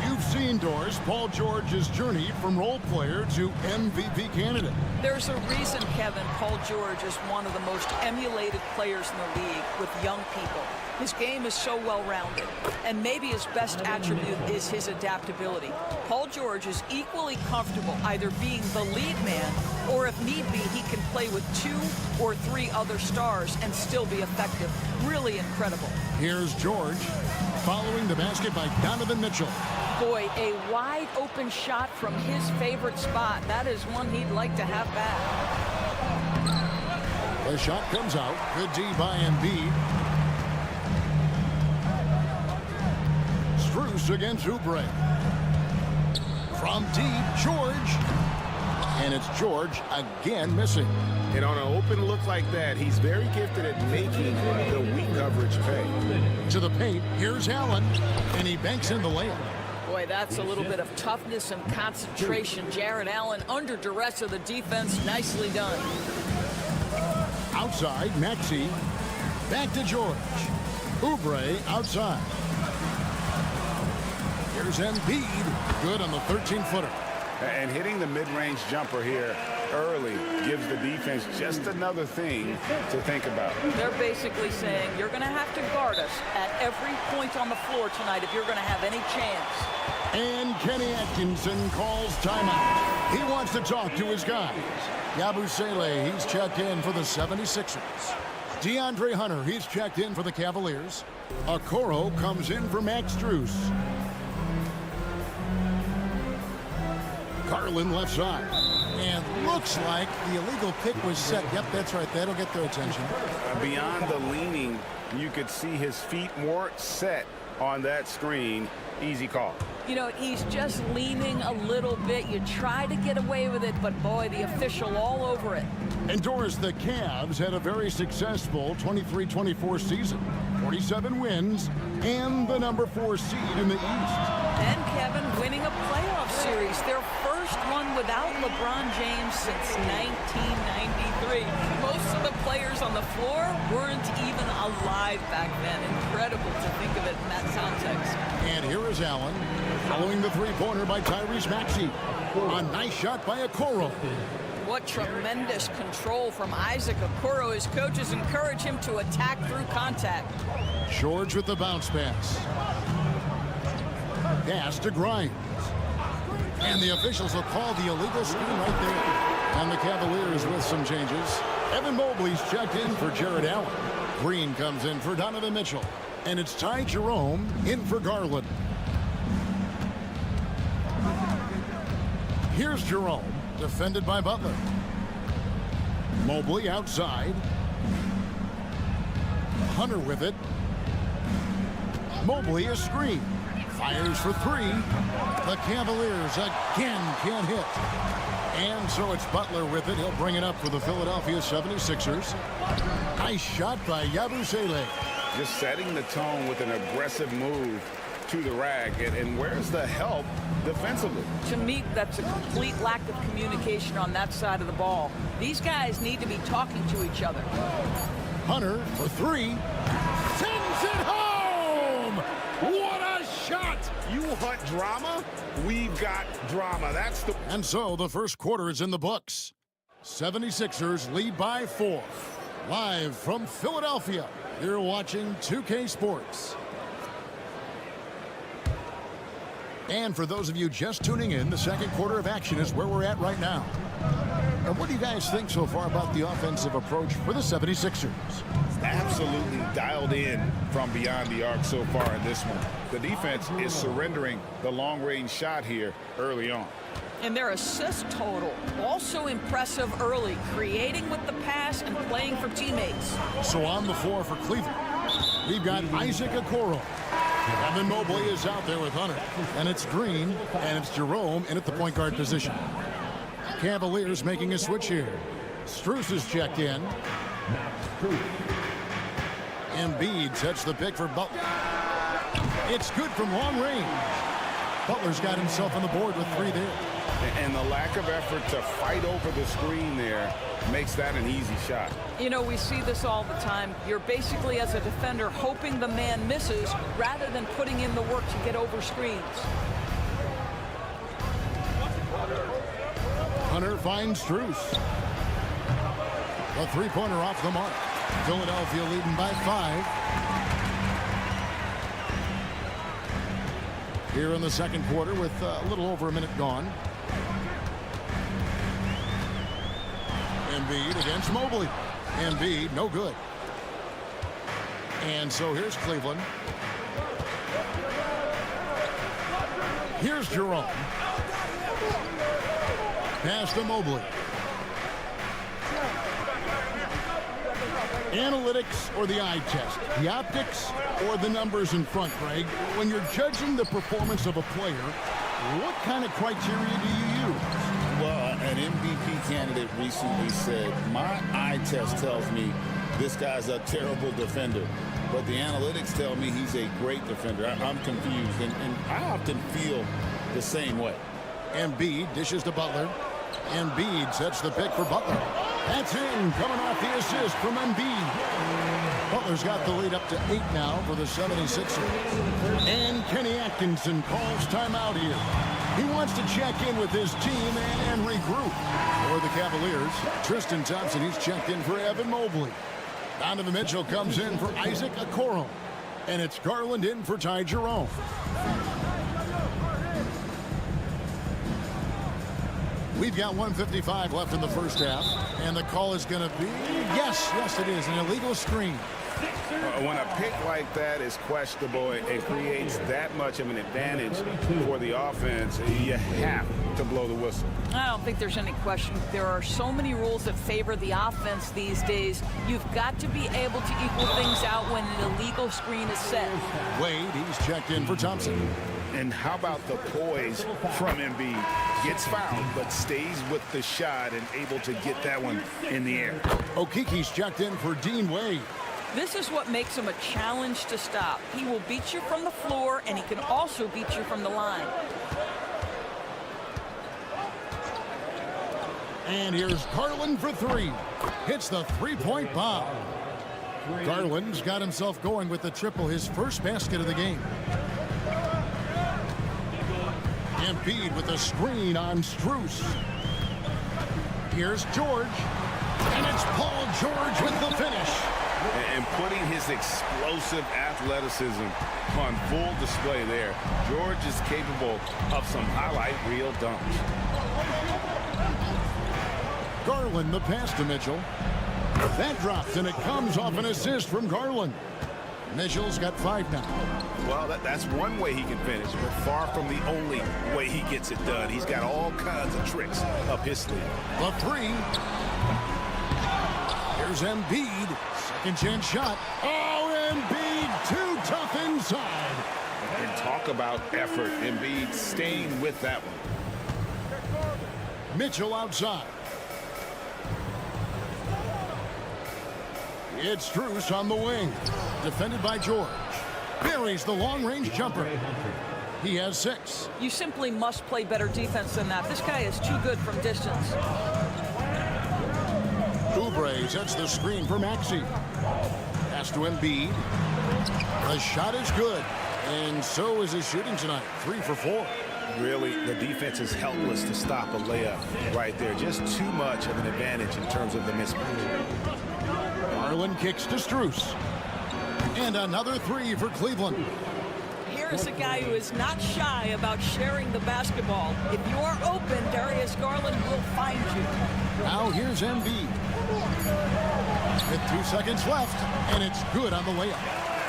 You've seen, Doris, Paul George's journey from role player to MVP candidate. There's a reason, Kevin, Paul George is one of the most emulated players in the league with young people. His game is so well-rounded, and maybe his best attribute is his adaptability. Paul George is equally comfortable either being the lead man, or if need be, he can play with 2 or 3 other stars and still be effective. Really incredible. Here's George following the basket by Donovan Mitchell. Boy, a wide open shot from his favorite spot. That is one he'd like to have back. The shot comes out. Good D by Embiid. Strus against Oubre. From deep, George. And it's George again missing. And on an open look like that, he's very gifted at making the weak coverage pay. To the paint, here's Allen, and he banks in the layup. Boy, that's a little bit of toughness and concentration. Jared Allen under duress of the defense. Nicely done. Outside, Maxey. Back to George. Oubre outside. Here's Embiid. Good on the 13-footer. And hitting the mid-range jumper here early gives the defense just another thing to think about. They're basically saying you're going to have to guard us at every point on the floor tonight if you're going to have any chance. And Kenny Atkinson calls timeout. He wants to talk to his guys. Yabusele, he's checked in for the 76ers. DeAndre Hunter, he's checked in for the Cavaliers. Okoro comes in for Max Strus. Garland left side. And looks like the illegal pick was set. Yep, that's right. That'll get their attention. Beyond the leaning, you could see his feet more set on that screen. Easy call. You know, he's just leaning a little bit. You try to get away with it, but boy, the official all over it. And Doris, the Cavs had a very successful 23-24 season. 47 wins and the number 4 seed in the East. And Kevin winning a playoff series, their first one without LeBron James since 1993. Most of the players on the floor weren't even alive back then. Incredible to think of it in that context. And here is Allen following the three-pointer by Tyrese Maxey. A nice shot by Okoro. What tremendous control from Isaac Okoro. His coaches encourage him to attack through contact. George with the bounce pass. Pass to Grimes. And the officials will call the illegal screen right there. And the Cavaliers with some changes. Evan Mobley's checked in for Jared Allen. Green comes in for Donovan Mitchell. And it's Ty Jerome in for Garland. Here's Jerome, defended by Butler. Mobley outside. Hunter with it. Mobley a screen. Fires for 3. The Cavaliers again can't hit. And so it's Butler with it. He'll bring it up for the Philadelphia 76ers. Nice shot by Yabusele. Just setting the tone with an aggressive move to the rack. And where's the help defensively? To me, that's a complete lack of communication on that side of the ball. These guys need to be talking to each other. Hunter for 3. Sends it home! What a shot! You want drama? We've got drama. That's the... And so the first quarter is in the books. 76ers lead by 4. Live from Philadelphia, you're watching 2K Sports. And for those of you just tuning in, the second quarter of action is where we're at right now. And what do you guys think so far about the offensive approach for the 76ers? Absolutely dialed in from beyond the arc so far in this one. The defense is surrendering the long-range shot here early on. And their assist total, also impressive early, creating with the pass and playing for teammates. So on the floor for Cleveland, we've got Isaac Okoro. Evan Mobley is out there with Hunter. And it's Green, and it's Jerome in at the point guard position. Cavaliers making a switch here. Strus is checked in. Embiid sets the pick for Butler. It's good from long range. Butler's got himself on the board with 3 there. And the lack of effort to fight over the screen there makes that an easy shot. You know, we see this all the time. You're basically, as a defender, hoping the man misses rather than putting in the work to get over screens. Hunter finds Strus. A 3-pointer off the mark. Philadelphia leading by 5. Here in the second quarter with a little over a minute gone. Embiid against Mobley. Embiid, no good. And so here's Cleveland. Here's Jerome. Pass to Mobley. Analytics or the eye test? The optics or the numbers in front, Greg? When you're judging the performance of a player, what kind of criteria do you use? Well, an MVP candidate recently said, my eye test tells me this guy's a terrible defender, but the analytics tell me he's a great defender. I'm confused, and I often feel the same way. Embiid dishes to Butler. Embiid sets the pick for Butler. That's in, coming off the assist from Embiid. Butler's got the lead up to 8 now for the 76ers. And Kenny Atkinson calls timeout here. He wants to check in with his team and regroup. For the Cavaliers, Tristan Thompson, he's checked in for Evan Mobley. Donovan Mitchell comes in for Isaac Okoro. And it's Garland in for Ty Jerome. We've got 1:55 left in the first half, and the call is going to be, yes, it is, an illegal screen. When a pick like that is questionable, it creates that much of an advantage for the offense. You have to blow the whistle. I don't think there's any question. There are so many rules that favor the offense these days. You've got to be able to equal things out when an illegal screen is set. Wade, he's checked in for Thompson. And how about the poise from Embiid? Gets fouled, but stays with the shot and able to get that one in the air. Okiki's checked in for Dean Wade. This is what makes him a challenge to stop. He will beat you from the floor, and he can also beat you from the line. And here's Garland for 3. Hits the 3-point bomb. Garland's got himself going with the triple, his first basket of the game. Embiid with a screen on Strus. Here's George. And it's Paul George with the finish. And putting his explosive athleticism on full display there. George is capable of some highlight reel dunks. Garland the pass to Mitchell. That drops, and it comes off an assist from Garland. Mitchell's got 5 now. Well, that's one way he can finish, but far from the only way he gets it done. He's got all kinds of tricks up his sleeve. The 3. Here's Embiid. Second chance shot. Oh, Embiid too tough inside. And talk about effort. Embiid staying with that one. Mitchell outside. It's Strus on the wing. Defended by George. Buries the long-range jumper. He has 6. You simply must play better defense than that. This guy is too good from distance. Oubre sets the screen for Maxey. Pass to Embiid. The shot is good. And so is his shooting tonight. 3 for 4. Really, the defense is helpless to stop a layup right there. Just too much of an advantage in terms of the mismatch. Garland kicks to Strus. And another 3 for Cleveland. Here's a guy who is not shy about sharing the basketball. If you are open, Darius Garland will find you. Now here's Embiid. With 2 seconds left, and it's good on the layup.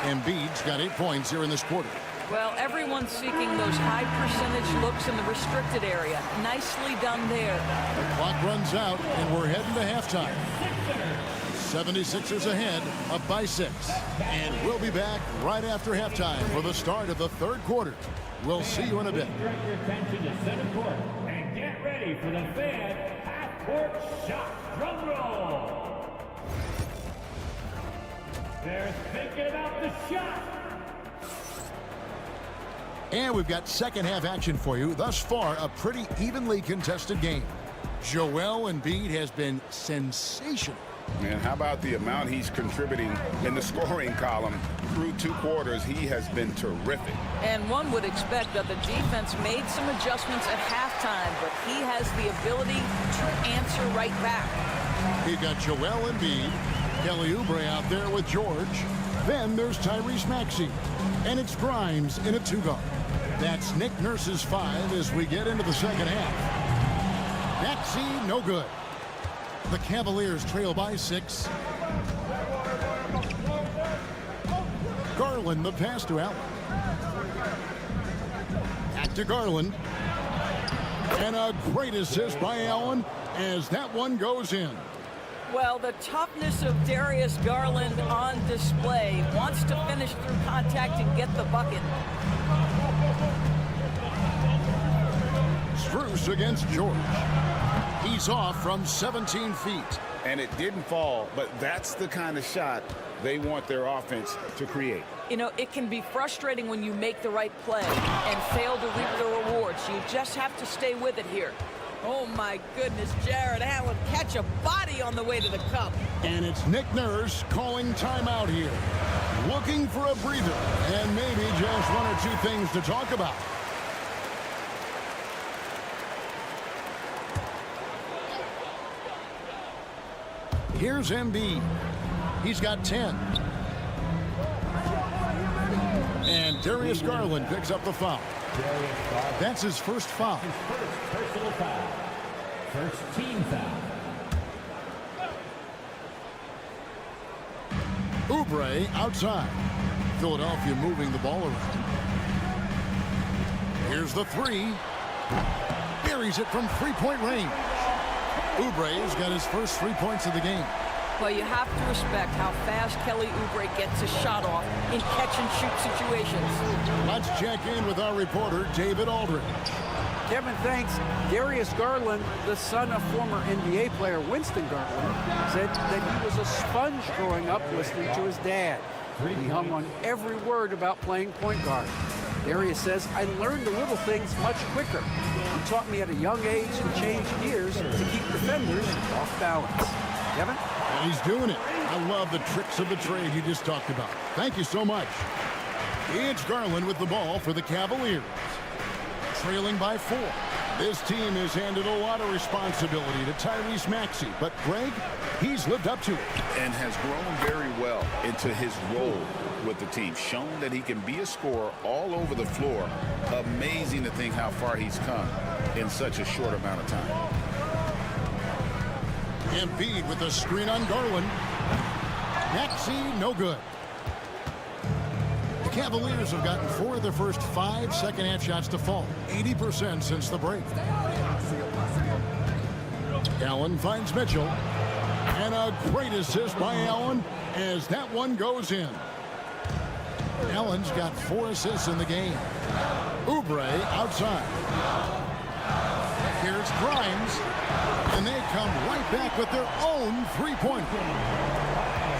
Embiid's got 8 points here in this quarter. Well, everyone's seeking those high percentage looks in the restricted area. Nicely done there. The clock runs out, and we're heading to halftime. 76ers ahead, up by 6. And we'll be back right after halftime for the start of the third quarter. We'll see you in a bit. Direct your attention to center court and get ready for the fan half-court shot. Drum roll. They're thinking about the shot. And we've got second half action for you. Thus far, a pretty evenly contested game. Joel Embiid has been sensational. And how about the amount he's contributing in the scoring column? Through 2 quarters, he has been terrific. And one would expect that the defense made some adjustments at halftime, but he has the ability to answer right back. We've got Joel Embiid, Kelly Oubre out there with George. Then there's Tyrese Maxey. And it's Grimes in a 2-guard. That's Nick Nurse's 5 as we get into the second half. Maxey, no good. The Cavaliers trail by 6. Garland, the pass to Allen. Back to Garland. And a great assist by Allen as that one goes in. Well, the toughness of Darius Garland on display. Wants to finish through contact and get the bucket. Strus against George. He's off from 17 feet. And it didn't fall, but that's the kind of shot they want their offense to create. You know, it can be frustrating when you make the right play and fail to reap the rewards. You just have to stay with it here. Oh, my goodness, Jared Allen catch a body on the way to the cup. And it's Nick Nurse calling timeout here. Looking for a breather and maybe just 1 or 2 things to talk about. Here's Embiid. He's got 10. And Darius Garland picks up the foul. That's his first foul. His first personal foul. First team foul. Oubre outside. Philadelphia moving the ball around. Here's the 3. Buries it from 3-point range. Oubre has got his first 3 points of the game. Well, you have to respect how fast Kelly Oubre gets a shot off in catch-and-shoot situations. Let's check in with our reporter, David Aldridge. Kevin, thanks. Darius Garland, the son of former NBA player Winston Garland, said that he was a sponge growing up listening to his dad. He hung on every word about playing point guard. Darius says, I learned the little things much quicker. He taught me at a young age to change gears to keep defenders off balance. Kevin? And he's doing it. I love the tricks of the trade you just talked about. Thank you so much. It's Garland with the ball for the Cavaliers. Trailing by 4. This team has handed a lot of responsibility to Tyrese Maxey, but Greg, he's lived up to it. And has grown very well into his role with the team. Shown that he can be a scorer all over the floor. Amazing to think how far he's come in such a short amount of time. Embiid with the screen on Garland. Maxey, no good. The Cavaliers have gotten 4 of their first 5 second-half shots to fall. 80% since the break. Allen finds Mitchell. And a great assist by Allen as that one goes in. Allen's got 4 assists in the game. Oubre outside. Here's Grimes. And they come right back with their own 3-point.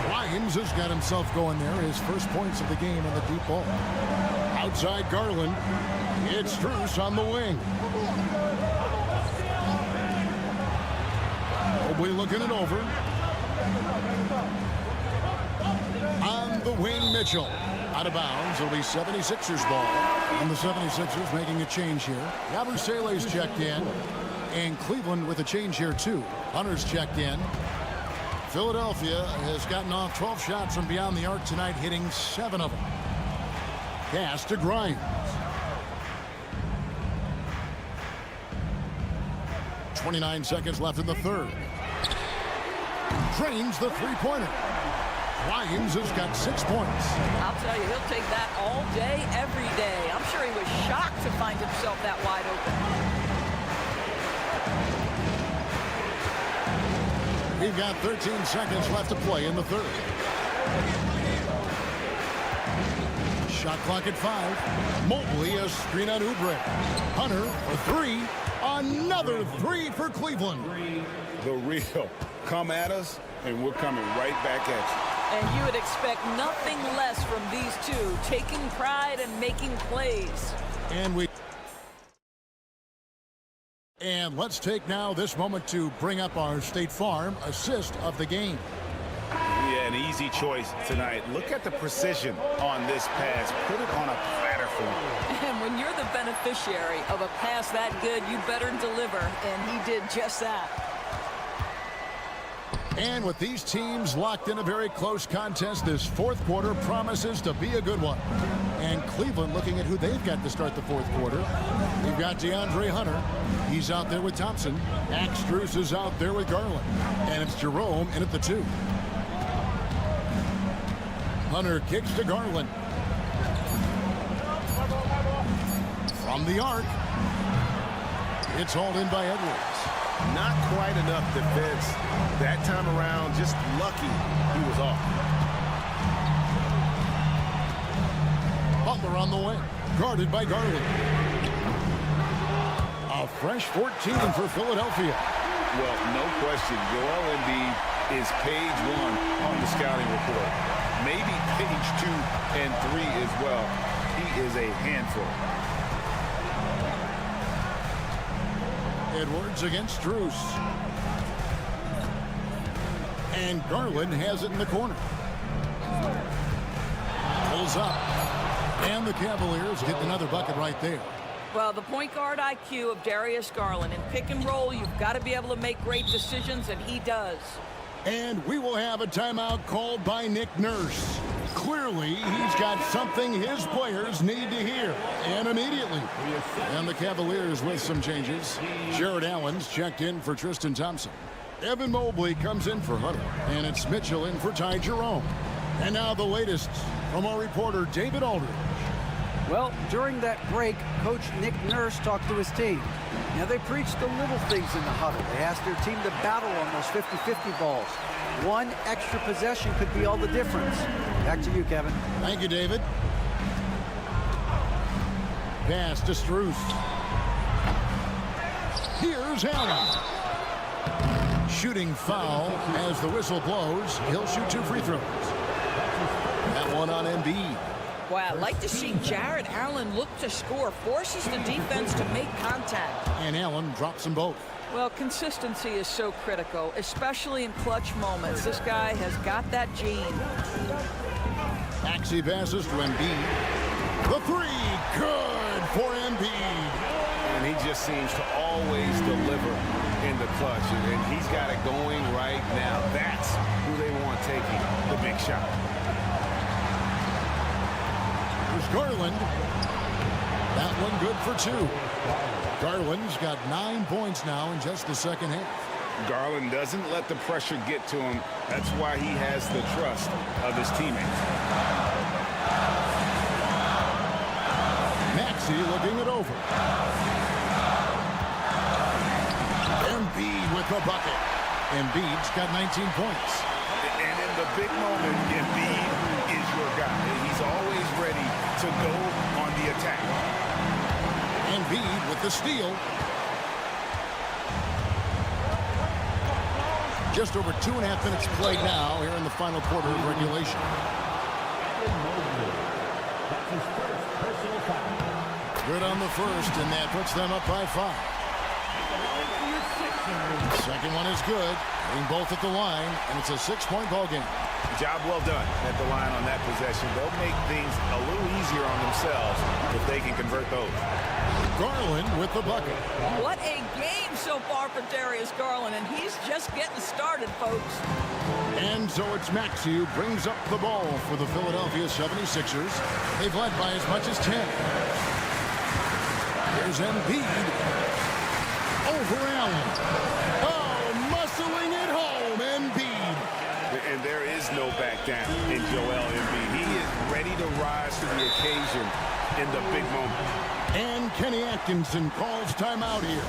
Grimes has got himself going there. His first points of the game on the deep ball. Outside Garland. It's Strus on the wing. Mobley looking it over. On the wing, Mitchell. Out of bounds. It'll be 76ers ball. And the 76ers making a change here. Yabusele's checked in. And Cleveland with a change here, too. Hunter's checked in. Philadelphia has gotten off 12 shots from beyond the arc tonight, hitting 7 of them. Pass to Grimes. 29 seconds left in the third. Drains the 3-pointer. Grimes has got 6 points. I'll tell you, he'll take that all day, every day. I'm sure he was shocked to find himself that wide open. We've got 13 seconds left to play in the third. Shot clock at 5. Mobley a screen on Oubre. Hunter for 3. Another 3 for Cleveland. The real. Come at us, and we're coming right back at you. And you would expect nothing less from these two, taking pride and making plays. And let's take now this moment to bring up our State Farm assist of the game. Yeah, an easy choice tonight. Look at the precision on this pass. Put it on a platter for him. And when you're the beneficiary of a pass that good, you better deliver. And he did just that. And with these teams locked in a very close contest, this fourth quarter promises to be a good one. And Cleveland looking at who they've got to start the fourth quarter. We've got DeAndre Hunter. He's out there with Thompson. Max Strus is out there with Garland. And it's Jerome in at the 2. Hunter kicks to Garland. From the arc. It's hauled in by Edwards. Not quite enough defense that time around. Just lucky he was off. Butler on the wing. Guarded by Garland. A fresh 14 for Philadelphia. Well, no question. Joel Embiid is page 1 on the scouting report. Maybe page 2 and 3 as well. He is a handful. Edwards against Strus. And Garland has it in the corner. Pulls up. And the Cavaliers get another bucket right there. Well, the point guard IQ of Darius Garland. In pick and roll, you've got to be able to make great decisions, and he does. And we will have a timeout called by Nick Nurse. Clearly, he's got something his players need to hear, and immediately. And the Cavaliers with some changes. Jared Allen's checked in for Tristan Thompson. Evan Mobley comes in for Hunter, and it's Mitchell in for Ty Jerome. And now the latest from our reporter, David Aldridge. Well, during that break, Coach Nick Nurse talked to his team. Now, they preached the little things in the huddle. They asked their team to battle on those 50-50 balls. One extra possession could be all the difference. Back to you, Kevin. Thank you, David. Pass to Strus. Here's Allen. Shooting foul as the whistle blows. He'll shoot 2 free throws. That one on Embiid. Wow, I'd like to see Jared Allen look to score, forces the defense to make contact. And Allen drops them both. Well, consistency is so critical, especially in clutch moments. This guy has got that gene. Maxey passes to Embiid. The 3, good for Embiid. And he just seems to always deliver in the clutch. And he's got it going right now. That's who they want taking the big shot. Garland. That one good for 2. Garland's got 9 points now in just the second half. Garland doesn't let the pressure get to him. That's why he has the trust of his teammates. Maxey looking it over. Embiid with the bucket. Embiid's got 19 points. And in the big moment, Embiid is your guy. He's always ready to go on the attack. Embiid with the steal. Just over 2.5 minutes played now here in the final quarter of regulation. Good on the first, and that puts them up by 5. Second one is good. Hitting both at the line, and it's a 6-point ball game. Job well done at the line on that possession. They'll make things a little easier on themselves if they can convert those. Garland with the bucket. What a game so far for Darius Garland, and he's just getting started, folks. And so it's Maxey who brings up the ball for the Philadelphia 76ers. They've led by as much as 10. Here's Embiid. Over Allen. Oh, muscling it home, Embiid. And Kevin, there is no back down in Joel Embiid. He is ready to rise to the occasion in the big moment. And Kenny Atkinson calls timeout here.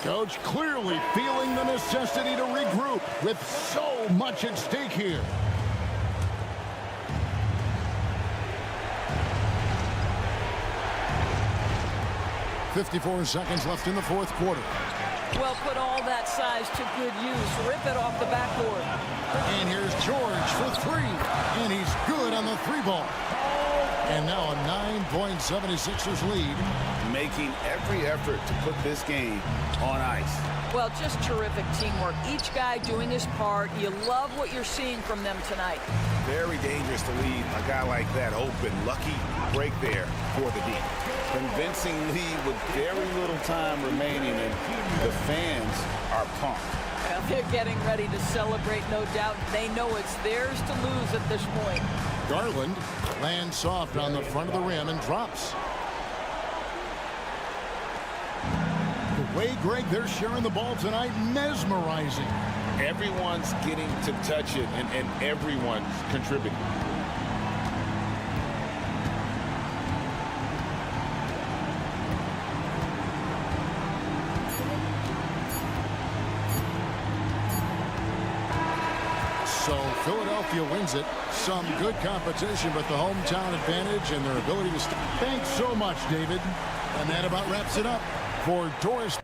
Coach clearly feeling the necessity to regroup with so much at stake here. "54 seconds left in the fourth quarter. Well, put all that size to good use. Rip it off the backboard. And here's George for three. And he's good on the three ball. And now a 9-point 76ers lead. Making every effort to put this game on ice. Well, just terrific teamwork. Each guy doing his part. You love what you're seeing from them tonight. Very dangerous to leave a guy like that open. Lucky break there for the D. Convincing lead with very little time remaining, and the fans are pumped. Well, they're getting ready to celebrate, no doubt. They know it's theirs to lose at this point. Garland lands soft on the front of the rim and drops. The way, Greg, they're sharing the ball tonight, mesmerizing. Everyone's getting to touch it, and everyone's contributing. So Philadelphia wins it. Some good competition, but the hometown advantage and their ability to Thanks so much, David. And that about wraps it up for Doris.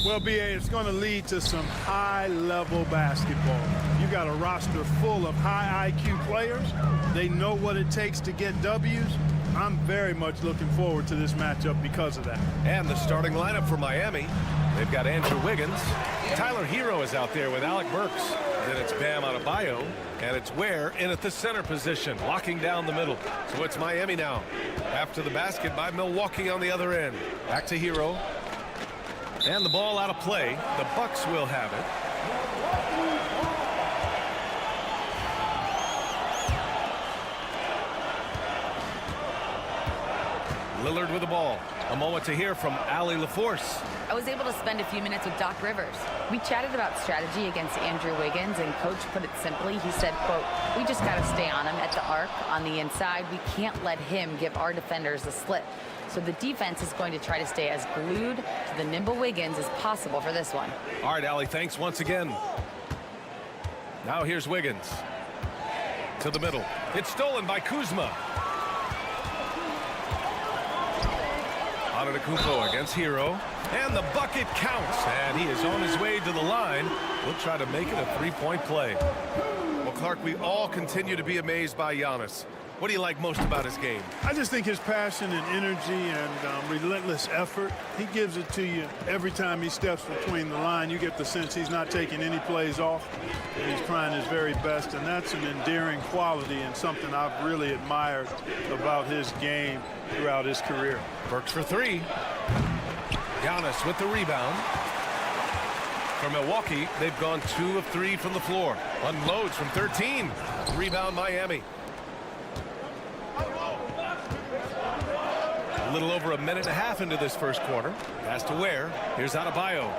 Well, BA, it's going to lead to some high-level basketball. You got a roster full of high IQ players. They know what it takes to get W's. I'm very much looking forward to this matchup because of that. And the starting lineup for Miami. They've got Andrew Wiggins. Tyler Hero is out there with Alec Burks. Then it's Bam Adebayo. And it's Ware in at the center position, locking down the middle. So it's Miami now. After the basket by Milwaukee on the other end. Back to Hero. And the ball out of play. The Bucks will have it. Lillard with the ball. A moment to hear from Allie LaForce. I was able to spend a few minutes with Doc Rivers. We chatted about strategy against Andrew Wiggins, and Coach put it simply. He said, quote, "We just got to stay on him at the arc on the inside. We can't let him give our defenders a slip." So the defense is going to try to stay as glued to the nimble Wiggins as possible for this one. All right, Allie, thanks once again. Now here's Wiggins. To the middle. It's stolen by Kuzma. Antetokounmpo against Hero. And the bucket counts. And he is on his way to the line. We'll try to make it a three-point play. Well, Clark, we all continue to be amazed by Giannis. What do you like most about his game? I just think his passion and energy and relentless effort, he gives it to you every time he steps between the line. You get the sense he's not taking any plays off. And he's trying his very best, and that's an endearing quality and something I've really admired about his game throughout his career. Burks for three. Giannis with the rebound. For Milwaukee, they've gone 2 of 3 from the floor. Unloads from 13. Rebound Miami. A little over a minute and a half into this first quarter. Pass to Ware. Here's Adebayo.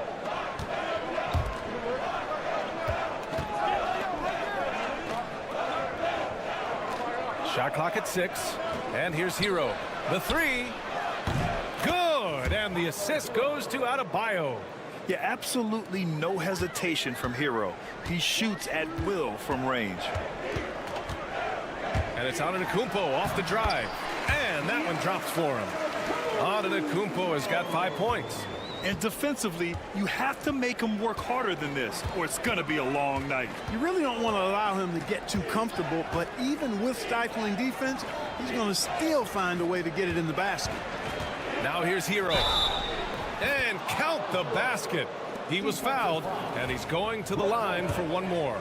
Shot clock at 6. And here's Hero. The three. Good. And the assist goes to Adebayo. Yeah, absolutely no hesitation from Hero. He shoots at will from range. And it's Antetokounmpo off the drive. And that one drops for him. Antetokounmpo has got 5 points. And defensively, you have to make him work harder than this, or it's going to be a long night. You really don't want to allow him to get too comfortable, but even with stifling defense, he's going to still find a way to get it in the basket. Now here's Hero. And count the basket. He was fouled, and he's going to the line for one more.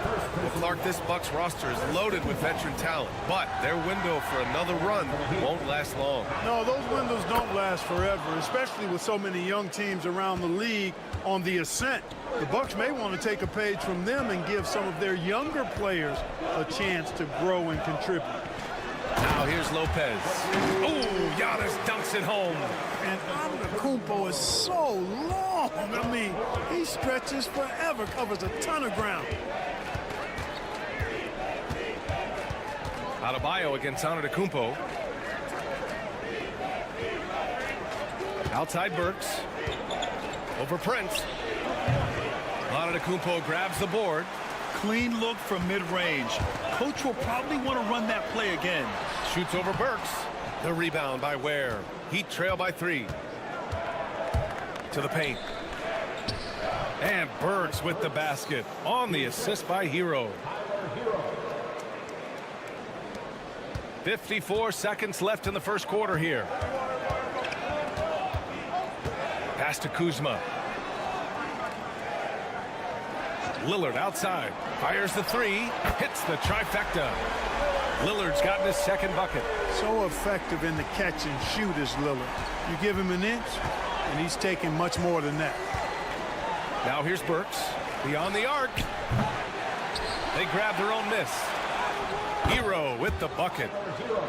Well, Clark, this Bucks roster is loaded with veteran talent, but their window for another run won't last long. No, those windows don't last forever, especially with so many young teams around the league on the ascent. The Bucks may want to take a page from them and give some of their younger players a chance to grow and contribute. Now here's Lopez. Oh, Giannis dunks it home. And Antetokounmpo is so long. I mean, he stretches forever, covers a ton of ground. Adebayo against Antetokounmpo. Outside Burks. Over Prince. Antetokounmpo grabs the board. Clean look from mid-range. Coach will probably want to run that play again. Shoots over Burks. The rebound by Ware. Heat trail by 3. To the paint. And Burks with the basket on the assist by Hero. 54 seconds left in the first quarter here. Pass to Kuzma. Lillard outside. Fires the three. Hits the trifecta. Lillard's gotten his second bucket. So effective in the catch and shoot is Lillard. You give him an inch, and he's taking much more than that. Now here's Burks. Beyond the arc. They grab their own miss. Hero with the bucket.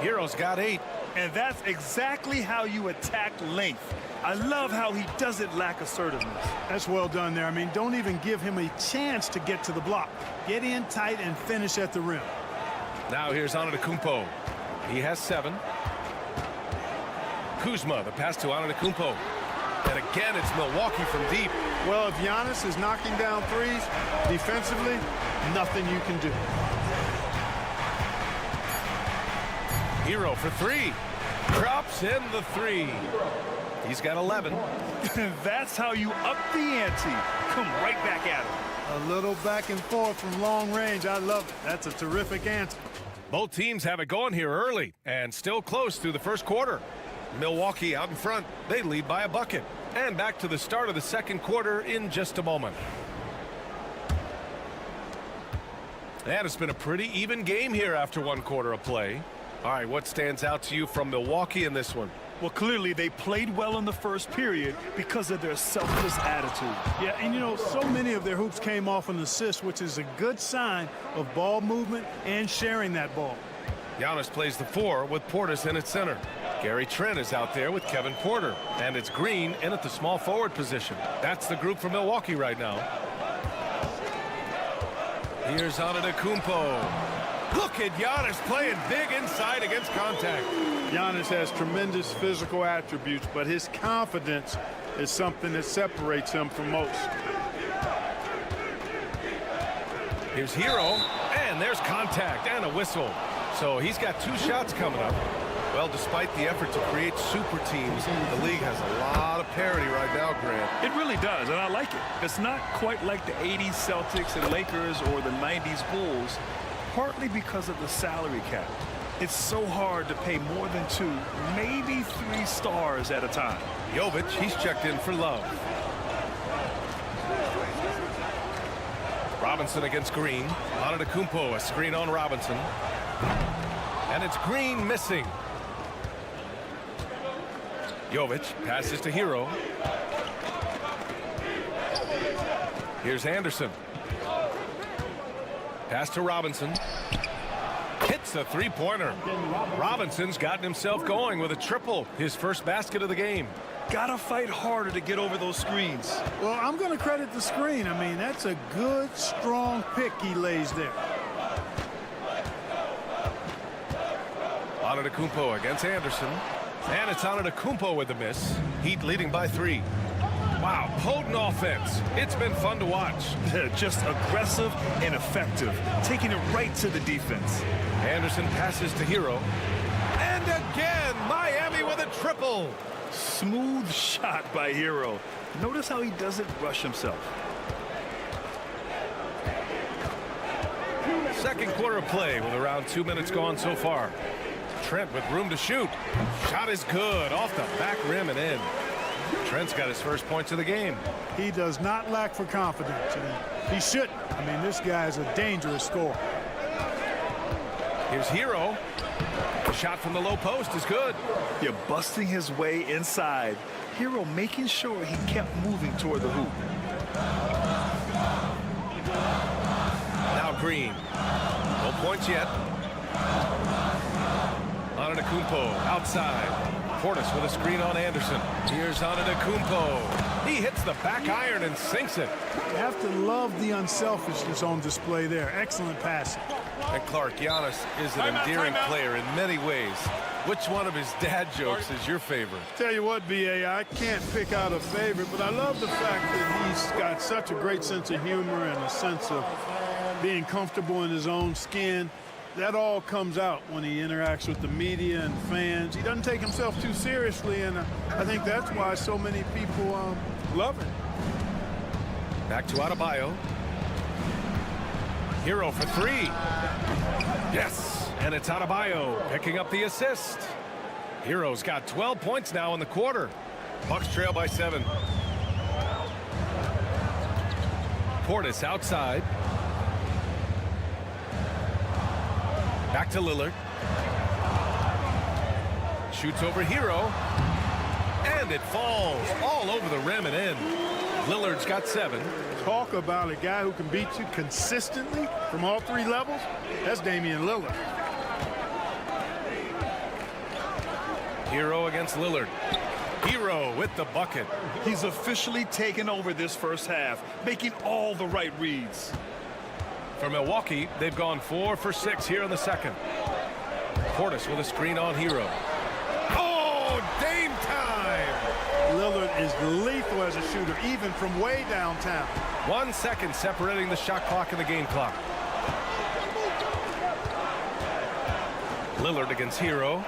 Hero's got 8. And that's exactly how you attack length. I love how he doesn't lack assertiveness. That's well done there. I mean, don't even give him a chance to get to the block. Get in tight and finish at the rim. Now here's Antetokounmpo. He has 7. Kuzma, the pass to Antetokounmpo. And again, it's Milwaukee from deep. Well, if Giannis is knocking down threes, defensively, nothing you can do. Hero for 3. Drops in the 3. He's got 11. That's how you up the ante. Come right back at him. A little back and forth from long range. I love it. That's a terrific answer. Both teams have it going here early and still close through the first quarter. Milwaukee out in front. They lead by a bucket. And back to the start of the second quarter in just a moment. And it's been a pretty even game here after one quarter of play. All right, what stands out to you from Milwaukee in this one? Well, clearly they played well in the first period because of their selfless attitude. Yeah, and you know, so many of their hoops came off an assist, which is a good sign of ball movement and sharing that ball. Giannis plays the 4 with Portis in at center. Gary Trent is out there with Kevin Porter. And it's Green in at the small forward position. That's the group for Milwaukee right now. Here's Antetokounmpo. Look at Giannis playing big inside against contact. Giannis has tremendous physical attributes, but his confidence is something that separates him from most. Here's Hero, and there's contact and a whistle. So he's got 2 shots coming up. Well, despite the effort to create super teams, the league has a lot of parity right now, Grant. It really does, and I like it. It's not quite like the 80s Celtics and Lakers or the 90s Bulls, partly because of the salary cap. It's so hard to pay more than 2, maybe 3 stars at a time. Jovic, he's checked in for Love. Robinson against Green. Antetokounmpo, a screen on Robinson. And it's Green missing. Jovic passes to Hero. Here's Anderson. Pass to Robinson. Hits a 3-pointer. Robinson's gotten himself going with a triple, his first basket of the game. Gotta fight harder to get over those screens. Well, I'm going to credit the screen. I mean, that's a good, strong pick he lays there. Antetokounmpo against Anderson. And it's Antetokounmpo with the miss. Heat leading by 3. Wow, potent offense. It's been fun to watch. Just aggressive and effective, taking it right to the defense. Anderson passes to Hero. And again, Miami with a triple. Smooth shot by Hero. Notice how he doesn't rush himself. Second quarter of play with around 2 minutes gone so far. Trent with room to shoot. Shot is good off the back rim and in. Trent's got his first points of the game. He does not lack for confidence. He shouldn't. I mean, this guy is a dangerous scorer. Here's Hero. The shot from the low post is good. You're busting his way inside. Hero making sure he kept moving toward the hoop. Now Green. No points yet. Antetokounmpo outside. Portis with a screen on Anderson. Here's Antetokounmpo. He hits the back iron and sinks it. You have to love the unselfishness on display there. Excellent passing. And Clark, Giannis is an endearing player in many ways. Which one of his dad jokes is your favorite? Tell you what, B.A., I can't pick out a favorite, but I love the fact that he's got such a great sense of humor and a sense of being comfortable in his own skin. That all comes out when he interacts with the media and fans. He doesn't take himself too seriously, and I think that's why so many people love him. Back to Adebayo. Hero for 3. Yes, And it's Adebayo picking up the assist. Hero's got 12 points now in the quarter. Bucks trail by 7. Portis outside. Back to Lillard. Shoots over Hero. And it falls all over the rim and in. Lillard's got 7. Talk about a guy who can beat you consistently from all 3 levels. That's Damian Lillard. Hero against Lillard. Hero with the bucket. He's officially taken over this first half, making all the right reads. For Milwaukee, they've gone 4 for 6 here in the second. Portis with a screen on Hero. Oh, Dame time! Lillard is lethal as a shooter, even from way downtown. 1 second separating the shot clock and the game clock. Lillard against Hero.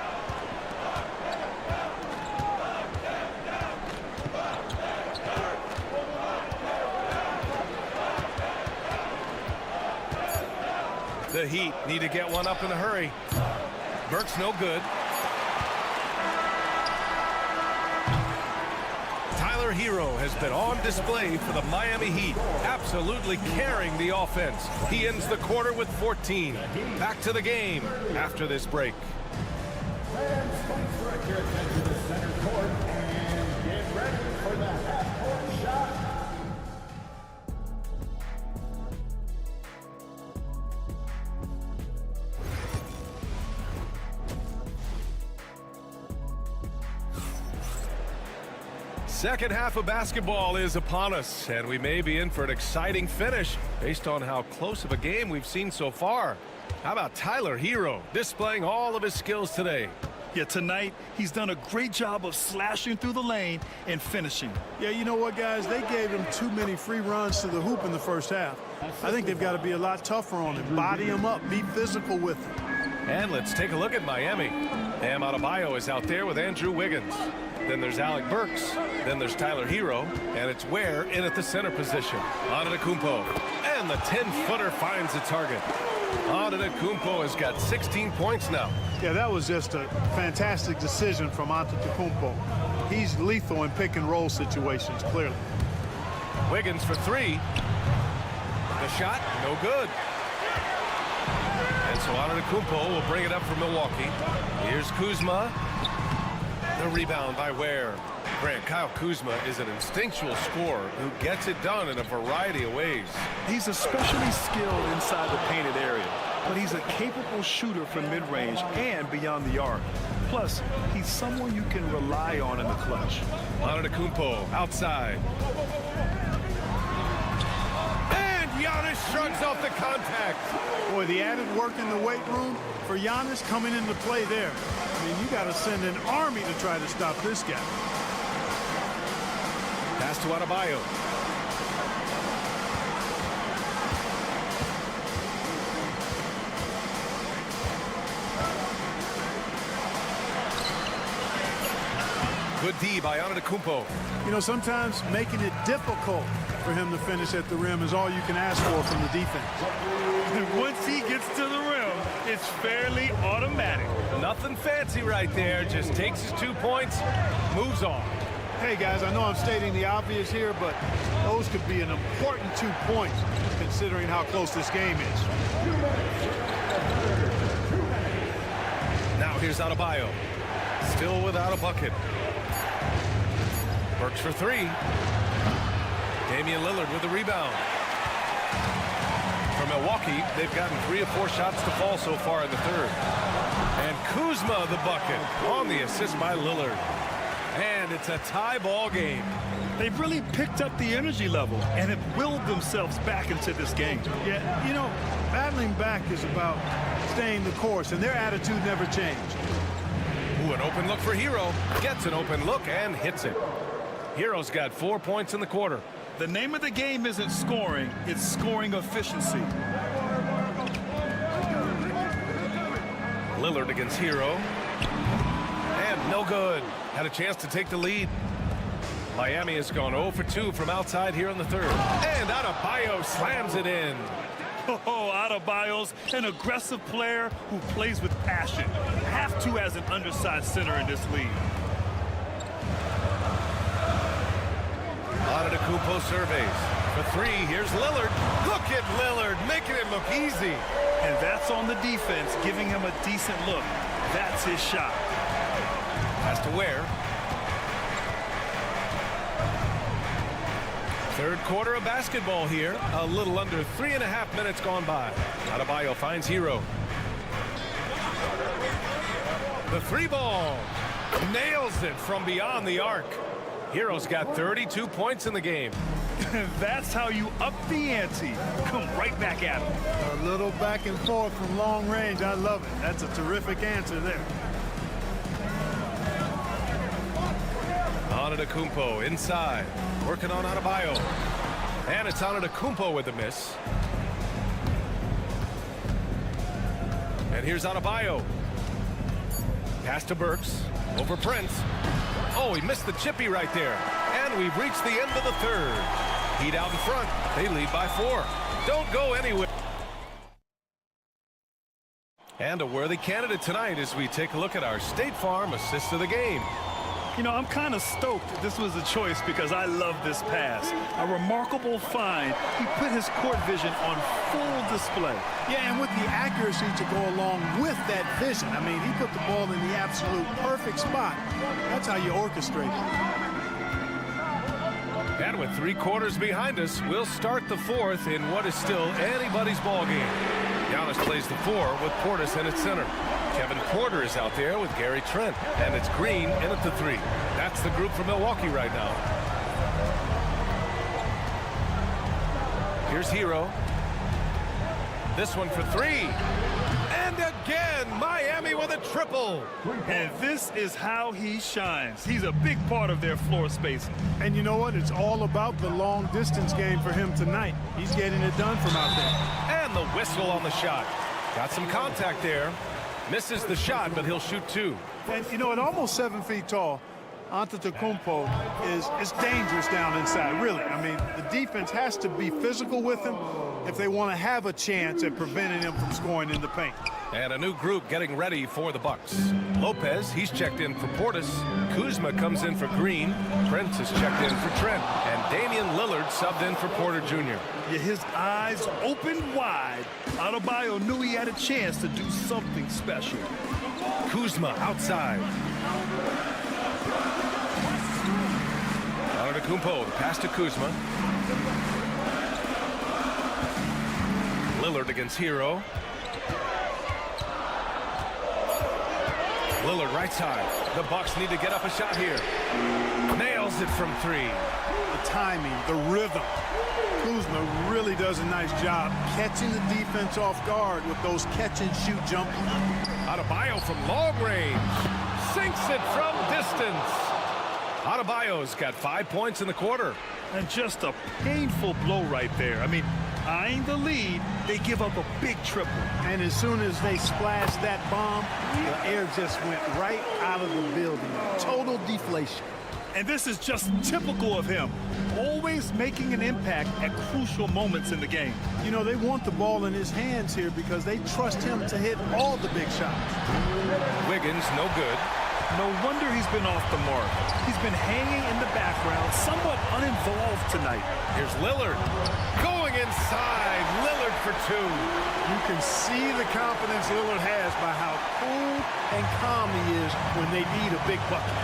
The Heat need to get one up in a hurry. Burke's no good. Tyler Hero has been on display for the Miami Heat, absolutely carrying the offense. He ends the quarter with 14. Back to the game after this break. Fans, please direct your attention to center court and get ready for the half-court shot. Second half of basketball is upon us, and we may be in for an exciting finish based on how close of a game we've seen so far. How about Tyler Hero displaying all of his skills today? Yeah, tonight, he's done a great job of slashing through the lane and finishing. Yeah, you know what, guys? They gave him too many free runs to the hoop in the first half. I think they've got to be a lot tougher on him. Body him up. Be physical with him. And let's take a look at Miami. Bam Adebayo is out there with Andrew Wiggins. Then there's Alec Burks. Then there's Tyler Hero. And it's Ware in at the center position. Antetokounmpo. And the 10-footer finds the target. Antetokounmpo has got 16 points now. Yeah, that was just a fantastic decision from Antetokounmpo. He's lethal in pick-and-roll situations, clearly. Wiggins for 3. The shot, no good. And so Antetokounmpo will bring it up for Milwaukee. Here's Kuzma. The rebound by Ware. Grant, Kyle Kuzma is an instinctual scorer who gets it done in a variety of ways. He's especially skilled inside the painted area, but he's a capable shooter from mid-range and beyond the arc. Plus, he's someone you can rely on in the clutch. Antetokounmpo outside. And Giannis shrugs off the contact. Boy, the added work in the weight room for Giannis coming into play there. I mean, you got to send an army to try to stop this guy. Pass to Adebayo. Good D by Antetokounmpo. You know, sometimes making it difficult for him to finish at the rim is all you can ask for from the defense. And once he gets to the rim, it's fairly automatic. Nothing fancy right there. Just takes his 2 points, moves on. Hey, guys, I know I'm stating the obvious here, but those could be an important 2 points considering how close this game is. Now here's Adebayo. Still without a bucket. Burks for 3. Damian Lillard with the rebound. For Milwaukee, they've gotten 3 of 4 shots to fall so far in the third. And Kuzma the bucket on the assist by Lillard. And it's a tie ball game. They've really picked up the energy level and have willed themselves back into this game. Yeah, you know, battling back is about staying the course, and their attitude never changed. Ooh, an open look for Hero. Gets an open look and hits it. Hero's got 4 points in the quarter. The name of the game isn't scoring, it's scoring efficiency. Lillard against Hero. And no good. Had a chance to take the lead. Miami has gone 0 for 2 from outside here in the third. And Adebayo slams it in. Oh, Adebayo's an aggressive player who plays with passion. Have to as an undersized center in this league. Antetokounmpo surveys. For three, here's Lillard. Look at Lillard, making it look easy. And that's on the defense, giving him a decent look. That's his shot. Has to wear. Third quarter of basketball here. A little under 3.5 minutes gone by. Adebayo finds Hero. The three ball. Nails it from beyond the arc. Hero's got 32 points in the game. That's how you up the ante. Come right back at him. A little back and forth from long range. I love it. That's a terrific answer there. Antetokounmpo inside. Working on Adebayo. And it's Antetokounmpo with the miss. And here's Adebayo. Pass to Burks. Over Prince. Oh, he missed the chippy right there. And we've reached the end of the third. Heat out in front. They lead by 4. Don't go anywhere. And a worthy candidate tonight as we take a look at our State Farm assist of the game. You know, I'm kind of stoked this was a choice because I love this pass. A remarkable find. He put his court vision on full display. Yeah, and with the accuracy to go along with that vision. I mean, he put the ball in the absolute perfect spot. That's how you orchestrate it. And with 3 quarters behind us, we'll start the fourth in what is still anybody's ball game. Giannis plays the 4 with Portis in at center. Kevin Porter is out there with Gary Trent. And it's Green in at the 3. That's the group for Milwaukee right now. Here's Hero. This one for 3. And again, Miami with a triple. And this is how he shines. He's a big part of their floor space. And you know what? It's all about the long distance game for him tonight. He's getting it done from out there. And the whistle on the shot. Got some contact there. Misses the shot, but he'll shoot 2. And you know, at almost 7 feet tall, Antetokounmpo is dangerous down inside, really. I mean, the defense has to be physical with him if they want to have a chance at preventing him from scoring in the paint. And a new group getting ready for the Bucks. Lopez, he's checked in for Portis. Kuzma comes in for Green. Prince is checked in for Trent. And Damian Lillard subbed in for Porter Jr. Yeah, his eyes opened wide. Adebayo knew he had a chance to do something special. Kuzma outside. Antetokounmpo, the pass to Kuzma. Lillard against Hero. Lillard right side. The Bucks need to get up a shot here. Nails it from 3. The timing, the rhythm. Kuzma really does a nice job catching the defense off guard with those catch-and-shoot jumpers. Adebayo from long range. Sinks it from distance. Adebayo's got 5 points in the quarter. And just a painful blow right there. I mean, eyeing the lead, they give up a big triple. And as soon as they splashed that bomb, the air just went right out of the building. Total deflation. And this is just typical of him. Always making an impact at crucial moments in the game. You know, they want the ball in his hands here because they trust him to hit all the big shots. Wiggins, no good. No wonder he's been off the mark. He's been hanging in the background, somewhat uninvolved tonight. Here's Lillard. Going inside. Lillard for 2. You can see the confidence Lillard has by how cool and calm he is when they need a big bucket.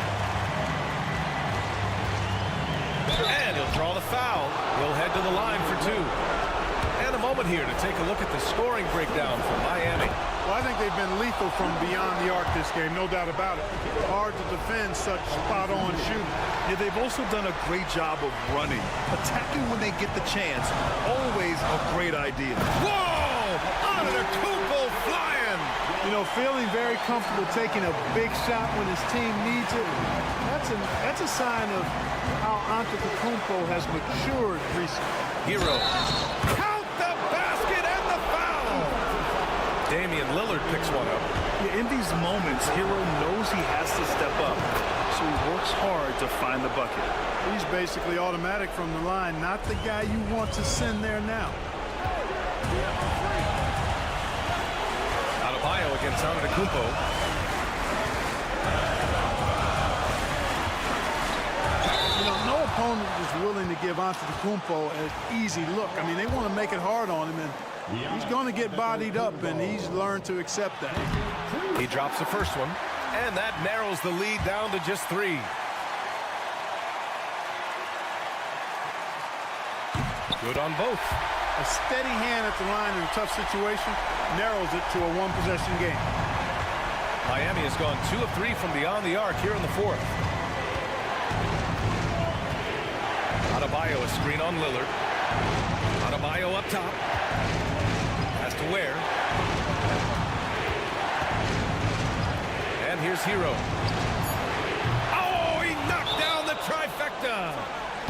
And he'll draw the foul. He'll head to the line for 2. And a moment here to take a look at the scoring breakdown for Miami. Well, I think they've been lethal from beyond the arc this game, no doubt about it. Hard to defend such spot-on shooting. Yeah, they've also done a great job of running. Attacking when they get the chance. Always a great idea. Whoa! Antetokounmpo flying! You know, feeling very comfortable taking a big shot when his team needs it. That's a sign of how Antetokounmpo has matured recently. Hero. Count the basket and the foul! Damian Lillard picks one up. Yeah, in these moments, Hero knows he has to step up, so he works hard to find the bucket. He's basically automatic from the line, not the guy you want to send there now. Adebayo against Antetokounmpo. You know, no opponent is willing to give Antetokounmpo an easy look. I mean, they want to make it hard on him, and he's going to get bodied up, and he's learned to accept that. He drops the first one, and that narrows the lead down to just 3. Good on both. A steady hand at the line in a tough situation narrows it to a one-possession game. Miami has gone 2 of 3 from beyond the arc here in the 4th. Adebayo, a screen on Lillard. Adebayo up top. Has to Ware. And here's Hero. Oh, he knocked down the trifecta.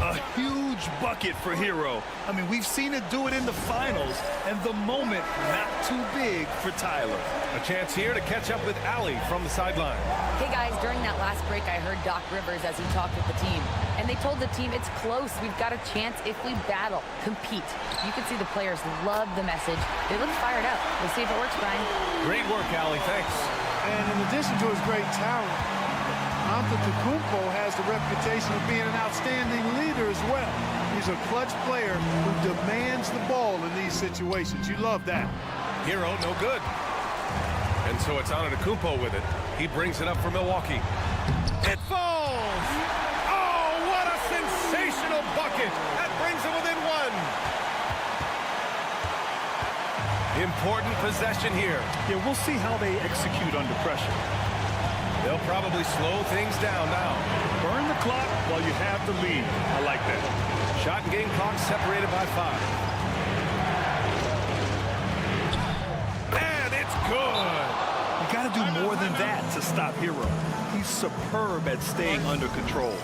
A huge bucket for Hero. I mean, we've seen it do it in the finals, and the moment not too big for Tyler. A chance here to catch up with Allie from the sideline. Hey guys, during that last break, I heard Doc Rivers as he talked with the team. And they told the team it's close. We've got a chance if we battle, compete. You can see the players love the message. They look fired up. We'll see if it works, Brian. Great work, Allie. Thanks. And in addition to his great talent, Antetokounmpo has the reputation of being an outstanding leader as well. He's a clutch player who demands the ball in these situations. You love that. Hero, no good. And so it's Antetokounmpo with it. He brings it up for Milwaukee. It falls! Oh, what a sensational bucket! That brings it within 1. Important possession here. Yeah, we'll see how they execute under pressure. They'll probably slow things down now. Burn the clock while you have the lead. I like that. Shot and game clock separated by 5. And it's good. You got to do more than that to stop Hero. He's superb at staying under control.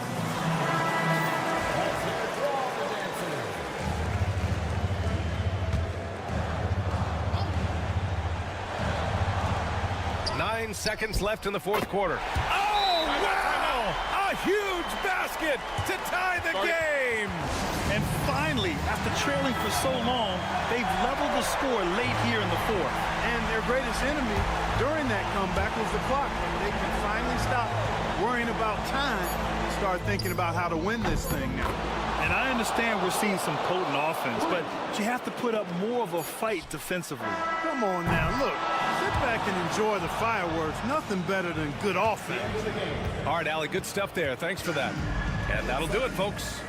Seconds left in the 4th quarter. Oh, wow! A huge basket to tie the game! And finally, after trailing for so long, they've leveled the score late here in the 4th. And their greatest enemy during that comeback was the clock. And they can finally stop worrying about time and start thinking about how to win this thing now. And I understand we're seeing some potent offense, but you have to put up more of a fight defensively. Come on now, look. Sit back and enjoy the fireworks. Nothing better than good offense. All right, Allie, good stuff there. Thanks for that. And that'll do it, folks.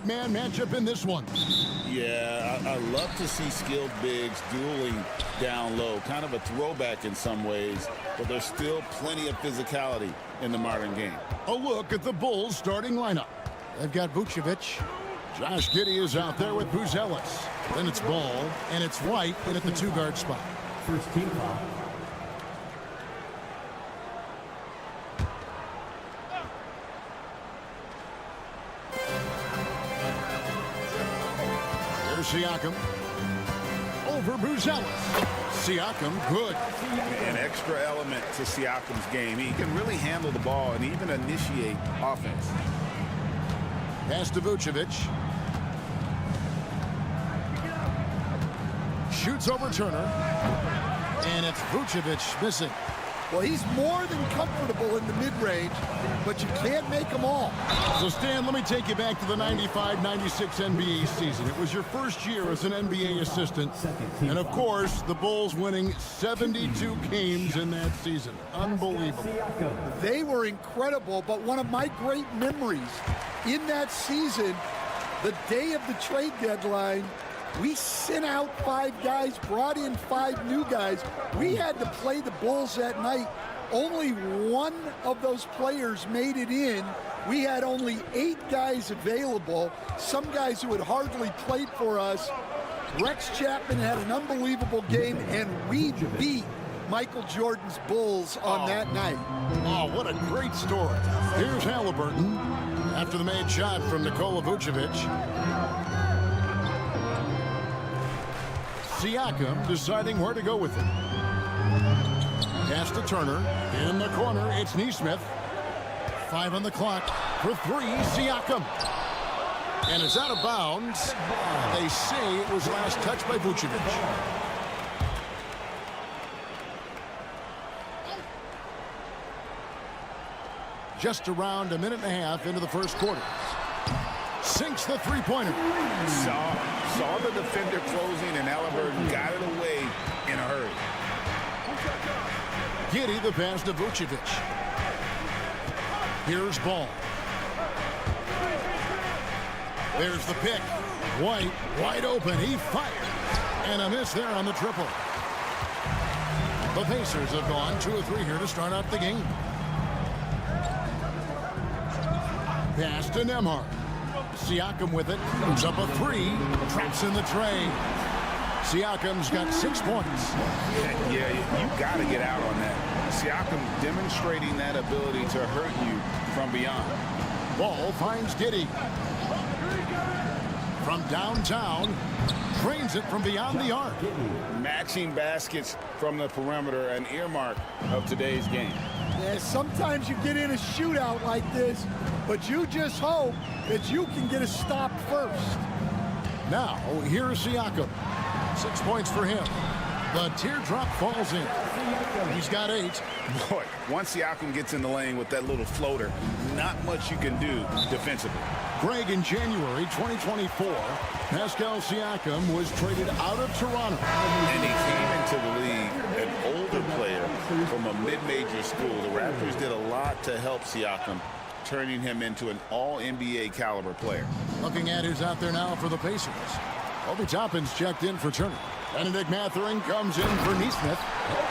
big-man matchup in this one. Yeah, I love to see skilled bigs dueling down low. Kind of a throwback in some ways, but there's still plenty of physicality in the modern game. A look at the Bulls starting lineup. They've got Vucevic. Josh Giddey is out there with Buzelis. Then it's Ball, and it's White in at the 2-guard spot. First team foul. Here's Siakam. Over Buzelis. Siakam, good. An extra element to Siakam's game. He can really handle the ball and even initiate offense. Pass to Vucevic. Shoots over Turner. And it's Vucevic missing. Well, he's more than comfortable in the mid-range, but you can't make them all. So, Stan, let me take you back to the 95-96 NBA season. It was your first year as an NBA assistant. And, of course, the Bulls winning 72 games in that season. Unbelievable. They were incredible, but one of my great memories in that season, the day of the trade deadline, we sent out 5 guys, brought in 5 new guys. We had to play the Bulls that night. Only one of those players made it in. We had only 8 guys available, some guys who had hardly played for us. Rex Chapman had an unbelievable game, and we beat Michael Jordan's Bulls on that night. Oh, what a great story. Here's Halliburton after the made shot from Nikola Vucevic. Siakam deciding where to go with it. Pass to Turner. In the corner, it's Nesmith. 5 on the clock for 3, Siakam. And it's out of bounds. They say it was last touched by Vucevic. Just around a minute and a half into the first quarter. Sinks the three-pointer. Saw the defender closing, and Halliburton got it away in a hurry. Giddey the pass to Vucevic. Here's Ball. There's the pick. White wide open. He fired. And a miss there on the triple. The Pacers have gone 2 of 3 here to start out the game. Pass to Nembhard. Siakam with it. Comes up a 3. Traps in the tray. Siakam's got 6 points. Yeah, you got to get out on that. Siakam demonstrating that ability to hurt you from beyond. Ball finds Giddey. From downtown. Drains it from beyond the arc. Matching baskets from the perimeter, an earmark of today's game. Yeah, sometimes you get in a shootout like this, but you just hope that you can get a stop first. Now, here's Siakam. 6 points for him. The teardrop falls in. He's got 8. Boy, once Siakam gets in the lane with that little floater, not much you can do defensively. Greg, in January 2024, Pascal Siakam was traded out of Toronto. And he came into the league an older player from a mid-major school. The Raptors did a lot to help Siakam, turning him into an all-NBA caliber player. Looking at who's out there now for the Pacers. Obi Toppin's checked in for Turner. Benedict Mathurin comes in for Nesmith.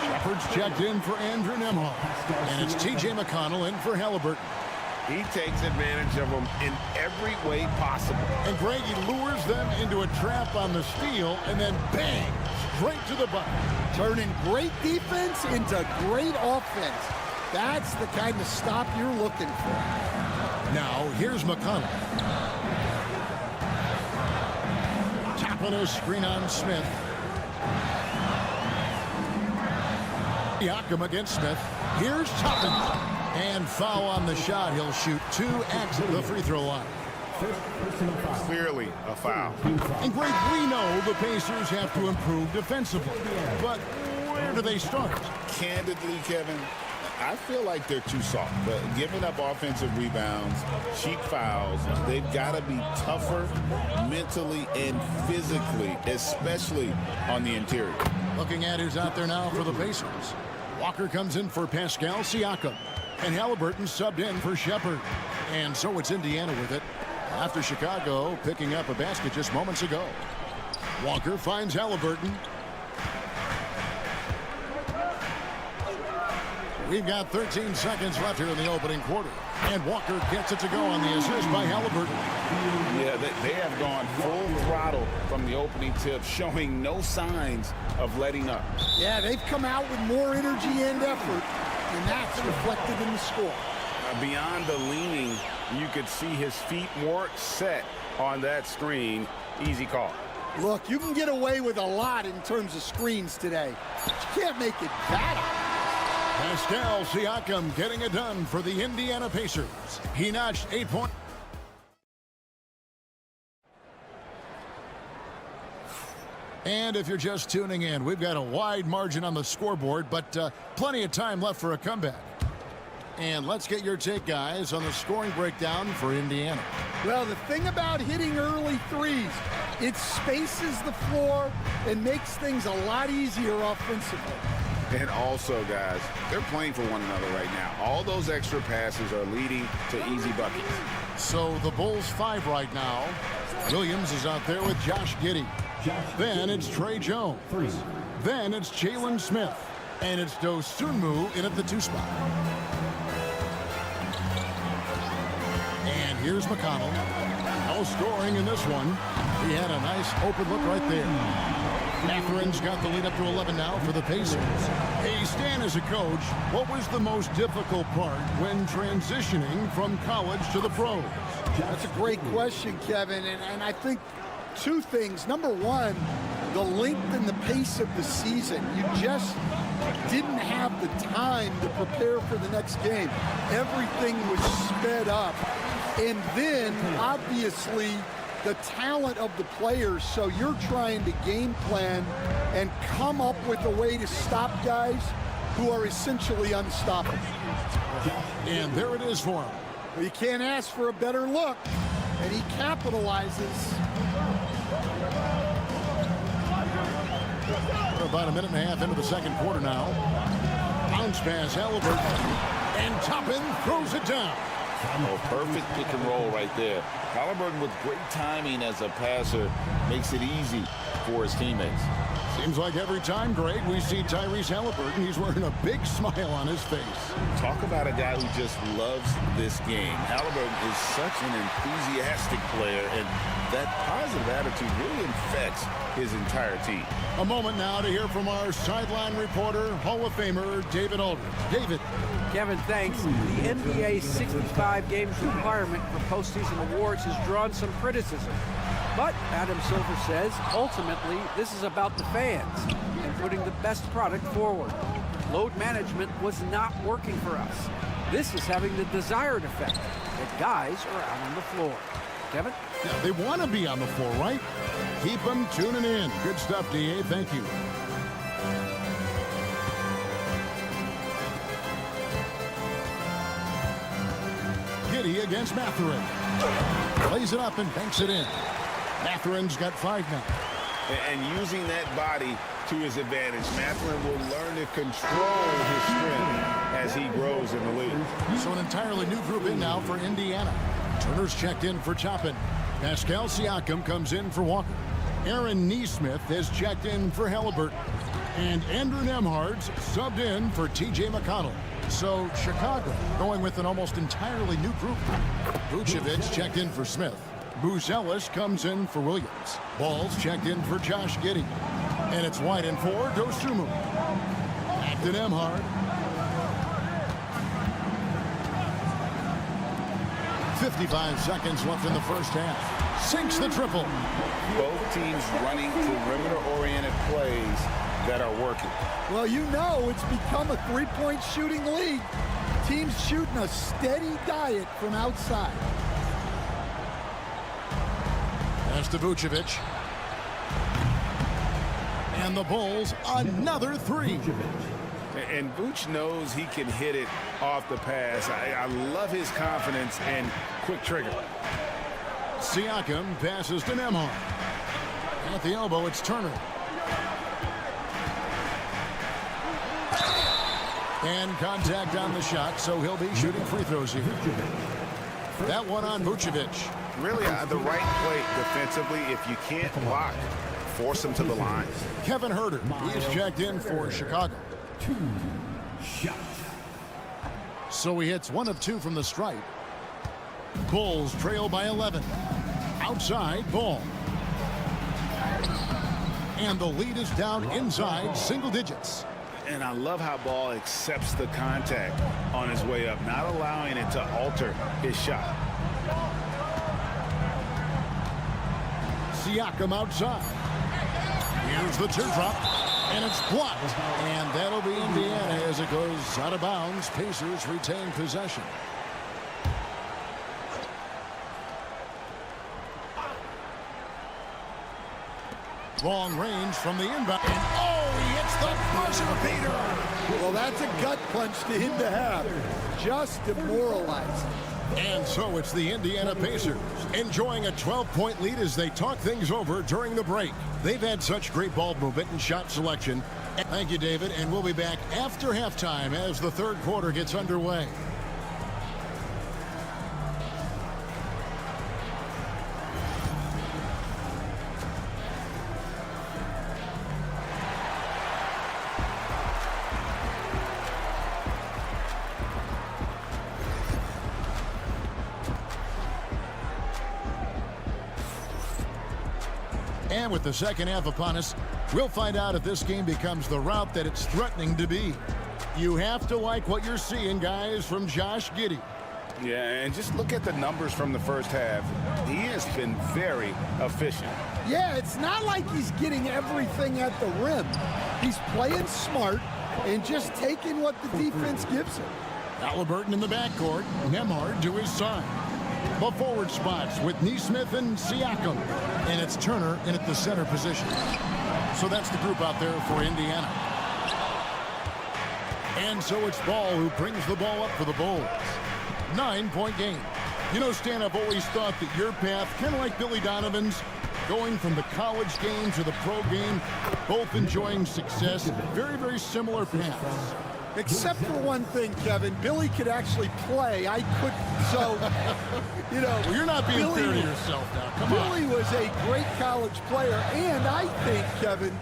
Shepard's checked in for Andrew Nembhard. And it's T.J. McConnell in for Halliburton. He takes advantage of them in every way possible. And Greg, he lures them into a trap on the steal, and then bang, straight to the bucket. Turning great defense into great offense. That's the kind of stop you're looking for. Now, here's McConnell. Tapping a screen on Smith. Siakam against Smith. Here's Toppin. And foul on the shot. He'll shoot 2 at the free throw line. Clearly a foul. And Greg, we know the Pacers have to improve defensively. But where do they start? Candidly, Kevin, I feel like they're too soft. But giving up offensive rebounds, cheap fouls, they've got to be tougher mentally and physically, especially on the interior. Looking at who's out there now for the Pacers. Walker comes in for Pascal Siakam. And Halliburton subbed in for Shepard. And so it's Indiana with it. after Chicago picking up a basket just moments ago. Walker finds Halliburton. We've got 13 seconds left here in the opening quarter. And Walker gets it to go on the assist by Halliburton. Yeah, they have gone full throttle from the opening tip, showing no signs of letting up. Yeah, they've come out with more energy and effort, and that's reflected in the score. Beyond the leaning, you could see his feet more set on that screen. Easy call. Look, you can get away with a lot in terms of screens today, but you can't make it that. Pascal Siakam getting it done for the Indiana Pacers. He notched 8 points. And if you're just tuning in, we've got a wide margin on the scoreboard, but plenty of time left for a comeback. And let's get your take, guys, on the scoring breakdown for Indiana. Well, the thing about hitting early threes, it spaces the floor and makes things a lot easier offensively. And also, guys, they're playing for one another right now. All those extra passes are leading to easy buckets. So the Bulls 5 right now. Williams is out there with Josh Giddey. Then it's Trey Jones. Then it's Jalen Smith. And it's Dosunmu in at the 2 spot. And here's McConnell. No scoring in this one. He had a nice open look right there. Matherin's got the lead up to 11 now for the Pacers. Hey, Stan, as a coach, what was the most difficult part when transitioning from college to the pros? That's a great question, Kevin, and I think 2 things. Number one, the length and the pace of the season. You just didn't have the time to prepare for the next game. Everything was sped up. And then, obviously, the talent of the players, so you're trying to game plan and come up with a way to stop guys who are essentially unstoppable. And there it is for him. Well, you can't ask for a better look, and he capitalizes. We're about a minute and a half into the second quarter now. Bounce pass, Halliburton, and Toppin throws it down. Oh, perfect pick and roll right there. Halliburton with great timing as a passer makes it easy for his teammates. Seems like every time, Greg, we see Tyrese Halliburton, he's wearing a big smile on his face. Talk about a guy who just loves this game. Halliburton is such an enthusiastic player, and that positive attitude really infects his entire team. A moment now to hear from our sideline reporter, Hall of Famer David Aldridge. David. Kevin, thanks. The NBA 65 games requirement for postseason awards has drawn some criticism. But Adam Silver says, ultimately, this is about the fans and putting the best product forward. Load management was not working for us. This is having the desired effect, that guys are out on the floor. Kevin? Yeah, they want to be on the floor, right? Keep them tuning in. Good stuff, DA. Thank you. Giddey against Matherin. Plays it up and banks it in. Matherin's got 5 now. And using that body to his advantage, Matherin will learn to control his strength as he grows in the league. So an entirely new group in now for Indiana. Turner's checked in for Toppin. Pascal Siakam comes in for Walker. Aaron Nesmith has checked in for Halliburton. And Andrew Nembhard's subbed in for T.J. McConnell. So Chicago going with an almost entirely new group. Vucevic checked in for Smith. Buzelis comes in for Williams. Ball's checked in for Josh Giddey. And it's White for Dosunmu. Back to Nembhard. 55 seconds left in the first half. Sinks the triple. Both teams running perimeter-oriented plays that are working. Well, you know it's become a three-point shooting league. Teams shooting a steady diet from outside. That's to Vucevic. And the Bulls, another 3. And Vooch knows he can hit it off the pass. I love his confidence and quick trigger. Siakam passes to Nembhard. At the elbow, it's Turner. And contact on the shot, so he'll be shooting free throws here. That one on Vucevic. Really, the right play defensively. If you can't block, force them to the line. Kevin Herter, he's checked in for Chicago. 2 shots. So he hits 1 of 2 from the stripe. Bulls trail by 11. Outside, ball. And the lead is down inside single digits. And I love how Ball accepts the contact on his way up, not allowing it to alter his shot. Siakam outside. Here's the teardrop, and it's blocked. And that'll be Indiana as it goes out of bounds. Pacers retain possession. Long range from the inbound. And he hits the buzzer beater. Well, that's a gut punch to him to have. Just demoralized. And so it's the Indiana Pacers enjoying a 12-point lead as they talk things over during the break. They've had such great ball movement and shot selection. Thank you, David, and we'll be back after halftime as the third quarter gets underway. And with the second half upon us, we'll find out if this game becomes the route that it's threatening to be. You have to like what you're seeing, guys, from Josh Giddey. Yeah, and just look at the numbers from the first half. He has been very efficient. Yeah, it's not like he's getting everything at the rim. He's playing smart and just taking what the defense gives him. Halliburton in the backcourt, Nembhard to his side. The forward spots with Nesmith and Siakam. And it's Turner in at the center position. So that's the group out there for Indiana. And so it's Ball who brings the ball up for the Bulls. 9-point game. You know, Stan, I've always thought that your path, kind of like Billy Donovan's, going from the college game to the pro game, both enjoying success, very, very similar paths. Except for one thing, Kevin. Billy could actually play. I couldn't. So, you know. Well, you're not being fair to yourself now. Come on. Billy was a great college player. And I think, Kevin,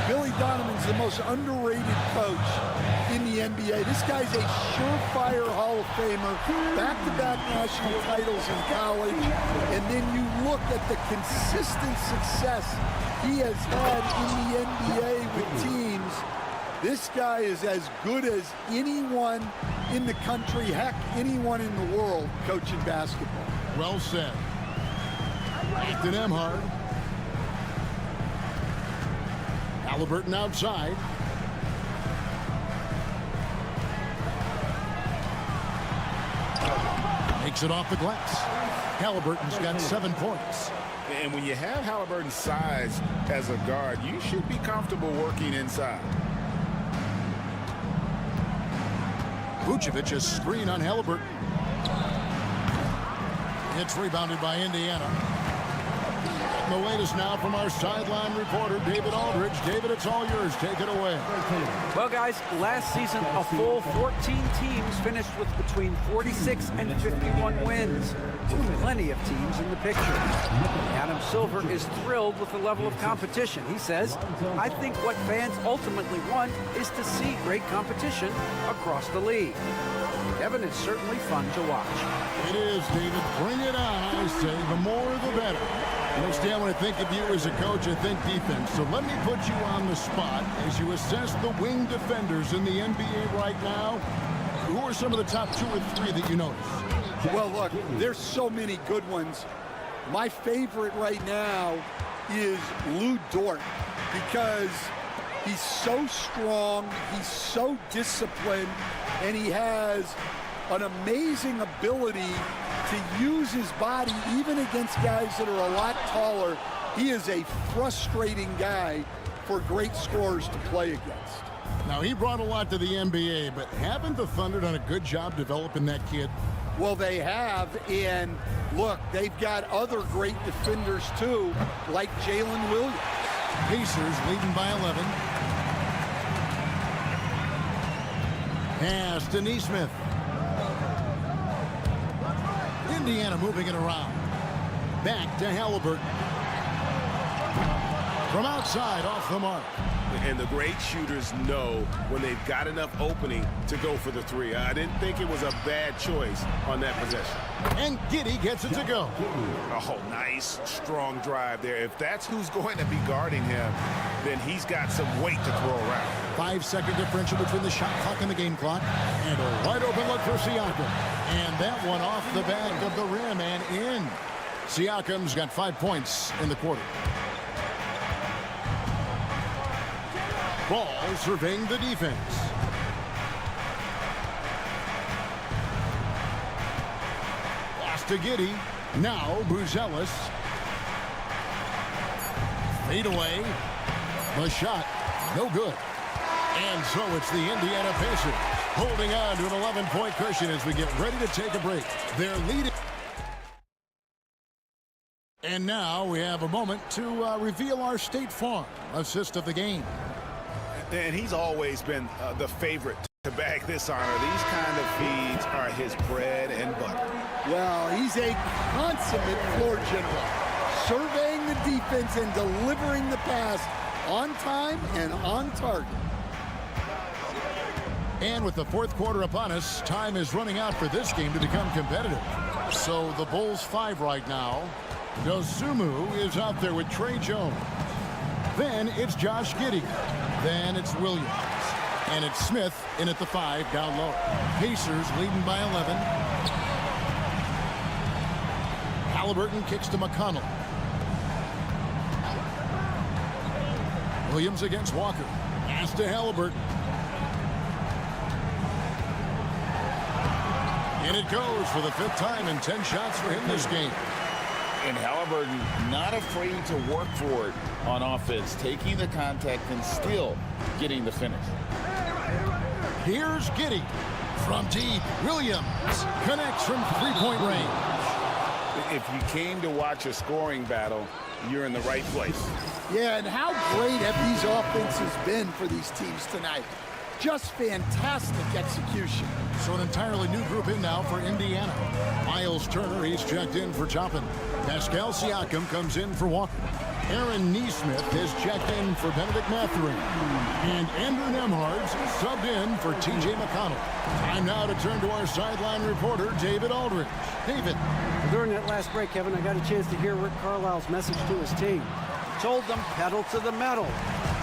Billy Donovan's the most underrated coach in the NBA. This guy's a surefire Hall of Famer. Back-to-back national titles in college. And then you look at the consistent success he has had in the NBA with teams. This guy is as good as anyone in the country, heck, anyone in the world coaching basketball. Well said. Back to Nembhard. Halliburton outside. Makes it off the glass. Halliburton's got 7 points. And when you have Halliburton's size as a guard, you should be comfortable working inside. Vucevic, a screen on Halliburton. It's rebounded by Indiana. The latest now from our sideline reporter, David Aldridge. David, it's all yours. Take it away. Well, guys, last season, a full 14 teams finished with between 46 and 51 wins, with plenty of teams in the picture. Adam Silver is thrilled with the level of competition. He says, I think what fans ultimately want is to see great competition across the league. Kevin, it's certainly fun to watch. It is, David. Bring it on, I say. The more, the better. You know, Stan, when I think of you as a coach, I think defense. So let me put you on the spot as you assess the wing defenders in the NBA right now. Who are some of the top 2 or 3 that you notice? Well, look, there's so many good ones. My favorite right now is Lou Dort because he's so strong, he's so disciplined, and he has an amazing ability to use his body even against guys that are a lot taller. He is a frustrating guy for great scorers to play against. Now, he brought a lot to the NBA, but haven't the Thunder done a good job developing that kid? Well, they have, and look, they've got other great defenders too, like Jalen Williams. Pacers leading by 11. Pass to Nesmith. Indiana moving it around. Back to Halliburton. From outside, off the mark. And the great shooters know when they've got enough opening to go for the three. I didn't think it was a bad choice on that possession. And Giddey gets it to go. Oh, nice, strong drive there. If that's who's going to be guarding him, then he's got some weight to throw around. 5-second differential between the shot clock and the game clock. And a wide open look for Siakam. And that one off the back of the rim and in. Siakam's got 5 points in the quarter. Ball surveying the defense. Lost to Giddey. Now Buzelis. Fade away. The shot. No good. And so it's the Indiana Pacers holding on to an 11-point cushion as we get ready to take a break. They're leading. And now we have a moment to reveal our State Farm assist of the game. And he's always been the favorite to bag this honor. These kind of feeds are his bread and butter. Well, he's a consummate floor general, surveying the defense and delivering the pass on time and on target. And with the fourth quarter upon us, time is running out for this game to become competitive. So the Bulls 5 right now. Dosunmu is out there with Trey Jones. Then it's Josh Giddey. Then it's Williams. And it's Smith in at the 5 down low. Pacers leading by 11. Halliburton kicks to McConnell. Williams against Walker. Pass to Halliburton. And it goes for the 5th time and 10 shots for him this game. And Halliburton not afraid to work for it on offense, taking the contact and still getting the finish. Here's Giddey from deep. Williams connects from 3-point range. If you came to watch a scoring battle, you're in the right place. Yeah, and how great have these offenses been for these teams tonight? Just fantastic execution. So an entirely new group in now for Indiana. Miles Turner, he's checked in for Toppin. Pascal Siakam comes in for Walker. Aaron Nesmith has checked in for Benedict Mathurin. And Andrew Nemhard's subbed in for T.J. McConnell. Time now to turn to our sideline reporter, David Aldridge. David. During that last break, Kevin, I got a chance to hear Rick Carlisle's message to his team. He told them pedal to the metal,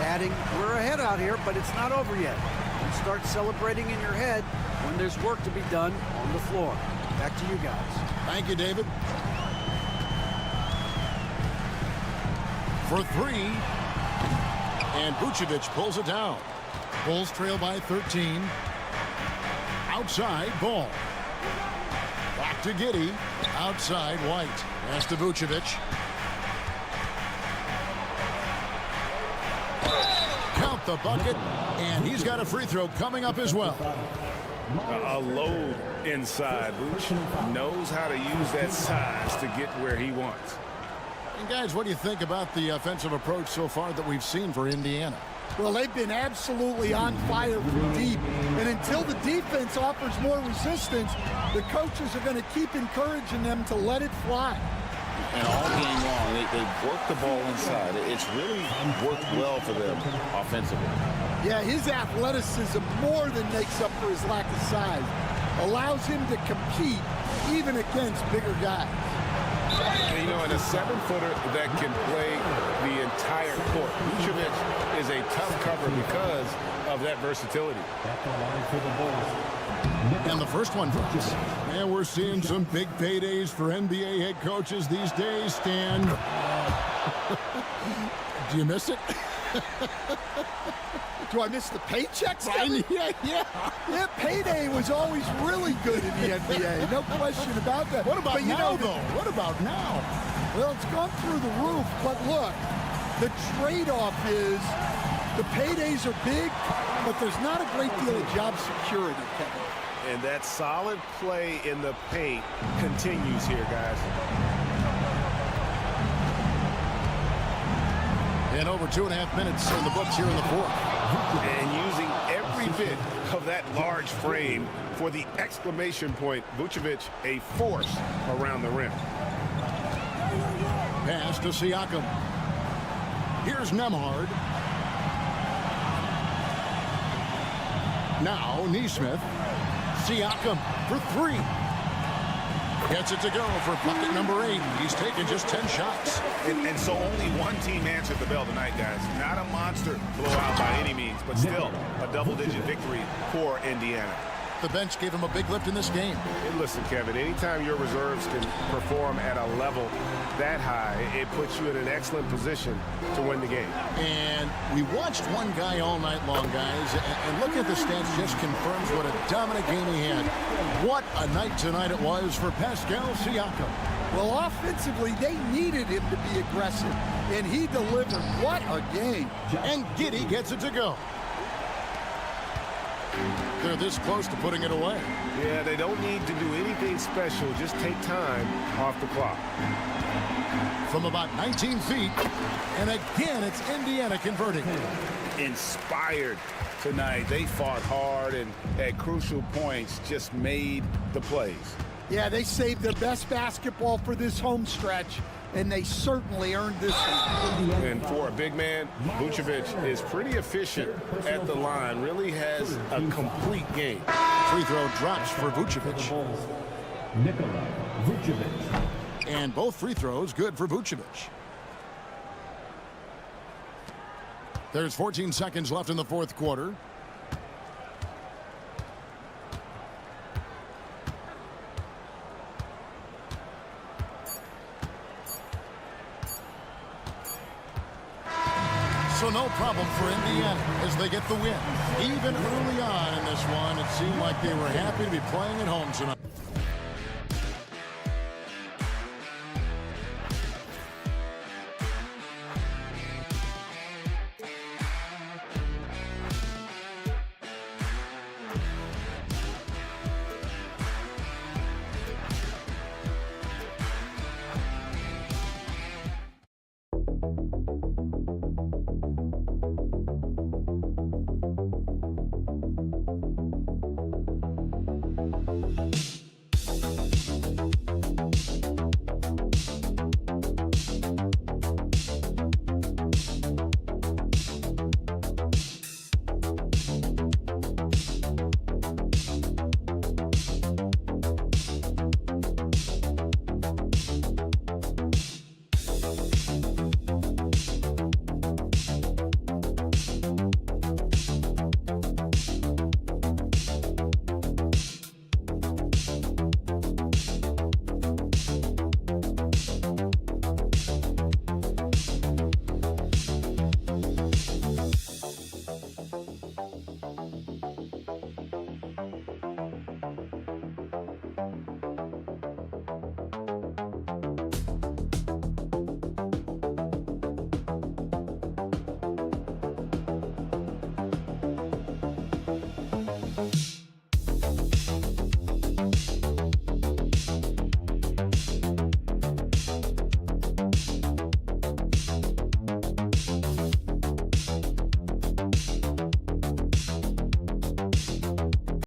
adding, we're ahead out here, but it's not over yet. And start celebrating in your head when there's work to be done on the floor. Back to you guys. Thank you, David. For 3. And Vucevic pulls it down. Bulls trail by 13. Outside, Ball. Back to Giddey. Outside, White. Pass to Vucevic. Count the bucket. And he's got a free throw coming up as well. A load inside. Vooch knows how to use that size to get where he wants. And guys, what do you think about the offensive approach so far that we've seen for Indiana? Well, they've been absolutely on fire from deep. And until the defense offers more resistance, the coaches are going to keep encouraging them to let it fly. And all game long, they've worked the ball inside. It's really worked well for them offensively. Yeah, his athleticism more than makes up for his lack of size. Allows him to compete even against bigger guys. And, you know, and a 7-footer that can play the entire court. Vucevic is a tough cover because of that versatility. And the first one drops. And we're seeing some big paydays for NBA head coaches these days, Stan. Do you miss it? Do I miss the paychecks? Yeah, payday was always really good in the NBA. No question about that. What about now, though? What about now? Well, it's gone through the roof. But look, the trade-off is the paydays are big, but there's not a great deal of job security, Kevin. And that solid play in the paint continues here, guys. And over 2.5 minutes in the books here in the fourth. And using every bit of that large frame for the exclamation point, Vucevic, a force around the rim. pass to Siakam. Here's Nemhard. Now Neesmith. Siakam for three. Gets it to go for bucket number 8. He's taken just 10 shots. And so only one team answered the bell tonight, guys. Not a monster blowout by any means, but still a double-digit victory for Indiana. The bench gave him a big lift in this game. And listen, Kevin, anytime your reserves can perform at a level that high, it puts you in an excellent position to win the game. And we watched one guy all night long, guys, and looking at the stats just confirms what a dominant game he had. What a night tonight it was for Pascal Siakam. Well, offensively, they needed him to be aggressive, and he delivered. What a game. And Giddey gets it to go. They're this close to putting it away. Yeah, they don't need to do anything special. Just take time off the clock. From about 19 feet, and again, it's Indiana converting. Inspired tonight. They fought hard and at crucial points just made the plays. Yeah, they saved their best basketball for this home stretch, and they certainly earned this one. And for a big man, Vucevic is pretty efficient at the line, really has a complete game. Free throw drops for Vucevic. Nikola Vucevic. And both free throws good for Vucevic. There's 14 seconds left in the fourth quarter. So no problem for Indiana as they get the win. Even early on in this one, it seemed like they were happy to be playing at home tonight.